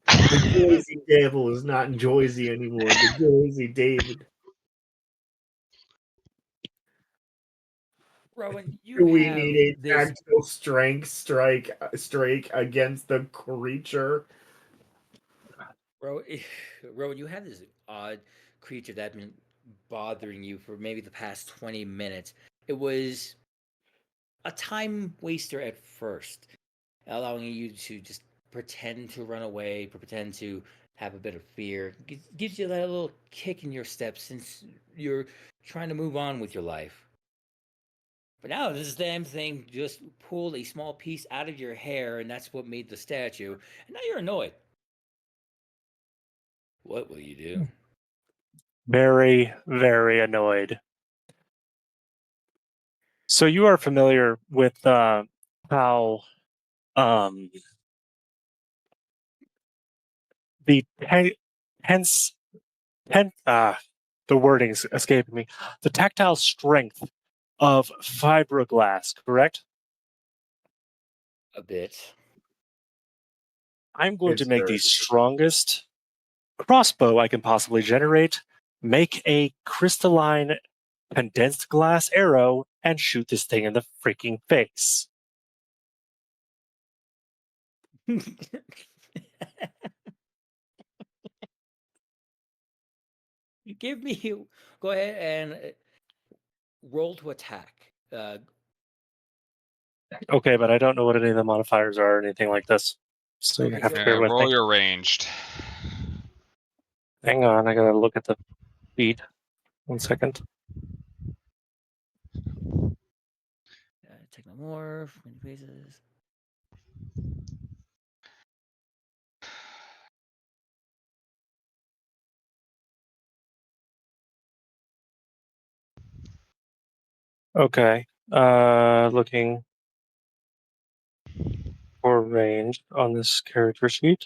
The Joyzy Devil is not in Joyzy anymore. The Joyzy David. Rowan, you Do we have need a this. tactical strike against the creature? Rowan, you have this odd creature that's been bothering you for maybe the past 20 minutes. It was a time waster at first, allowing you to just pretend to run away, pretend to have a bit of fear. Gives you that little kick in your step since you're trying to move on with your life. But now this damn thing just pulled a small piece out of your hair, and that's what made the statue. And now you're annoyed. What will you do? Very, very annoyed. So you are familiar with how the the wording's escaping me. The tactile strength of fiberglass, correct? A bit. I'm going to It's make the strongest crossbow I can possibly generate, make a crystalline condensed glass arrow, and shoot this thing in the freaking face. Give me. Go ahead and roll to attack. Okay, but I don't know what any of the modifiers are or anything like this. So you Okay, have so- to bear with Roll me. your ranged. Hang on, I gotta look at the feed. 1 second. Technomorph, many phases. Okay. Looking for range on this character sheet.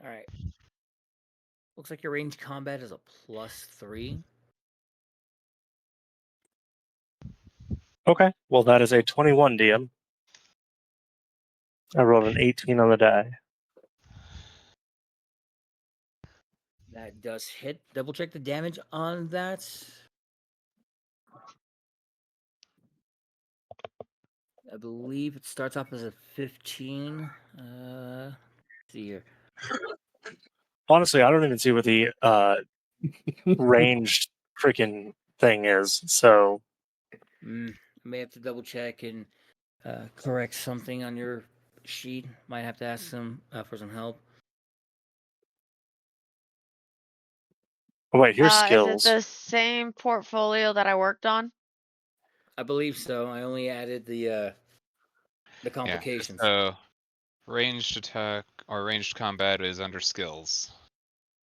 All right. Looks like your range combat is a +3. Okay, well that is a 21 DM. I rolled an 18 on the die. That does hit. Double check the damage on that. I believe it starts off as a 15. Let's see here. Honestly, I don't even see what the ranged freaking thing is. So I may have to double check and correct something on your sheet. Might have to ask some for some help. Oh, wait, here's Is it skills. the same portfolio that I worked on? I believe so. I only added the Yeah. complications. So ranged attack or ranged combat is under skills.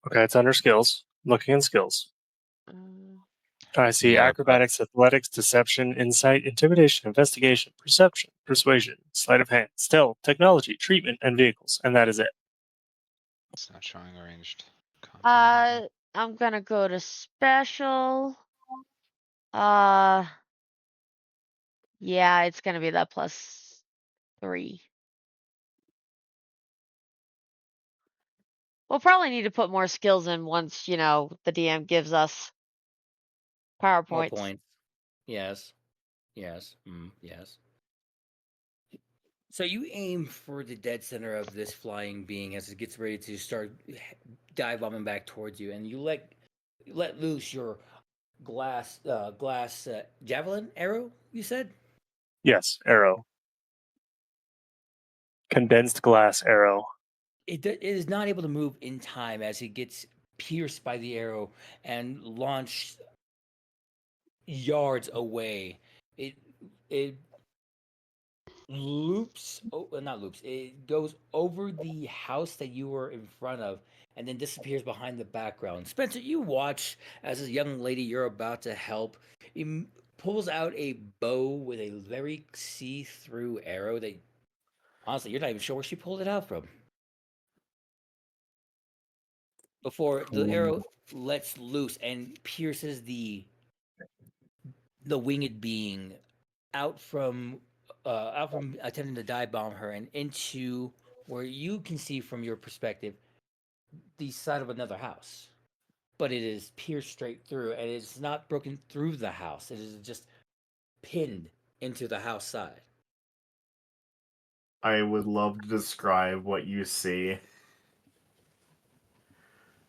Okay, it's under skills. Looking in skills. Mm, I see Yeah, but- acrobatics, athletics, deception, insight, intimidation, investigation, perception, persuasion, sleight of hand, stealth, technology, treatment, and vehicles. And that is it. It's not showing ranged combat. I'm gonna go to special. Yeah, it's gonna be that +3. We'll probably need to put more skills in once, the DM gives us More PowerPoints. points. Yes. Yes. Yes. So you aim for the dead center of this flying being as it gets ready to start dive bombing back towards you, and you let loose your glass javelin arrow. You said Yes, arrow. Condensed glass arrow. it is not able to move in time as it gets pierced by the arrow and launched yards away. It loops, not loops. It goes over the house that you were in front of, and then disappears behind the background. Spencer, you watch as this young lady you're about to help pulls out a bow with a very see-through arrow that honestly you're not even sure where she pulled it out from. Before the arrow lets loose and pierces the winged being out from attempting to dive bomb her and into where you can see from your perspective the side of another house. But it is pierced straight through and it's not broken through the house. It is just pinned into the house side. I would love to describe what you see.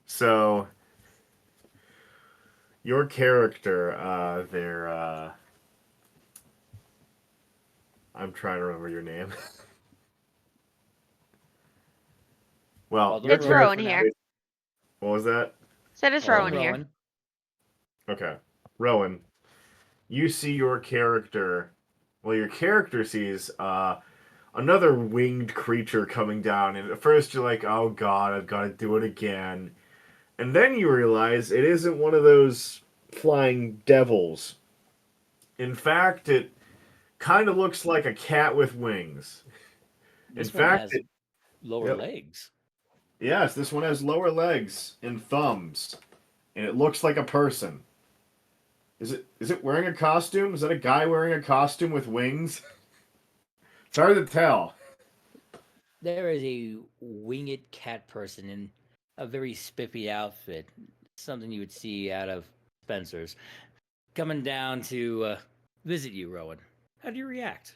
So, your character, I'm trying to remember your name. Well, Although your It's Rowan Rowan character. here. What was that? Said it's Although Rowan here. Rowan, Okay. Rowan, you see your character. Well, your character sees another winged creature coming down, and at first you're like, oh god, I've got to do it again. And then you realize it isn't one of those flying devils. In fact, it kind of looks like a cat with wings. this In one fact, has lower Yep. legs. Yes, this one has lower legs and thumbs, and it looks like a person. Is it wearing a costume? Is that a guy wearing a costume with wings? It's hard to tell. There is a winged cat person in a very spiffy outfit, something you would see out of Spencer's, coming down to visit you, Rowan. How do you react?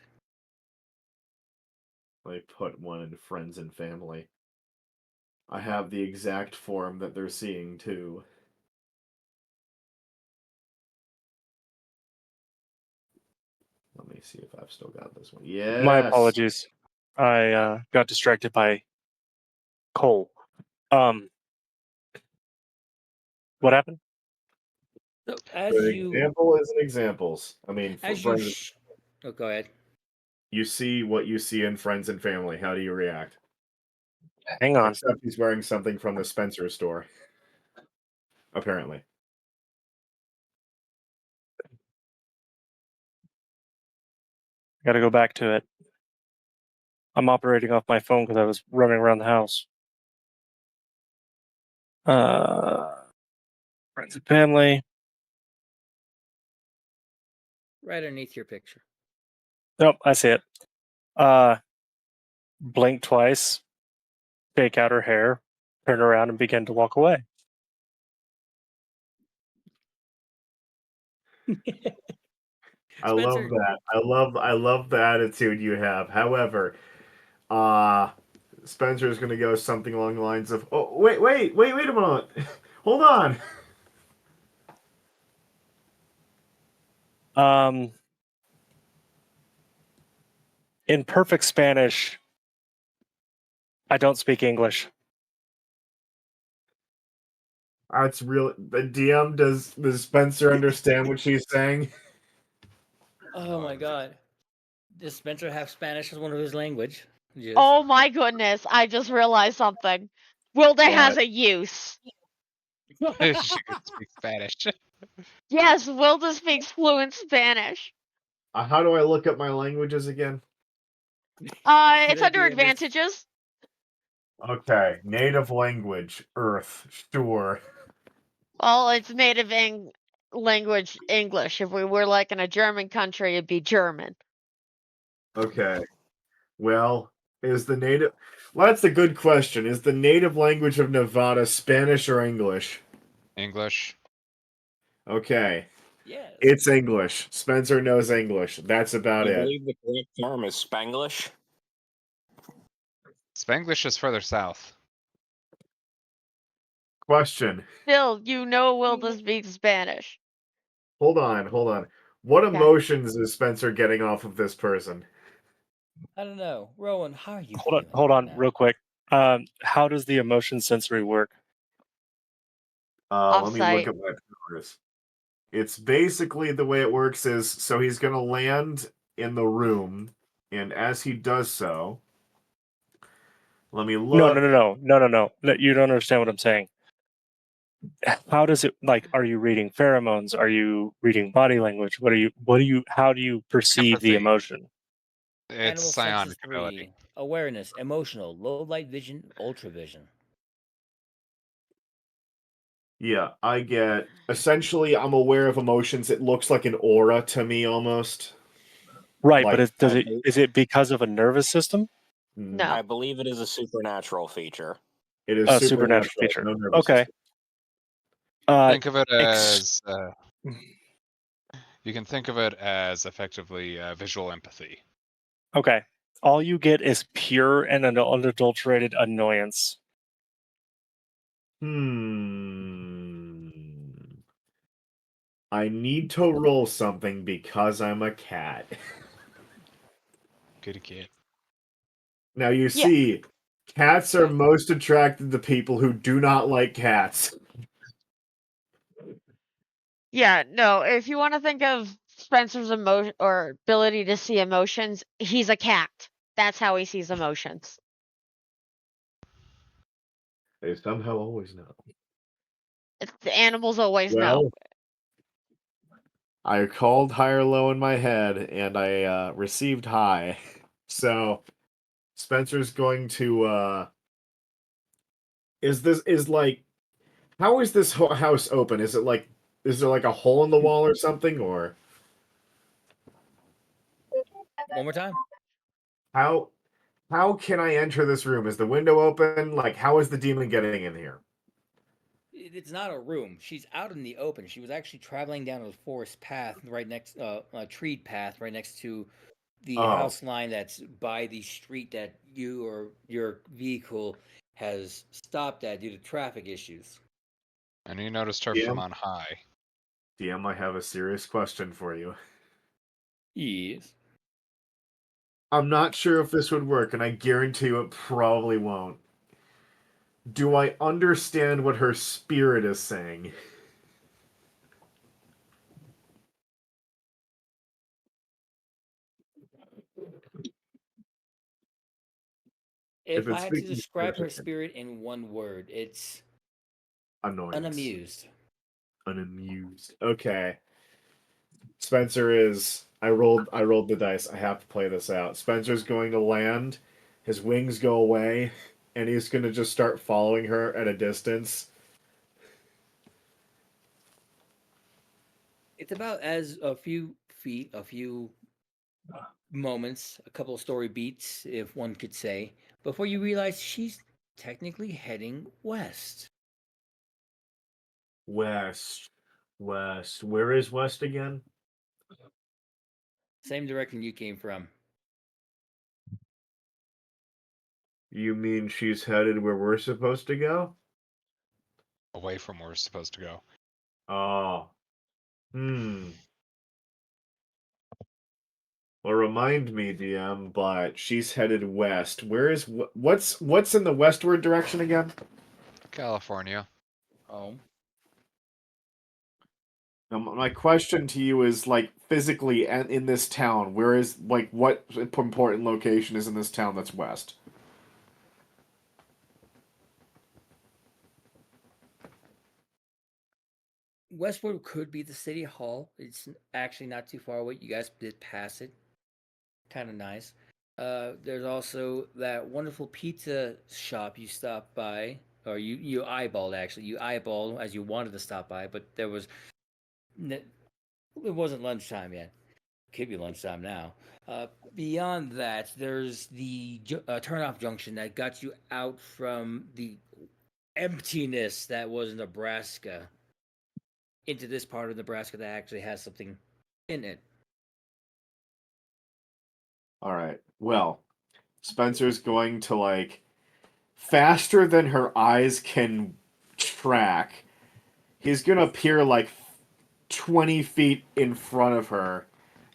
I put one in friends and family. I have the exact form that they're seeing too. Let me see if I've still got this one. Yes. My apologies. I got distracted by Cole. What happened? So as An you example is an examples. I mean, as for you friends, oh, go ahead. you see what you see in friends and family. How do you react? Hang on. Except he's wearing something from the Spencer store. Apparently. Gotta go back to it. I'm operating off my phone because I was running around the house. Friends and family. Right underneath your picture. Nope, I see it. Blink twice, take out her hair, turn around, and begin to walk away. I love Spencer, that. I love the attitude you have. However, Spencer's gonna go something along the lines of, "Oh, wait a moment, hold on." Um, In perfect Spanish, I don't speak English. That's real. The DM, does Spencer understand what she's saying? Oh my god. Does Spencer have Spanish as one of his language? Yes. Oh my goodness, I just realized something. Wilda has What? a use. She could speak Spanish. Yes, Wilda speaks fluent Spanish. How do I look up my languages again? It's The under DM is- advantages. Okay, native language, Earth, sure. Well, it's native language English. If we were like in a German country, it'd be German. Okay. Well, is the native. Well, that's a good question. Is the native language of Nevada Spanish or English? English. Okay. Yes. It's English. Spencer knows English. That's about I it. believe the correct term is Spanglish. Spanglish is further south. Question. Still, you know Wilda speaks Spanish. Hold on. What Okay. emotions is Spencer getting off of this person? I don't know. Rowan, how are you Hold feeling on, right now? real quick. How does the emotion sensory work? Let me look Offsite. at my powers. It's basically the way it works is so he's going to land in the room, and as he does so, let me look. No. You don't understand what I'm saying. How does it like? Are you reading pheromones? Are you reading body language? How do you perceive the Empathy. emotion? It's Animal psionic senses ability. 3, awareness, emotional, low light vision, ultravision. Yeah, I get. Essentially, I'm aware of emotions. It looks like an aura to me almost. Right, Like, but I bel- is it because of a nervous system? mm, No. I believe it is a supernatural feature. It is A supernatural. supernatural feature. No nervous Okay. system. Think of it ex- as you can think of it as effectively visual empathy. Okay. All you get is pure and unadulterated annoyance. I need to roll something because I'm a cat. Kitty cat. Now you Yeah. see, cats are most attracted to people who do not like cats. Yeah, no, if you want to think of Spencer's emotion or ability to see emotions, he's a cat. That's how he sees emotions. They somehow always know. The animals always know. Well, I called high or low in my head, and I received high. So Spencer's going to. How is this house open? Is there like a hole in the wall or something, or One more time. how can I enter this room? Is the window open? Like, how is the demon getting in here? It's not a room. She's out in the open. She was actually traveling down a forest path right next, a treed path right next to the Oh. house line that's by the street that you or your vehicle has stopped at due to traffic issues. And you noticed her Yeah. from on high. DM, I have a serious question for you. Yes. I'm not sure if this would work, and I guarantee you it probably won't. Do I understand what her spirit is saying? If I it's had to speaking describe her Spanish, spirit in one word, it's annoyance. unamused. Unamused. Okay. Spencer is. I rolled the dice. I have to play this out. Spencer's going to land. His wings go away, and he's going to just start following her at a distance. It's about as a few feet, a few moments, a couple of story beats, if one could say, before you realize she's technically heading west. West. Where is west again? Same direction you came from. You mean she's headed where we're supposed to go? Away from where we're supposed to go. Oh. Well, remind me, DM, but she's headed west. Where is what's in the westward direction again? California. Home. Now, my question to you is like physically and in this town, where is like what important location is in this town that's west? Westwood could be the city hall. It's actually not too far away. You guys did pass it. Kind of nice. There's also that wonderful pizza shop you stopped by, or you eyeballed actually. You eyeballed as you wanted to stop by, but it wasn't lunchtime yet. Could be lunchtime now. Beyond that, there's the turnoff junction that got you out from the emptiness that was Nebraska into this part of Nebraska that actually has something in it. All right. Well, Spencer's going to like faster than her eyes can track. He's going to appear like 20 feet in front of her.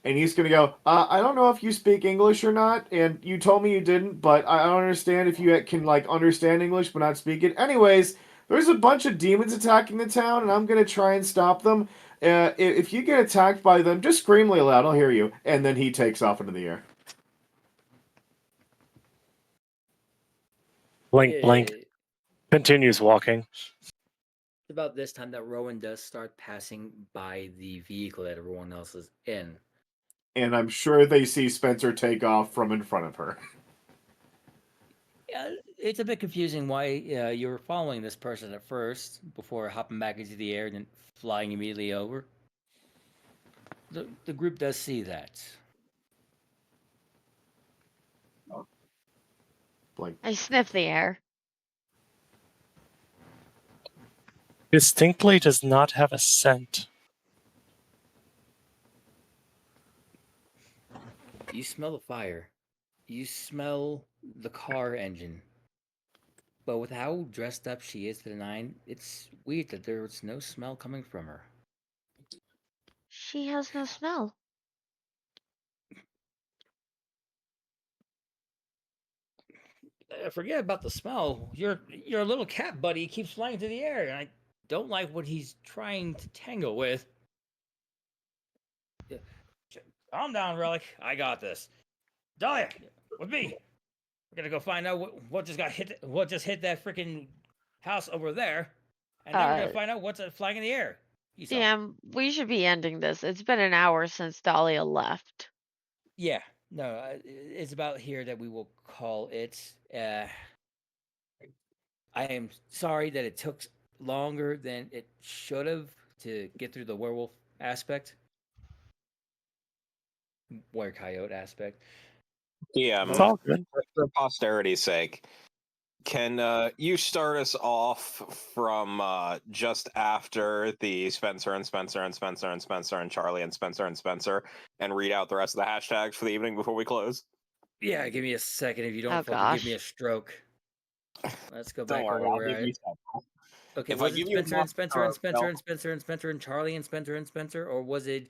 And he's going to go, I don't know if you speak English or not, and you told me you didn't, but I don't understand if you can, like, understand English but not speak it. Anyways, there's a bunch of demons attacking the town, and I'm going to try and stop them. If you get attacked by them, just scream really loud, I'll hear you. And then he takes off into the air. Blink, blink. Continues walking. It's about this time that Rowan does start passing by the vehicle that everyone else is in. And I'm sure they see Spencer take off from in front of her. Yeah, it's a bit confusing why you were following this person at first before hopping back into the air and then flying immediately over. The group does see that. Like, I sniff the air. Distinctly does not have a scent. You smell the fire. You smell the car engine. But with how dressed up she is to the nine, it's weird that there's no smell coming from her. She has no smell. Forget about the smell. Your little cat buddy keeps flying through the air, and I don't like what he's trying to tangle with. Calm down, Relic. I got this. Dahlia, with me. We're gonna go find out what just got hit. What just hit that freaking house over there, and then we're gonna find out what's flying in the air. Damn, we should be ending this. It's been an hour since Dahlia left. Yeah, no, it's about here that we will call it. I am sorry that it took longer than it should have to get through the werewolf aspect, were coyote aspect. Yeah, It's all good. for posterity's sake, can you start us off from just after the Spencer and Spencer and Spencer and Spencer and Charlie and Spencer and Spencer and read out the rest of the hashtags for the evening before we close? Yeah, give me a second if you don't Oh, fucking give me gosh. a stroke. Let's go Don't back worry, over I'll where give you some. Okay, If I was it give you Spencer enough and Spencer and to Spencer spell- and Spencer and Spencer and Charlie and Spencer and Spencer, or was it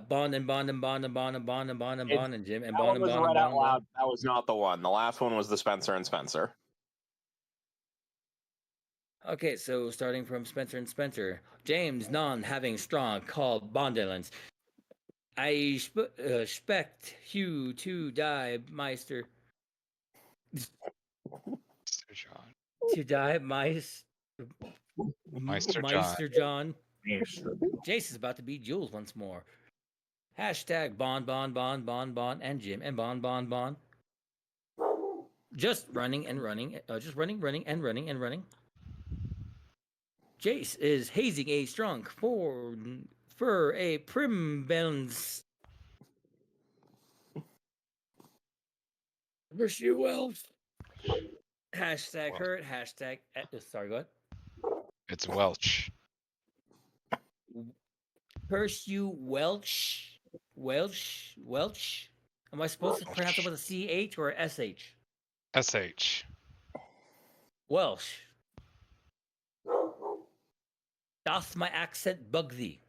Bond and Bond and Bond and Bond and Bond and Bond and Bond and Jim and That Bond one and was Bond and read Bond out and Bond? loud. That was not the one. The last one was the Spencer and Spencer. Okay, so starting from Spencer and Spencer, James non having strong called Bondellens. I expect you to die, Meister. Mr. John. To die, Meister John. Meister John. Jace is about to beat Jules once more. Hashtag Bond, Bond, Bond, Bond, Bond, and Jim, and Bond, Bond, Bond. Just running and running. Just running, running, and running, and running. Jace is hazing a strong for a Primbens. Wish you well. Hashtag hurt. Hashtag. Sorry, go ahead. It's Welch. Curse you, Welch. Welch. Am I supposed to pronounce it with a CH or a SH? SH. Welsh. Doth my accent bug thee?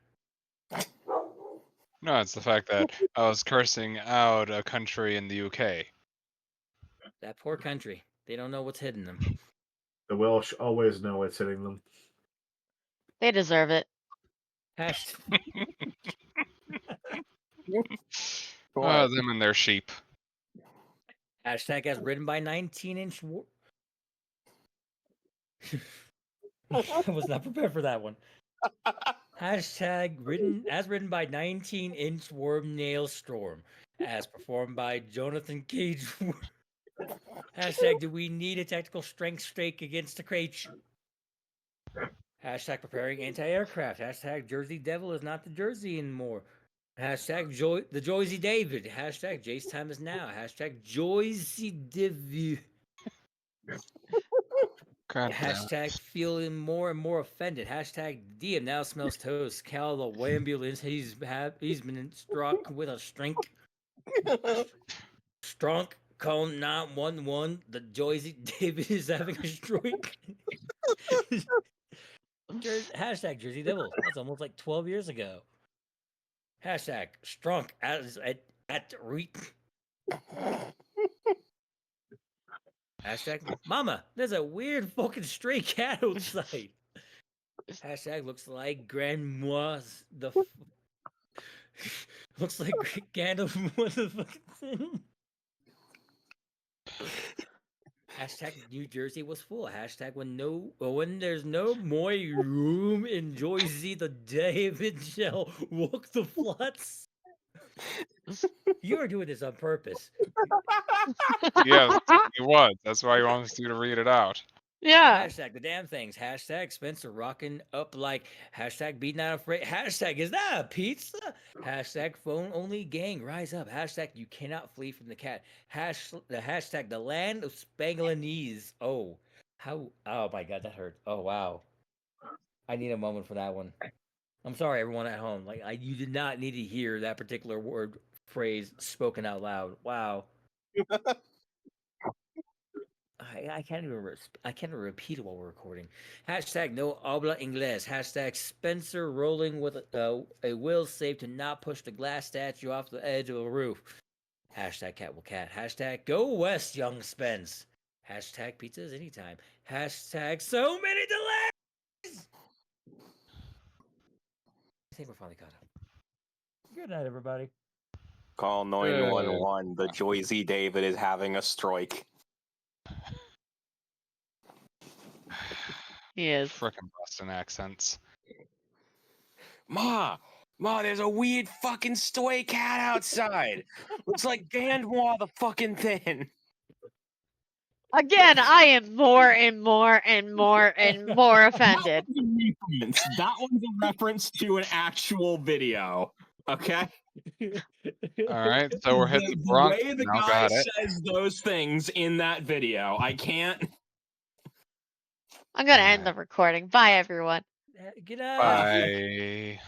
No, it's the fact that I was cursing out a country in the UK. That poor country. They don't know what's hitting them. The Welsh always know what's hitting them. They deserve it. Hashtag, Them and their sheep. hashtag as written by 19-inch. I was not prepared for that one. Hashtag written by 19-inch worm nail storm, as performed by Jonathan Cage. Hashtag do we need a tactical strength streak against the Craich? Hashtag preparing anti-aircraft. Hashtag Jersey Devil is not the Jersey anymore. Hashtag the Joyzy David. Hashtag Jace time is now. Hashtag Joyzy Divu. God damn. Hashtag feeling more and more offended. Hashtag DM now smells toast. Call the ambulance. He's been struck with a strink. Strunk. Call 911. The Joyzy David is having a stroke. Hashtag Jersey Devil. That's almost like 12 years ago. Hashtag Strunk at the reap. Hashtag Mama, there's a weird fucking stray cat outside. Hashtag looks like grandma's looks like Gandalf was the fucking thing. Hashtag New Jersey was full. Hashtag when there's no more room in Joyzy, the David shall walk the flats. You are doing this on purpose. Yes, he was. That's why he wants you to read it out. Yeah. Hashtag the damn things. Hashtag Spencer rocking up like. Hashtag be not afraid. Hashtag is that a pizza? Hashtag phone only gang rise up. Hashtag you cannot flee from the cat. Hashtag the land of Spangalanese. Oh my god, that hurt. Oh wow. I need a moment for that one. I'm sorry, everyone at home. Like you did not need to hear that particular word phrase spoken out loud. Wow. I can't even repeat it while we're recording. Hashtag no habla inglés. Hashtag Spencer rolling with a will save to not push the glass statue off the edge of a roof. Hashtag cat will cat. Hashtag go west, young Spence. Hashtag pizzas anytime. Hashtag so many delays. I think we're finally caught up. Good night, everybody. Call 911. The Joyzy David is having a stroke. He is. Frickin' Boston accents. Ma, there's a weird fucking stray cat outside. Looks like Gandalf the fucking thing. Again, I am more and more and more and more offended. That one's a reference to an actual video. Okay? All right, so we're hitting the The Bronx. way the Now guy got it. says those things in that video, I can't. I'm gonna end the recording. Bye, everyone. Good night. Bye.